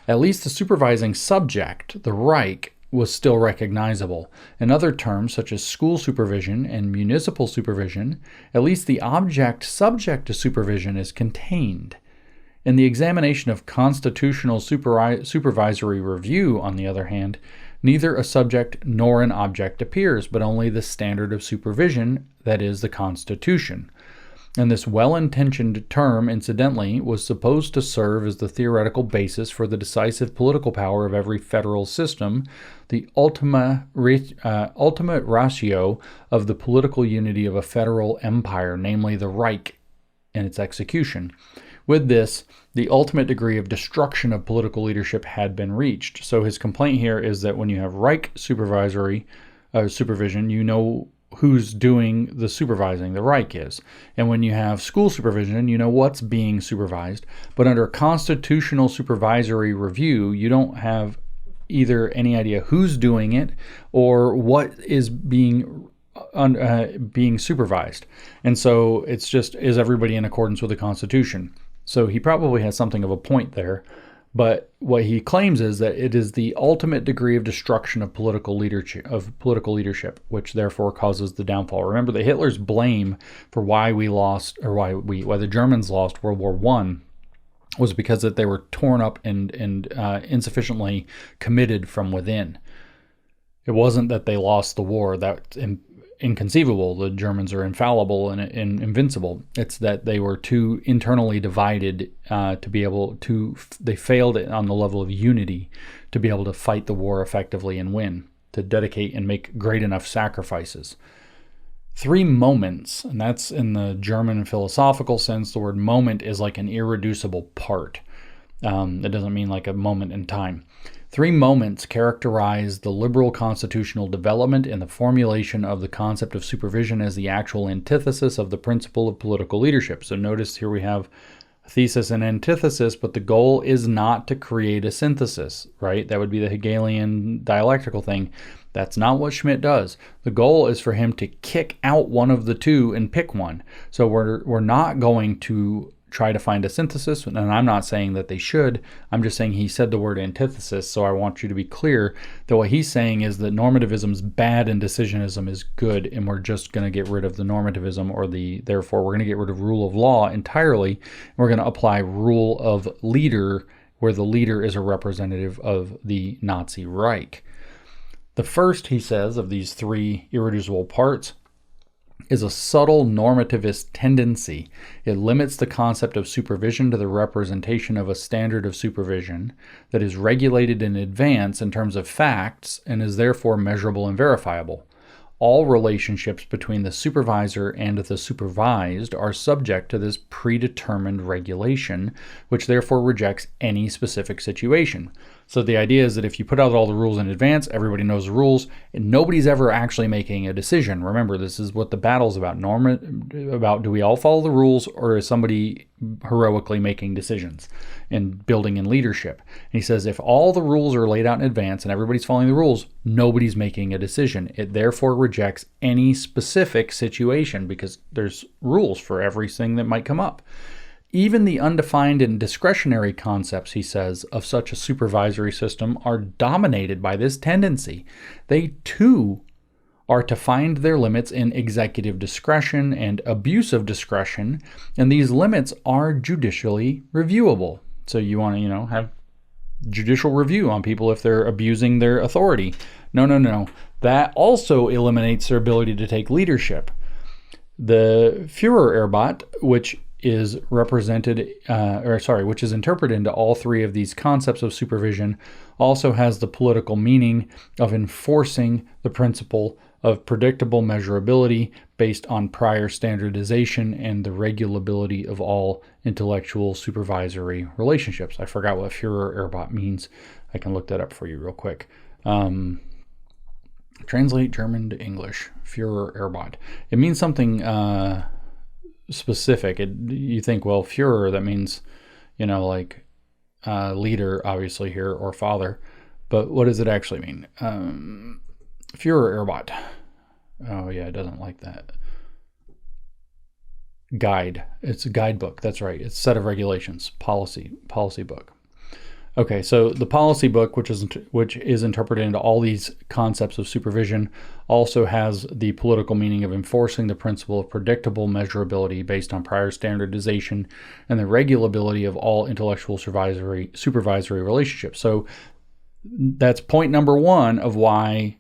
at least the supervising subject, the Reich, was still recognizable. In other terms, such as school supervision and municipal supervision, at least the object subject to supervision is contained. In the examination of constitutional supervisory review, on the other hand, neither a subject nor an object appears, but only the standard of supervision, that is, the Constitution. And this well-intentioned term, incidentally, was supposed to serve as the theoretical basis for the decisive political power of every federal system, the ultimate ratio of the political unity of a federal empire, namely the Reich, and its execution. With this, the ultimate degree of destruction of political leadership had been reached. So his complaint here is that when you have Reich supervision, you know who's doing the supervising, the Reich is. And when you have school supervision, you know what's being supervised. But under constitutional supervisory review, you don't have either any idea who's doing it or what is being supervised. And so it's just, is everybody in accordance with the Constitution? So he probably has something of a point there. But what he claims is that it is the ultimate degree of destruction of political leadership, which therefore causes the downfall. Remember that Hitler's blame for why we lost, or why the Germans lost World War I, was because that they were torn up and insufficiently committed from within. It wasn't that they lost the war. That's inconceivable. The Germans are infallible and invincible. It's that they were too internally divided to be able to, they failed on the level of unity to be able to fight the war effectively and win, to dedicate and make great enough sacrifices. 3 moments, and that's in the German philosophical sense, the word moment is like an irreducible part. It doesn't mean like a moment in time. 3 moments characterize the liberal constitutional development and the formulation of the concept of supervision as the actual antithesis of the principle of political leadership. So notice here we have thesis and antithesis, but the goal is not to create a synthesis, right? That would be the Hegelian dialectical thing. That's not what Schmitt does. The goal is for him to kick out one of the two and pick one. So we're not going to try to find a synthesis, and I'm not saying that they should. I'm just saying he said the word antithesis, so I want you to be clear that what he's saying is that normativism is bad and decisionism is good, and we're just going to get rid of the normativism, or therefore we're going to get rid of rule of law entirely. We're going to apply rule of leader, where the leader is a representative of the Nazi Reich. The first, he says, of these 3 irreducible parts is a subtle normativist tendency. It limits the concept of supervision to the representation of a standard of supervision that is regulated in advance in terms of facts and is therefore measurable and verifiable. All relationships between the supervisor and the supervised are subject to this predetermined regulation, which therefore rejects any specific situation. So the idea is that if you put out all the rules in advance, everybody knows the rules, and nobody's ever actually making a decision. Remember, this is what the battle's about. About do we all follow the rules, or is somebody heroically making decisions and building in leadership? And he says if all the rules are laid out in advance and everybody's following the rules, nobody's making a decision. It therefore rejects any specific situation because there's rules for everything that might come up. Even the undefined and discretionary concepts, he says, of such a supervisory system are dominated by this tendency. They, too, are to find their limits in executive discretion and abuse of discretion, and these limits are judicially reviewable. So you want to, have judicial review on people if they're abusing their authority. No. That also eliminates their ability to take leadership. The Führerprinzip, which is interpreted into all 3 of these concepts of supervision, also has the political meaning of enforcing the principle of predictable measurability based on prior standardization and the regulability of all intellectual supervisory relationships. I forgot what Führerprinzip means. I can look that up for you real quick. Translate German to English. Führerprinzip. It means something specific. You think, well, Führer, that means, leader, obviously here, or father. But what does it actually mean? Führerprinzip. Oh yeah, it doesn't like that. Guide. It's a guidebook. That's right. It's a set of regulations. Policy book. Okay, so the policy book, which is interpreted into all these concepts of supervision, also has the political meaning of enforcing the principle of predictable measurability based on prior standardization and the regulability of all intellectual supervisory relationships. So that's point number 1 of why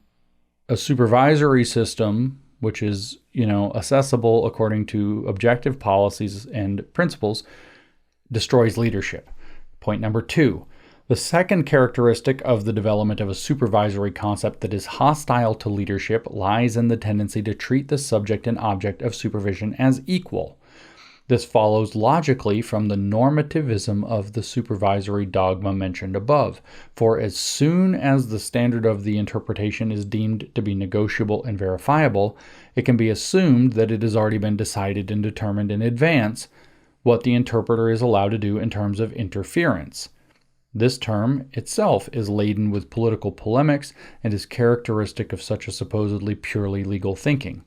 a supervisory system, which is, accessible according to objective policies and principles, destroys leadership. Point number 2. The second characteristic of the development of a supervisory concept that is hostile to leadership lies in the tendency to treat the subject and object of supervision as equal. This follows logically from the normativism of the supervisory dogma mentioned above, for as soon as the standard of the interpretation is deemed to be negotiable and verifiable, it can be assumed that it has already been decided and determined in advance what the interpreter is allowed to do in terms of interference. This term itself is laden with political polemics and is characteristic of such a supposedly purely legal thinking.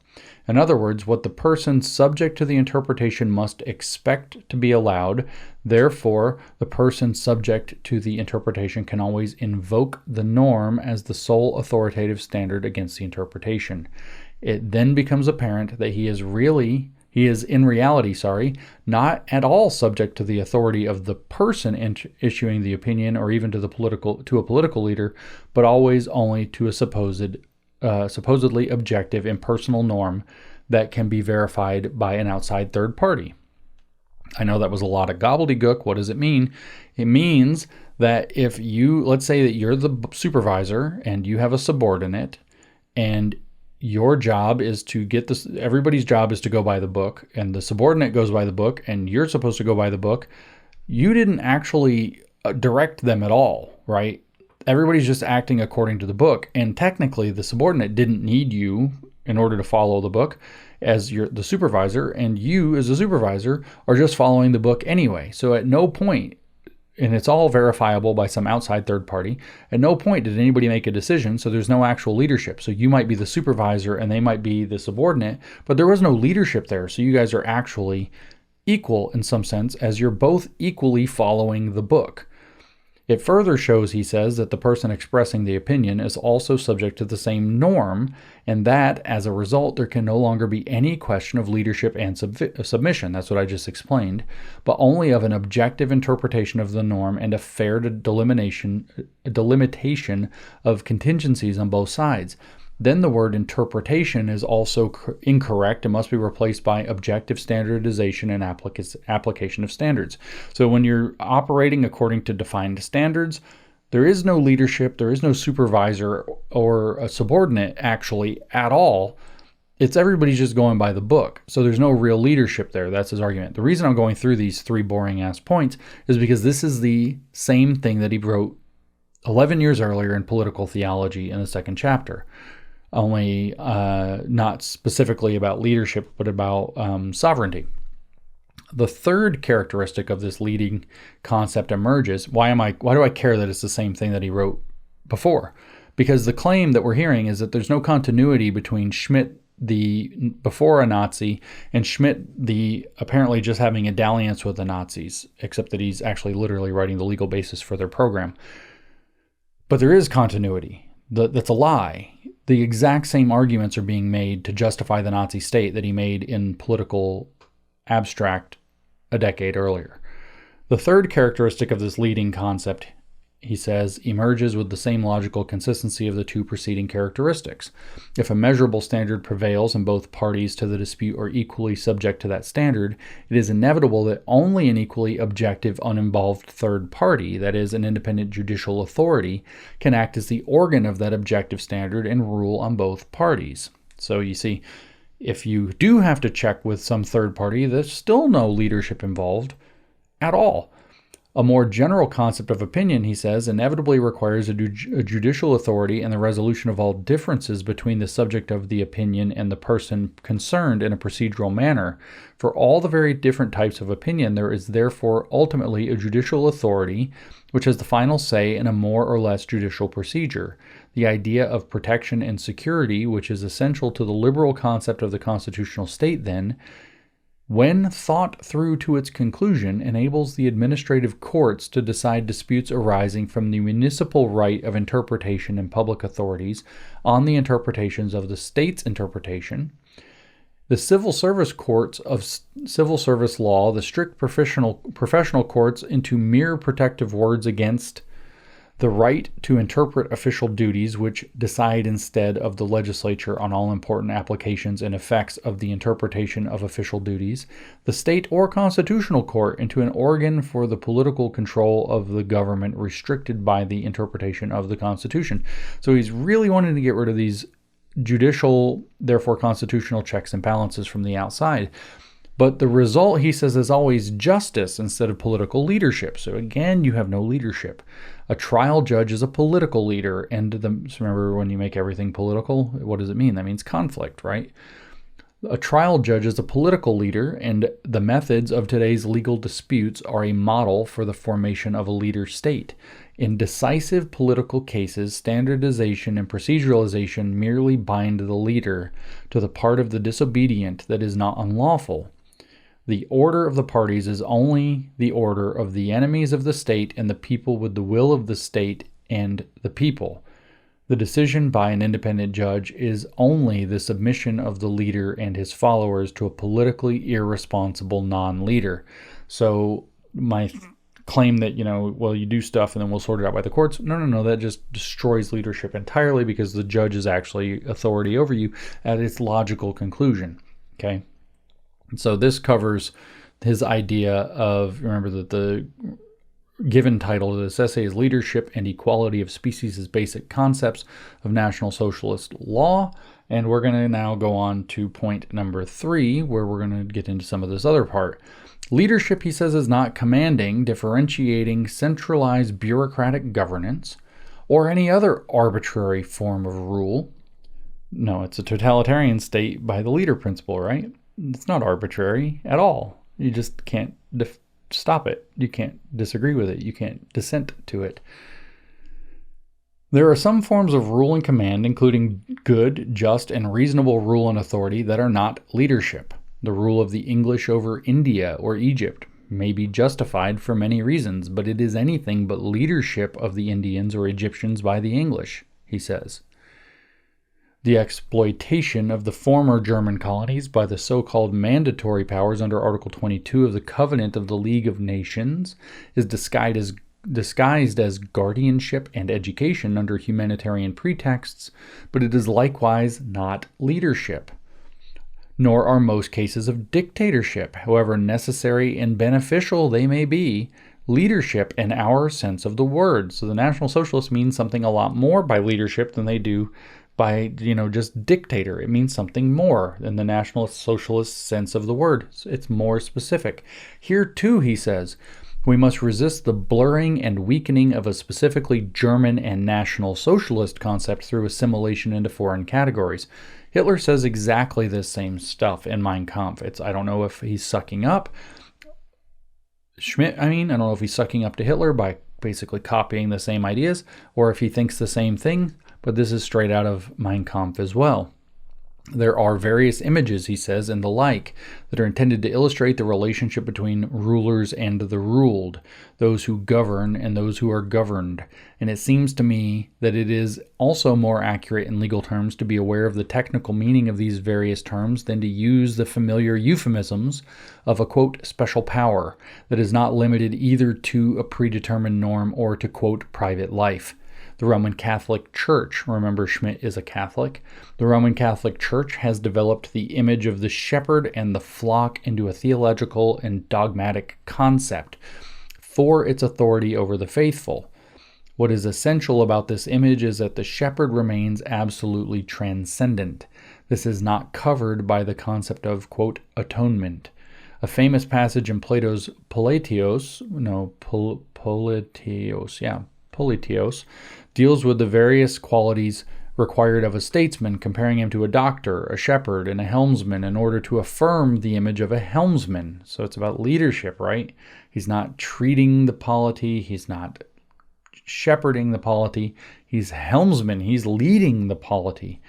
In other words, what the person subject to the interpretation must expect to be allowed. Therefore, the person subject to the interpretation can always invoke the norm as the sole authoritative standard against the interpretation. It then becomes apparent that he is in reality, not at all subject to the authority of the person issuing the opinion or even to a political leader, but always only to a supposedly objective impersonal norm that can be verified by an outside third party. I know that was a lot of gobbledygook. What does it mean? It means that if let's say that you're the supervisor and you have a subordinate, and your job is to get this, everybody's job is to go by the book, and the subordinate goes by the book, and you're supposed to go by the book. You didn't actually direct them at all, right? Everybody's just acting according to the book, and technically the subordinate didn't need you in order to follow the book as the supervisor, and you as a supervisor are just following the book anyway. So at no point, and it's all verifiable by some outside third party, at no point did anybody make a decision, so there's no actual leadership. So you might be the supervisor and they might be the subordinate, but there was no leadership there. So you guys are actually equal in some sense, as you're both equally following the book. It further shows, he says, that the person expressing the opinion is also subject to the same norm, and that, as a result, there can no longer be any question of leadership and submission. That's what I just explained, but only of an objective interpretation of the norm and a fair delimitation of contingencies on both sides. Then the word interpretation is also incorrect and must be replaced by objective standardization and application of standards. So when you're operating according to defined standards, there is no leadership, there is no supervisor or a subordinate actually at all. It's everybody's just going by the book. So there's no real leadership there. That's his argument. The reason I'm going through these three boring ass points is because this is the same thing that he wrote 11 years earlier in Political Theology in the second chapter. Only not specifically about leadership, but about sovereignty. The third characteristic of this leading concept emerges. Why do I care that it's the same thing that he wrote before? Because the claim that we're hearing is that there's no continuity between Schmitt, before a Nazi, and Schmitt, apparently just having a dalliance with the Nazis, except that he's actually literally writing the legal basis for their program. But there is continuity. That's a lie. The exact same arguments are being made to justify the Nazi state that he made in Political Abstract a decade earlier. The third characteristic of this leading concept, he says, emerges with the same logical consistency of the two preceding characteristics. If a measurable standard prevails and both parties to the dispute are equally subject to that standard, it is inevitable that only an equally objective, uninvolved third party, that is, an independent judicial authority, can act as the organ of that objective standard and rule on both parties. So you see, if you do have to check with some third party, there's still no leadership involved at all. A more general concept of opinion, he says, inevitably requires a judicial authority and the resolution of all differences between the subject of the opinion and the person concerned in a procedural manner. For all the very different types of opinion, there is therefore ultimately a judicial authority which has the final say in a more or less judicial procedure. The idea of protection and security, which is essential to the liberal concept of the constitutional state, then, when thought through to its conclusion, enables the administrative courts to decide disputes arising from the municipal right of interpretation and public authorities on the interpretations of the state's interpretation. The civil service courts of civil service law, the strict professional courts, into mere protective words against the right to interpret official duties, which decide instead of the legislature on all important applications and effects of the interpretation of official duties, the state or constitutional court into an organ for the political control of the government restricted by the interpretation of the Constitution. So he's really wanting to get rid of these judicial, therefore constitutional checks and balances from the outside. But the result, he says, is always justice instead of political leadership. So again, you have no leadership. A trial judge is a political leader. And remember, when you make everything political, what does it mean? That means conflict, right? A trial judge is a political leader, and the methods of today's legal disputes are a model for the formation of a leader state. In decisive political cases, standardization and proceduralization merely bind the leader to the part of the disobedient that is not unlawful. The order of the parties is only the order of the enemies of the state and the people with the will of the state and the people. The decision by an independent judge is only the submission of the leader and his followers to a politically irresponsible non-leader. So my claim that, you do stuff and then we'll sort it out by the courts. No, that just destroys leadership entirely, because the judge is actually authority over you at its logical conclusion. Okay? So this covers his idea of, remember that the given title to this essay is Leadership and Equality of Species as Basic Concepts of National Socialist Law. And we're going to now go on to point number 3, where we're going to get into some of this other part. Leadership, he says, is not commanding, differentiating, centralized bureaucratic governance, or any other arbitrary form of rule. No, it's a totalitarian state by the leader principle, right? It's not arbitrary at all. You just can't stop it. You can't disagree with it. You can't dissent to it. There are some forms of rule and command, including good, just, and reasonable rule and authority, that are not leadership. The rule of the English over India or Egypt may be justified for many reasons, but it is anything but leadership of the Indians or Egyptians by the English, he says. The exploitation of the former German colonies by the so-called mandatory powers under Article 22 of the Covenant of the League of Nations is disguised as guardianship and education under humanitarian pretexts, but it is likewise not leadership. Nor are most cases of dictatorship, however necessary and beneficial they may be, leadership in our sense of the word. So the National Socialists mean something a lot more by leadership than they do by, just dictator. It means something more than the National Socialist sense of the word. It's more specific. Here too, he says, we must resist the blurring and weakening of a specifically German and National Socialist concept through assimilation into foreign categories. Hitler says exactly the same stuff in Mein Kampf. I don't know if he's sucking up Schmitt, I don't know if he's sucking up to Hitler by basically copying the same ideas, or if he thinks the same thing, but this is straight out of Mein Kampf as well. There are various images, he says, and the like, that are intended to illustrate the relationship between rulers and the ruled, those who govern and those who are governed. And it seems to me that it is also more accurate in legal terms to be aware of the technical meaning of these various terms than to use the familiar euphemisms of a, quote, special power that is not limited either to a predetermined norm or to, quote, private life. The Roman Catholic Church, remember Schmitt is a Catholic, the Roman Catholic Church has developed the image of the shepherd and the flock into a theological and dogmatic concept for its authority over the faithful. What is essential about this image is that the shepherd remains absolutely transcendent. This is not covered by the concept of, quote, atonement. A famous passage in Plato's Politeos deals with the various qualities required of a statesman, comparing him to a doctor, a shepherd, and a helmsman in order to affirm the image of a helmsman. So it's about leadership, right? He's not treating the polity, he's not shepherding the polity, he's helmsman, he's leading the polity.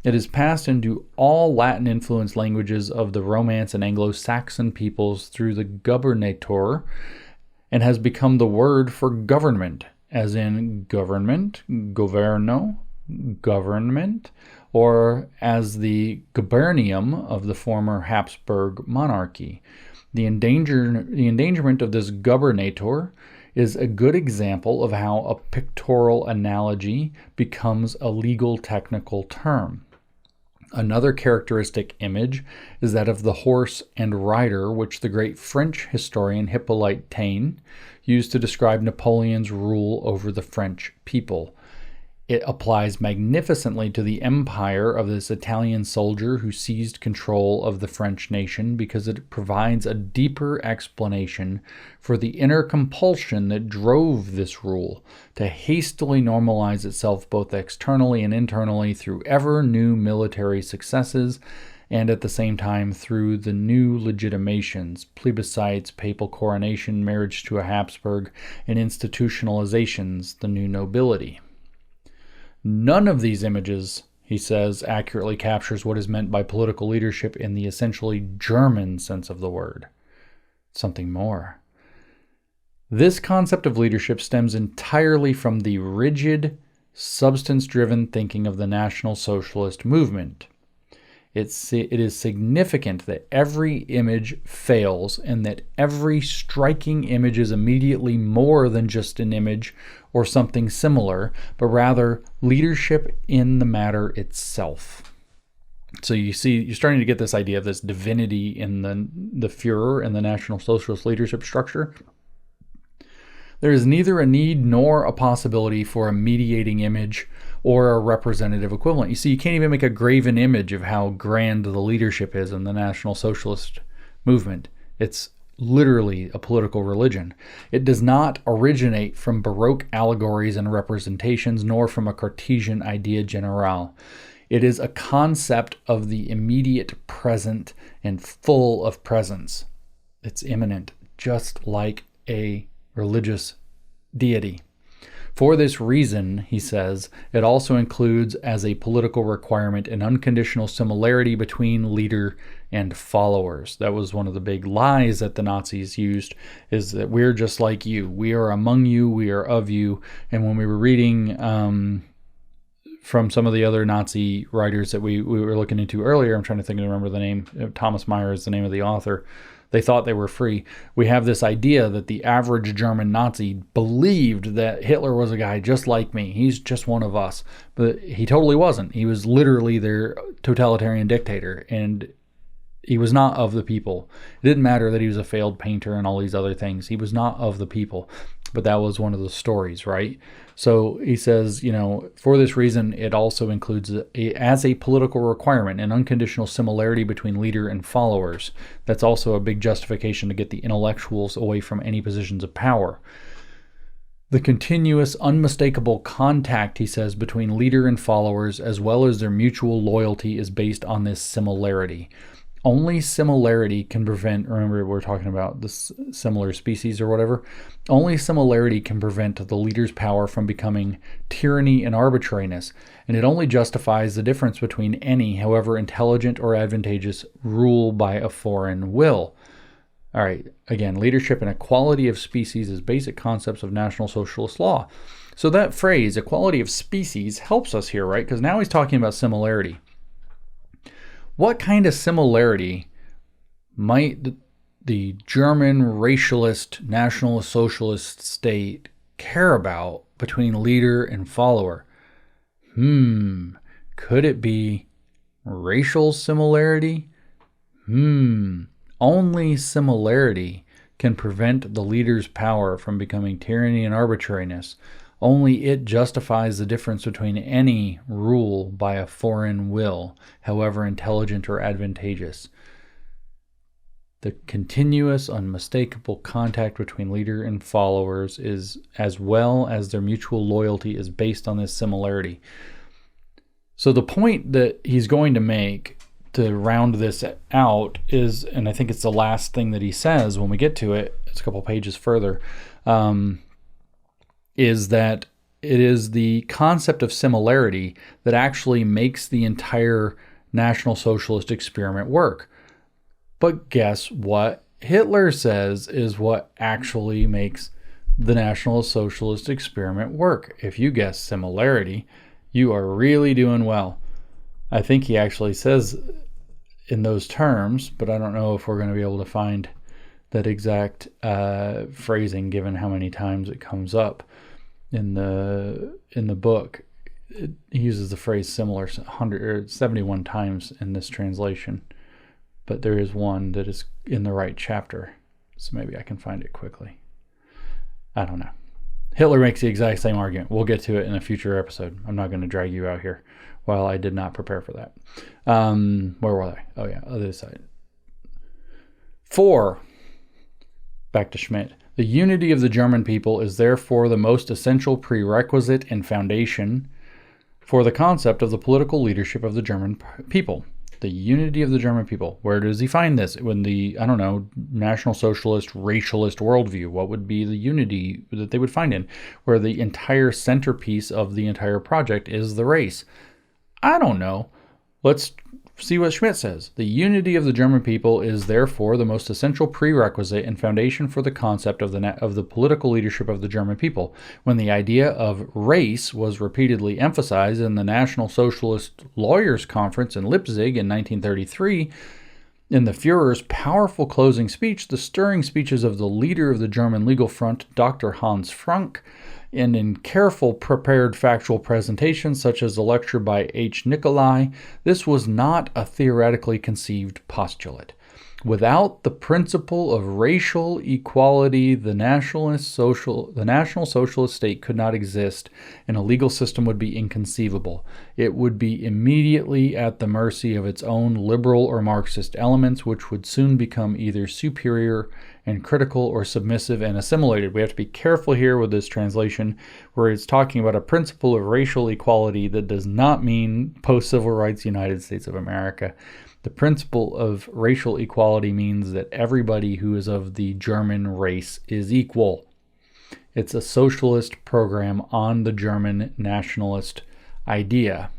It is passed into all Latin-influenced languages of the Romance and Anglo-Saxon peoples through the gubernator, and has become the word for government, as in government, governo, government, or as the gubernium of the former Habsburg monarchy. The endangerment of this gubernator is a good example of how a pictorial analogy becomes a legal technical term. Another characteristic image is that of the horse and rider, which the great French historian Hippolyte Taine used to describe Napoleon's rule over the French people. It applies magnificently to the empire of this Italian soldier who seized control of the French nation because it provides a deeper explanation for the inner compulsion that drove this rule to hastily normalize itself both externally and internally through ever new military successes and at the same time through the new legitimations, plebiscites, papal coronation, marriage to a Habsburg, and institutionalizations, the new nobility. None of these images, he says, accurately captures what is meant by political leadership in the essentially German sense of the word. Something more. This concept of leadership stems entirely from the rigid, substance-driven thinking of the National Socialist movement. It is significant that every image fails and that every striking image is immediately more than just an image or something similar, but rather leadership in the matter itself. So you see, you're starting to get this idea of this divinity in the Führer and the National Socialist leadership structure. There is neither a need nor a possibility for a mediating image or a representative equivalent. You see, you can't even make a graven image of how grand the leadership is in the National Socialist movement. It's literally a political religion. It does not originate from Baroque allegories and representations, nor from a Cartesian idea generale. It is a concept of the immediate present and full of presence. It's immanent, just like a religious deity. For this reason, he says, it also includes as a political requirement an unconditional similarity between leader and followers. That was one of the big lies that the Nazis used, is that we're just like you. We are among you, we are of you. And when we were reading from some of the other Nazi writers that we were looking into earlier, I'm trying to remember the name, Thomas Meyer is the name of the author. They thought they were free. We have this idea that the average German Nazi believed that Hitler was a guy just like me. He's just one of us. But he totally wasn't. He was literally their totalitarian dictator, and he was not of the people. It didn't matter that he was a failed painter and all these other things. He was not of the people. But that was one of the stories, right? So he says, for this reason, it also includes, as a political requirement, an unconditional similarity between leader and followers. That's also a big justification to get the intellectuals away from any positions of power. The continuous, unmistakable contact, he says, between leader and followers, as well as their mutual loyalty, is based on this similarity. Only similarity can prevent, remember we're talking about the similar species or whatever, only similarity can prevent the leader's power from becoming tyranny and arbitrariness, and it only justifies the difference between any, however intelligent or advantageous, rule by a foreign will. All right, again, leadership and equality of species is basic concepts of National Socialist law. So that phrase, equality of species, helps us here, right? Because now he's talking about similarity. What kind of similarity might the German racialist National Socialist state care about between leader and follower? Could it be racial similarity? Only similarity can prevent the leader's power from becoming tyranny and arbitrariness. Only it justifies the difference between any rule by a foreign will, however intelligent or advantageous. The continuous, unmistakable contact between leader and followers is, as well as their mutual loyalty, is based on this similarity. So the point that he's going to make to round this out is, and I think it's the last thing that he says when we get to it, it's a couple pages further, is that it is the concept of similarity that actually makes the entire National Socialist experiment work. But guess what Hitler says is what actually makes the National Socialist experiment work? If you guess similarity, you are really doing well. I think he actually says in those terms, but I don't know if we're going to be able to find that exact phrasing given how many times it comes up in the book. He uses the phrase similar 71 times in this translation, but there is one that is in the right chapter, so maybe I can find it quickly. I don't know. Hitler makes the exact same argument. We'll get to it in a future episode. I'm not going to drag you out here while I did not prepare for that. Where were I? Oh yeah, other side. 4. Back to Schmitt. The unity of the German people is therefore the most essential prerequisite and foundation for the concept of the political leadership of the German people. The unity of the German people. Where does he find this? When the, National Socialist, racialist worldview, what would be the unity that they would find in? Where the entire centerpiece of the entire project is the race. I don't know. Let's see what Schmitt says. The unity of the German people is therefore the most essential prerequisite and foundation for the concept of the political leadership of the German people. When the idea of race was repeatedly emphasized in the National Socialist Lawyers' Conference in Leipzig in 1933, in the Führer's powerful closing speech, the stirring speeches of the leader of the German legal front, Dr. Hans Frank, and in careful prepared factual presentations such as the lecture by H. Nicolai, this was not a theoretically conceived postulate. Without the principle of racial equality, the National Socialist state could not exist, and a legal system would be inconceivable. It would be immediately at the mercy of its own liberal or Marxist elements, which would soon become either superior and critical or submissive and assimilated. We have to be careful here with this translation, where it's talking about a principle of racial equality that does not mean post-civil rights United States of America. The principle of racial equality means that everybody who is of the German race is equal. It's a socialist program on the German nationalist idea.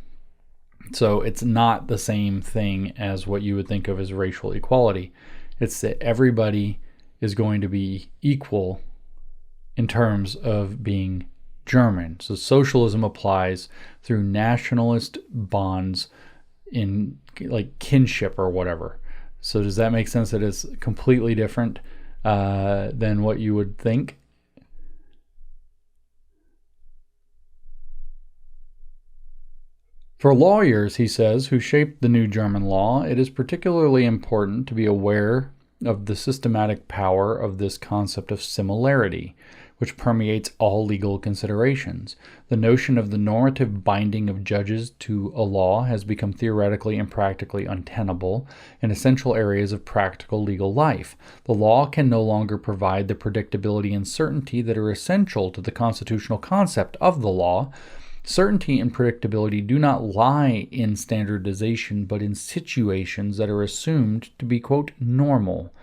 So it's not the same thing as what you would think of as racial equality. It's that everybody is going to be equal in terms of being German. So socialism applies through nationalist bonds in like kinship or whatever. So does that make sense that it's completely different than what you would think? For lawyers, he says, who shaped the new German law, it is particularly important to be aware of the systematic power of this concept of similarity, which permeates all legal considerations. The notion of the normative binding of judges to a law has become theoretically and practically untenable in essential areas of practical legal life. The law can no longer provide the predictability and certainty that are essential to the constitutional concept of the law. Certainty and predictability do not lie in standardization, but in situations that are assumed to be, quote, normal.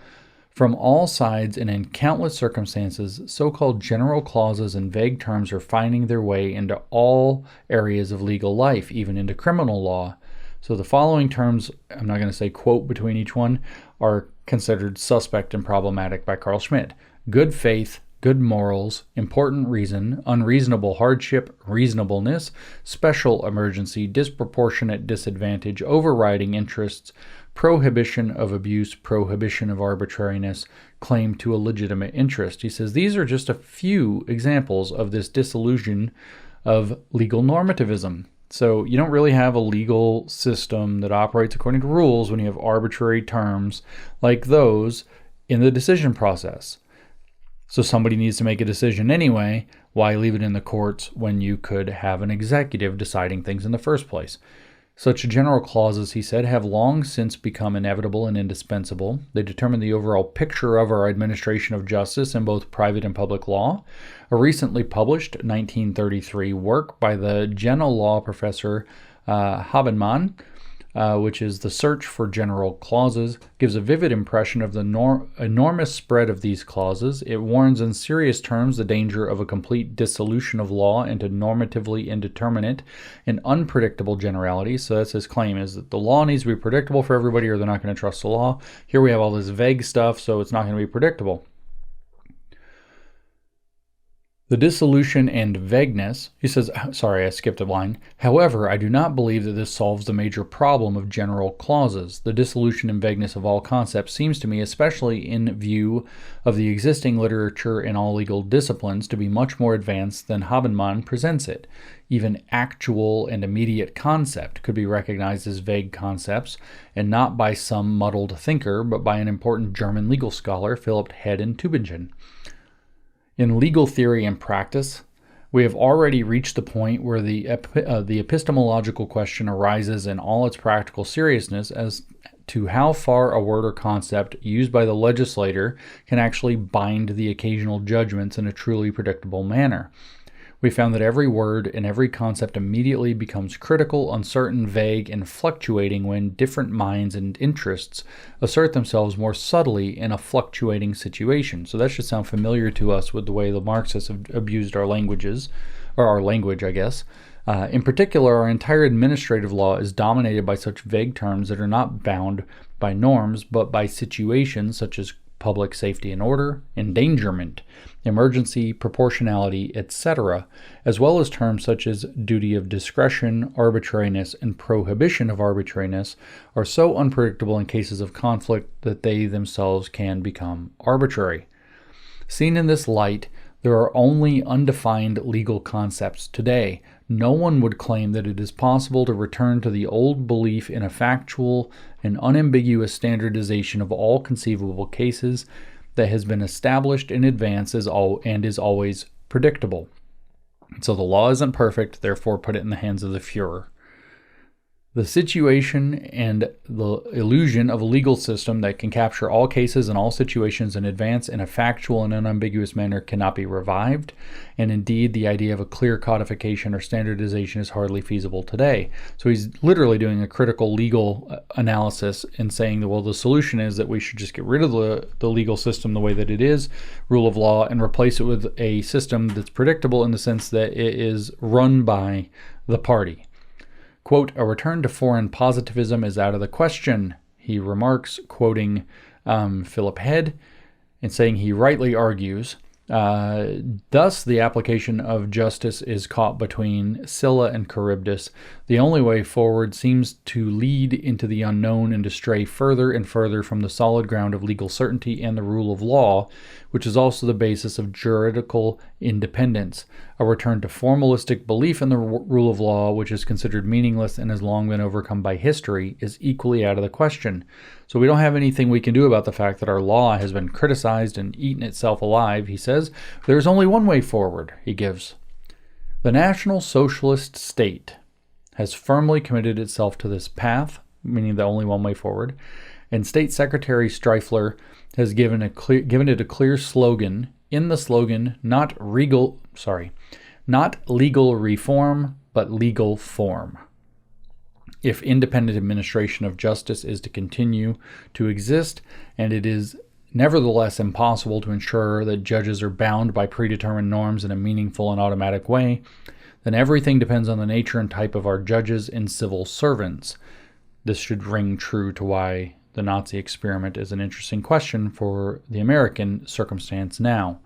From all sides and in countless circumstances, so-called general clauses and vague terms are finding their way into all areas of legal life, even into criminal law. So the following terms, I'm not going to say quote between each one, are considered suspect and problematic by Carl Schmitt. Good faith, good morals, important reason, unreasonable hardship, reasonableness, special emergency, disproportionate disadvantage, overriding interests, prohibition of abuse, prohibition of arbitrariness, claim to a legitimate interest. He says these are just a few examples of this dissolution of legal normativism. So you don't really have a legal system that operates according to rules when you have arbitrary terms like those in the decision process. So somebody needs to make a decision anyway. Why leave it in the courts when you could have an executive deciding things in the first place? Such general clauses, he said, have long since become inevitable and indispensable. They determine the overall picture of our administration of justice in both private and public law. A recently published 1933 work by the general law professor Habenmann, which is The Search for General Clauses, gives a vivid impression of the enormous spread of these clauses. It warns in serious terms the danger of a complete dissolution of law into normatively indeterminate and unpredictable generalities. So that's his claim, is that the law needs to be predictable for everybody or they're not going to trust the law. Here we have all this vague stuff, so it's not going to be predictable. The dissolution and vagueness, he says, sorry, I skipped a line. However, I do not believe that this solves the major problem of general clauses. The dissolution and vagueness of all concepts seems to me, especially in view of the existing literature in all legal disciplines, to be much more advanced than Habenmann presents it. Even actual and immediate concept could be recognized as vague concepts, and not by some muddled thinker, but by an important German legal scholar, Philipp Hedin-Tübingen. In legal theory and practice, we have already reached the point where the epistemological question arises in all its practical seriousness as to how far a word or concept used by the legislator can actually bind the occasional judgments in a truly predictable manner. We found that every word and every concept immediately becomes critical, uncertain, vague, and fluctuating when different minds and interests assert themselves more subtly in a fluctuating situation. So that should sound familiar to us with the way the Marxists have abused our languages, or our language, I guess. In particular, our entire administrative law is dominated by such vague terms that are not bound by norms, but by situations such as public safety and order, endangerment, emergency, proportionality, etc., as well as terms such as duty of discretion, arbitrariness, and prohibition of arbitrariness, are so unpredictable in cases of conflict that they themselves can become arbitrary. Seen in this light, there are only undefined legal concepts today. No one would claim that it is possible to return to the old belief in a factual and unambiguous standardization of all conceivable cases that has been established in advance and is always predictable. So the law isn't perfect, therefore put it in the hands of the Führer. The situation and the illusion of a legal system that can capture all cases and all situations in advance in a factual and unambiguous manner cannot be revived, and indeed the idea of a clear codification or standardization is hardly feasible today. So he's literally doing a critical legal analysis and saying that, well, the solution is that we should just get rid of the legal system the way that it is, rule of law, and replace it with a system that's predictable in the sense that it is run by the party. Quote, a return to foreign positivism is out of the question, he remarks, quoting Philip Head, and saying he rightly argues, thus the application of justice is caught between Scylla and Charybdis. The only way forward seems to lead into the unknown and to stray further and further from the solid ground of legal certainty and the rule of law, which is also the basis of juridical independence. A return to formalistic belief in the rule of law, which is considered meaningless and has long been overcome by history, is equally out of the question. So we don't have anything we can do about the fact that our law has been criticized and eaten itself alive, he says. There is only one way forward, he gives. The National Socialist State has firmly committed itself to this path, meaning the only one way forward, and State Secretary Streifler has given it a clear slogan. In the slogan, not legal reform, but legal form. If independent administration of justice is to continue to exist, and it is nevertheless impossible to ensure that judges are bound by predetermined norms in a meaningful and automatic way, then everything depends on the nature and type of our judges and civil servants. This should ring true to why the Nazi experiment is an interesting question for the American circumstance now.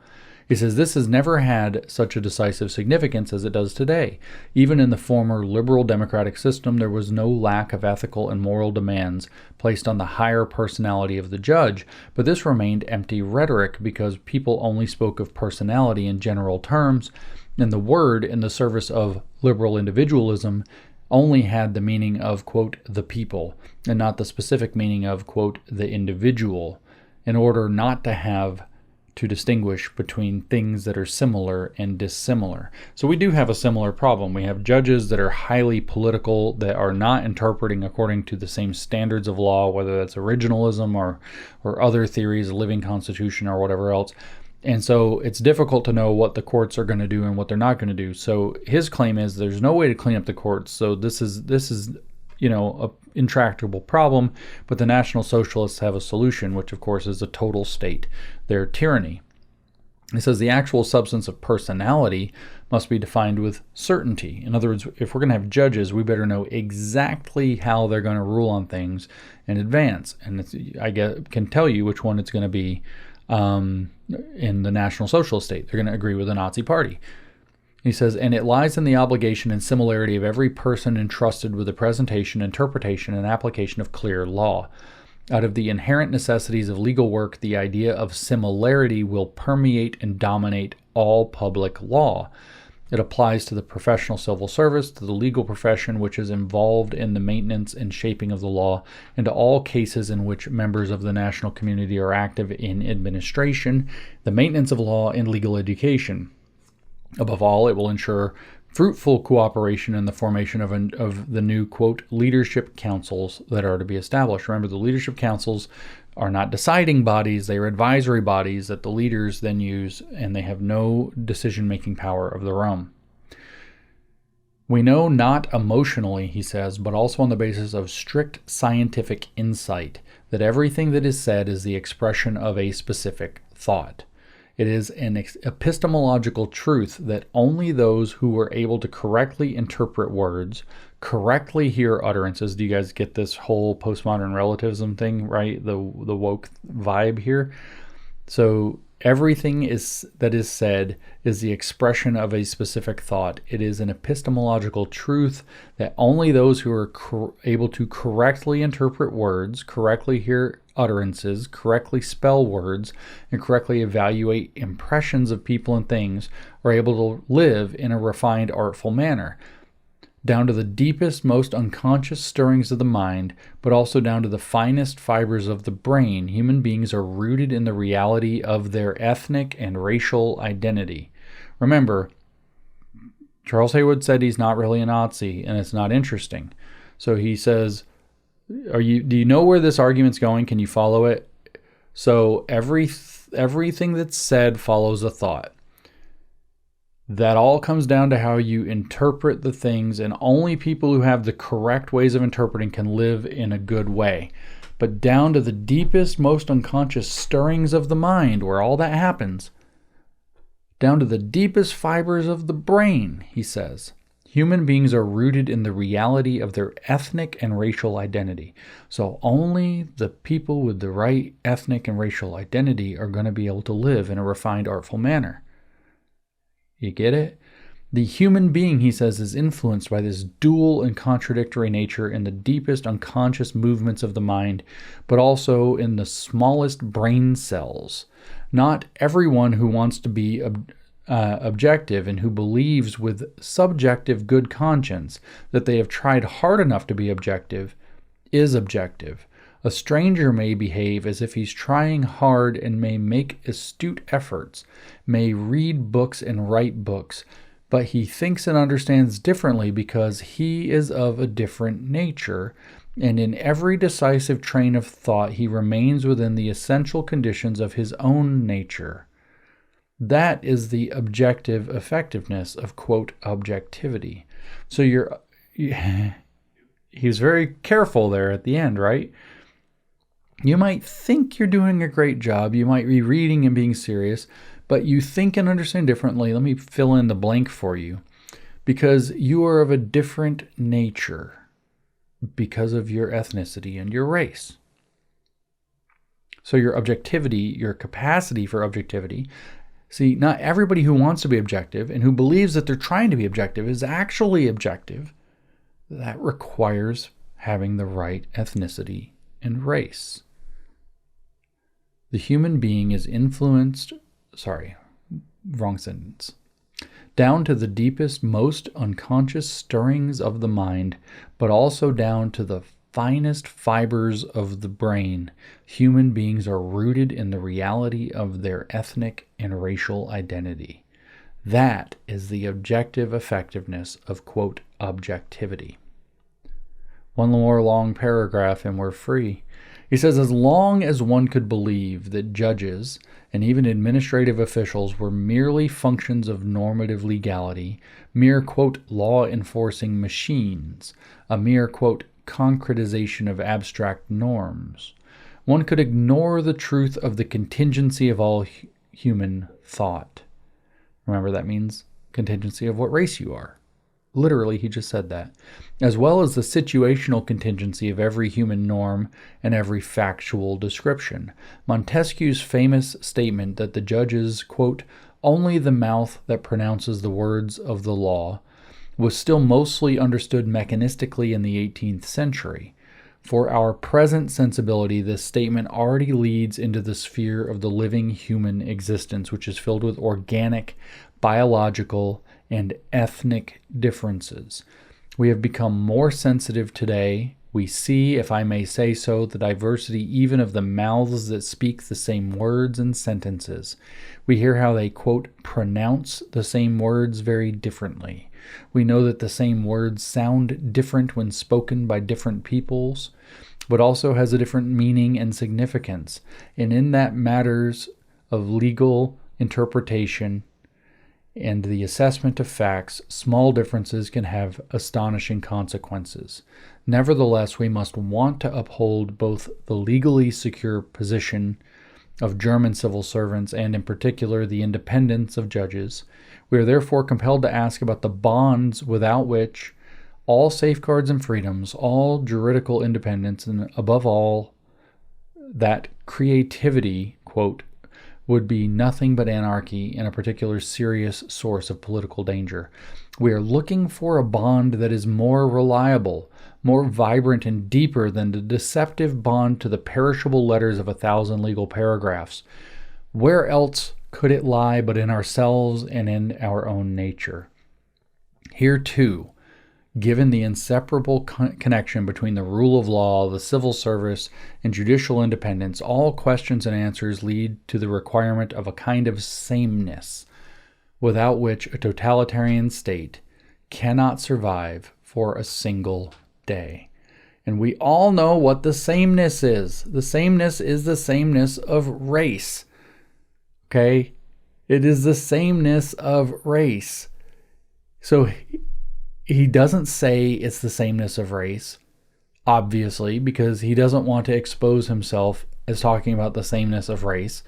He says this has never had such a decisive significance as it does today. Even in the former liberal democratic system, there was no lack of ethical and moral demands placed on the higher personality of the judge, but this remained empty rhetoric because people only spoke of personality in general terms, and the word in the service of liberal individualism only had the meaning of, quote, the people, and not the specific meaning of, quote, the individual, in order not to have to distinguish between things that are similar and dissimilar. So we do have a similar problem. We have judges that are highly political, that are not interpreting according to the same standards of law, whether that's originalism or other theories, a living constitution or whatever else. And so it's difficult to know what the courts are going to do and what they're not going to do. So his claim is there's no way to clean up the courts. So this is a intractable problem, but the National Socialists have a solution, which of course is a total state, their tyranny. He says the actual substance of personality must be defined with certainty. In other words, if we're going to have judges, we better know exactly how they're going to rule on things in advance. And can tell you which one it's going to be in the National Socialist state. They're going to agree with the Nazi Party. He says, and it lies in the obligation and similarity of every person entrusted with the presentation, interpretation, and application of clear law. Out of the inherent necessities of legal work, the idea of similarity will permeate and dominate all public law. It applies to the professional civil service, to the legal profession, which is involved in the maintenance and shaping of the law, and to all cases in which members of the national community are active in administration, the maintenance of law, and legal education. Above all, it will ensure fruitful cooperation in the formation of the new, quote, leadership councils that are to be established. Remember, the leadership councils are not deciding bodies, they are advisory bodies that the leaders then use, and they have no decision-making power of their own. We know not emotionally, he says, but also on the basis of strict scientific insight, that everything that is said is the expression of a specific thought. It is an epistemological truth that only those who were able to correctly interpret words, correctly hear utterances. Do you guys get this whole postmodern relativism thing, right? The woke vibe here. So everything that is said is the expression of a specific thought. It is an epistemological truth that only those who are able to correctly interpret words, correctly hear utterances, correctly spell words, and correctly evaluate impressions of people and things are able to live in a refined, artful manner, down to the deepest, most unconscious stirrings of the mind, but also down to the finest fibers of the brain. Human beings are rooted in the reality of their ethnic and racial identity. Remember, Charles Haywood said he's not really a Nazi, and it's not interesting. So he says, do you know where this argument's going? Can you follow it? So everything that's said follows a thought. That all comes down to how you interpret the things, and only people who have the correct ways of interpreting can live in a good way. But down to the deepest, most unconscious stirrings of the mind, where all that happens, down to the deepest fibers of the brain, he says, human beings are rooted in the reality of their ethnic and racial identity. So only the people with the right ethnic and racial identity are going to be able to live in a refined, artful manner. You get it? The human being, he says, is influenced by this dual and contradictory nature in the deepest unconscious movements of the mind, but also in the smallest brain cells. Not everyone who wants to be objective and who believes with subjective good conscience that they have tried hard enough to be objective is objective. A stranger may behave as if he's trying hard and may make astute efforts, may read books and write books, but he thinks and understands differently because he is of a different nature, and in every decisive train of thought he remains within the essential conditions of his own nature. That is the objective effectiveness of, quote, objectivity. So he's very careful there at the end, right? You might think you're doing a great job. You might be reading and being serious, but you think and understand differently. Let me fill in the blank for you. Because you are of a different nature because of your ethnicity and your race. So your objectivity, your capacity for objectivity. See, not everybody who wants to be objective and who believes that they're trying to be objective is actually objective. That requires having the right ethnicity and race. The human being is influenced, down to the deepest, most unconscious stirrings of the mind, but also down to the finest fibers of the brain. Human beings are rooted in the reality of their ethnic and racial identity. That is the objective effectiveness of, quote, objectivity. One more long paragraph and we're free. He says, as long as one could believe that judges and even administrative officials were merely functions of normative legality, mere, quote, law-enforcing machines, a mere, quote, concretization of abstract norms, one could ignore the truth of the contingency of all human thought. Remember, that means contingency of what race you are. Literally, he just said that. As well as the situational contingency of every human norm and every factual description. Montesquieu's famous statement that the judge is, quote, only the mouth that pronounces the words of the law, was still mostly understood mechanistically in the 18th century. For our present sensibility, this statement already leads into the sphere of the living human existence, which is filled with organic, biological, and ethnic differences. We have become more sensitive today. We see, if I may say so, the diversity even of the mouths that speak the same words and sentences. We hear how they, quote, pronounce the same words very differently. We know that the same words sound different when spoken by different peoples, but also has a different meaning and significance. And in that matters of legal interpretation, and the assessment of facts, small differences can have astonishing consequences. Nevertheless, we must want to uphold both the legally secure position of German civil servants and, in particular, the independence of judges. We are therefore compelled to ask about the bonds without which all safeguards and freedoms, all juridical independence, and above all, that creativity, quote, would be nothing but anarchy and a particular serious source of political danger. We are looking for a bond that is more reliable, more vibrant and deeper than the deceptive bond to the perishable letters of 1,000 legal paragraphs. Where else could it lie but in ourselves and in our own nature? Here too, given the inseparable connection between the rule of law, the civil service, and judicial independence, all questions and answers lead to the requirement of a kind of sameness, without which a totalitarian state cannot survive for a single day. And we all know what the sameness is. The sameness is the sameness of race. Okay? It is the sameness of race. So he doesn't say it's the sameness of race, obviously, because he doesn't want to expose himself as talking about the sameness of race.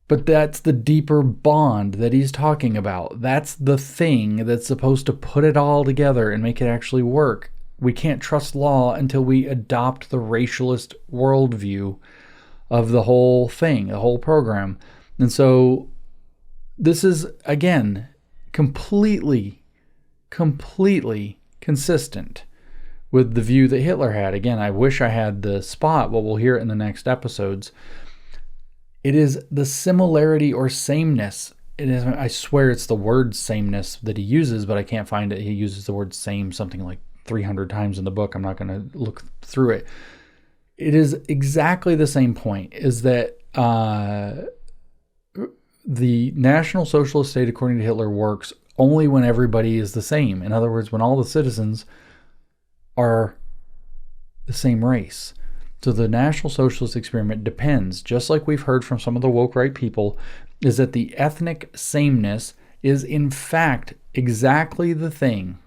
But that's the deeper bond that he's talking about. That's the thing that's supposed to put it all together and make it actually work. We can't trust law until we adopt the racialist worldview of the whole thing, the whole program. And so this is, again, completely consistent with the view that Hitler had. Again, I wish I had the spot, but we'll hear it in the next episodes. It is the similarity or sameness. It is, I swear it's the word sameness that he uses, but I can't find it. He uses the word same something like 300 times in the book. I'm not going to look through it. It is exactly the same point, is that the National Socialist state, according to Hitler, works only when everybody is the same. In other words, when all the citizens are the same race. So the National Socialist experiment depends, just like we've heard from some of the woke right people, is that the ethnic sameness is in fact exactly the thing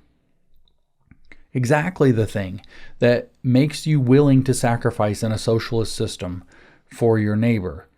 that makes you willing to sacrifice in a socialist system for your neighbor.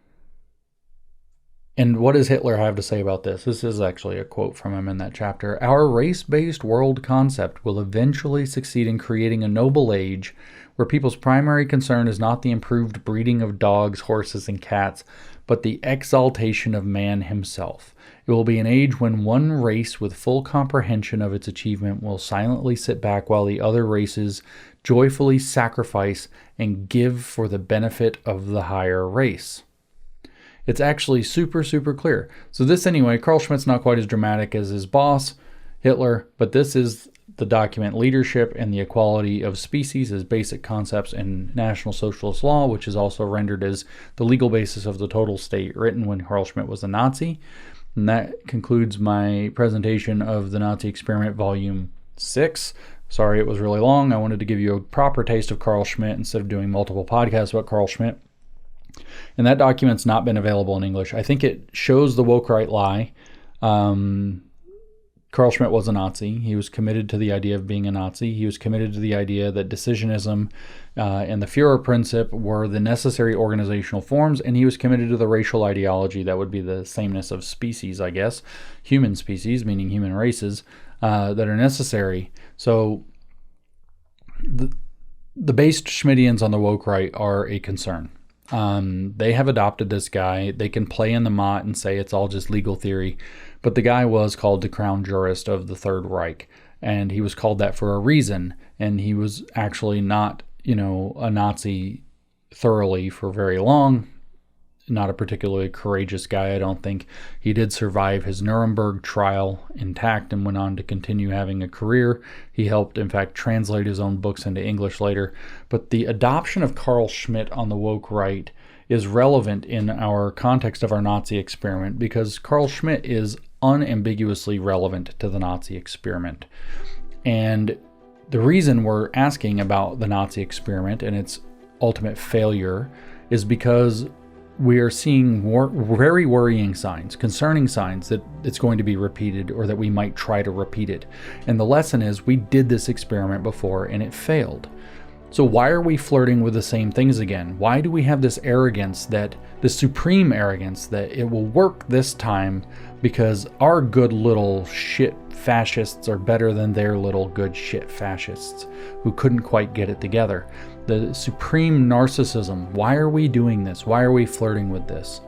And what does Hitler have to say about this? This is actually a quote from him in that chapter. Our race-based world concept will eventually succeed in creating a noble age where people's primary concern is not the improved breeding of dogs, horses, and cats, but the exaltation of man himself. It will be an age when one race with full comprehension of its achievement will silently sit back while the other races joyfully sacrifice and give for the benefit of the higher race. It's actually super clear. So this anyway, Carl Schmitt's not quite as dramatic as his boss, Hitler, but this is the document Leadership and the Equality of Species as Basic Concepts in National Socialist Law, which is also rendered as the legal basis of the total state, written when Carl Schmitt was a Nazi. And that concludes my presentation of the Nazi Experiment Volume 6. Sorry it was really long. I wanted to give you a proper taste of Carl Schmitt instead of doing multiple podcasts about Carl Schmitt. And that document's not been available in English. I think it shows the woke right lie. Carl Schmitt was a Nazi. He was committed to the idea of being a Nazi. He was committed to the idea that decisionism and the Führerprinzip were the necessary organizational forms, and he was committed to the racial ideology that would be the sameness of species, I guess, human species, meaning human races, that are necessary. So the based Schmittians on the woke right are a concern. They have adopted this guy. They can play in the mott and say it's all just legal theory. But the guy was called the crown jurist of the Third Reich. And he was called that for a reason. And he was actually not, a Nazi thoroughly for very long. Not a particularly courageous guy, I don't think. He did survive his Nuremberg trial intact and went on to continue having a career. He helped, in fact, translate his own books into English later. But the adoption of Carl Schmitt on the woke right is relevant in our context of our Nazi experiment because Carl Schmitt is unambiguously relevant to the Nazi experiment. And the reason we're asking about the Nazi experiment and its ultimate failure is because we are seeing very worrying signs, concerning signs that it's going to be repeated or that we might try to repeat it. And the lesson is we did this experiment before and it failed. So why are we flirting with the same things again? Why do we have this arrogance, this supreme arrogance that it will work this time because our good little shit fascists are better than their little good shit fascists who couldn't quite get it together? The supreme narcissism. Why are we doing this? Why are we flirting with this?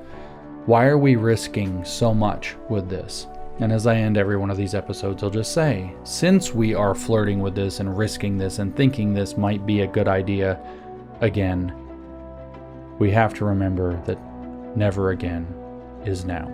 Why are we risking so much with this? And as I end every one of these episodes, I'll just say, since we are flirting with this and risking this and thinking this might be a good idea again, we have to remember that never again is now.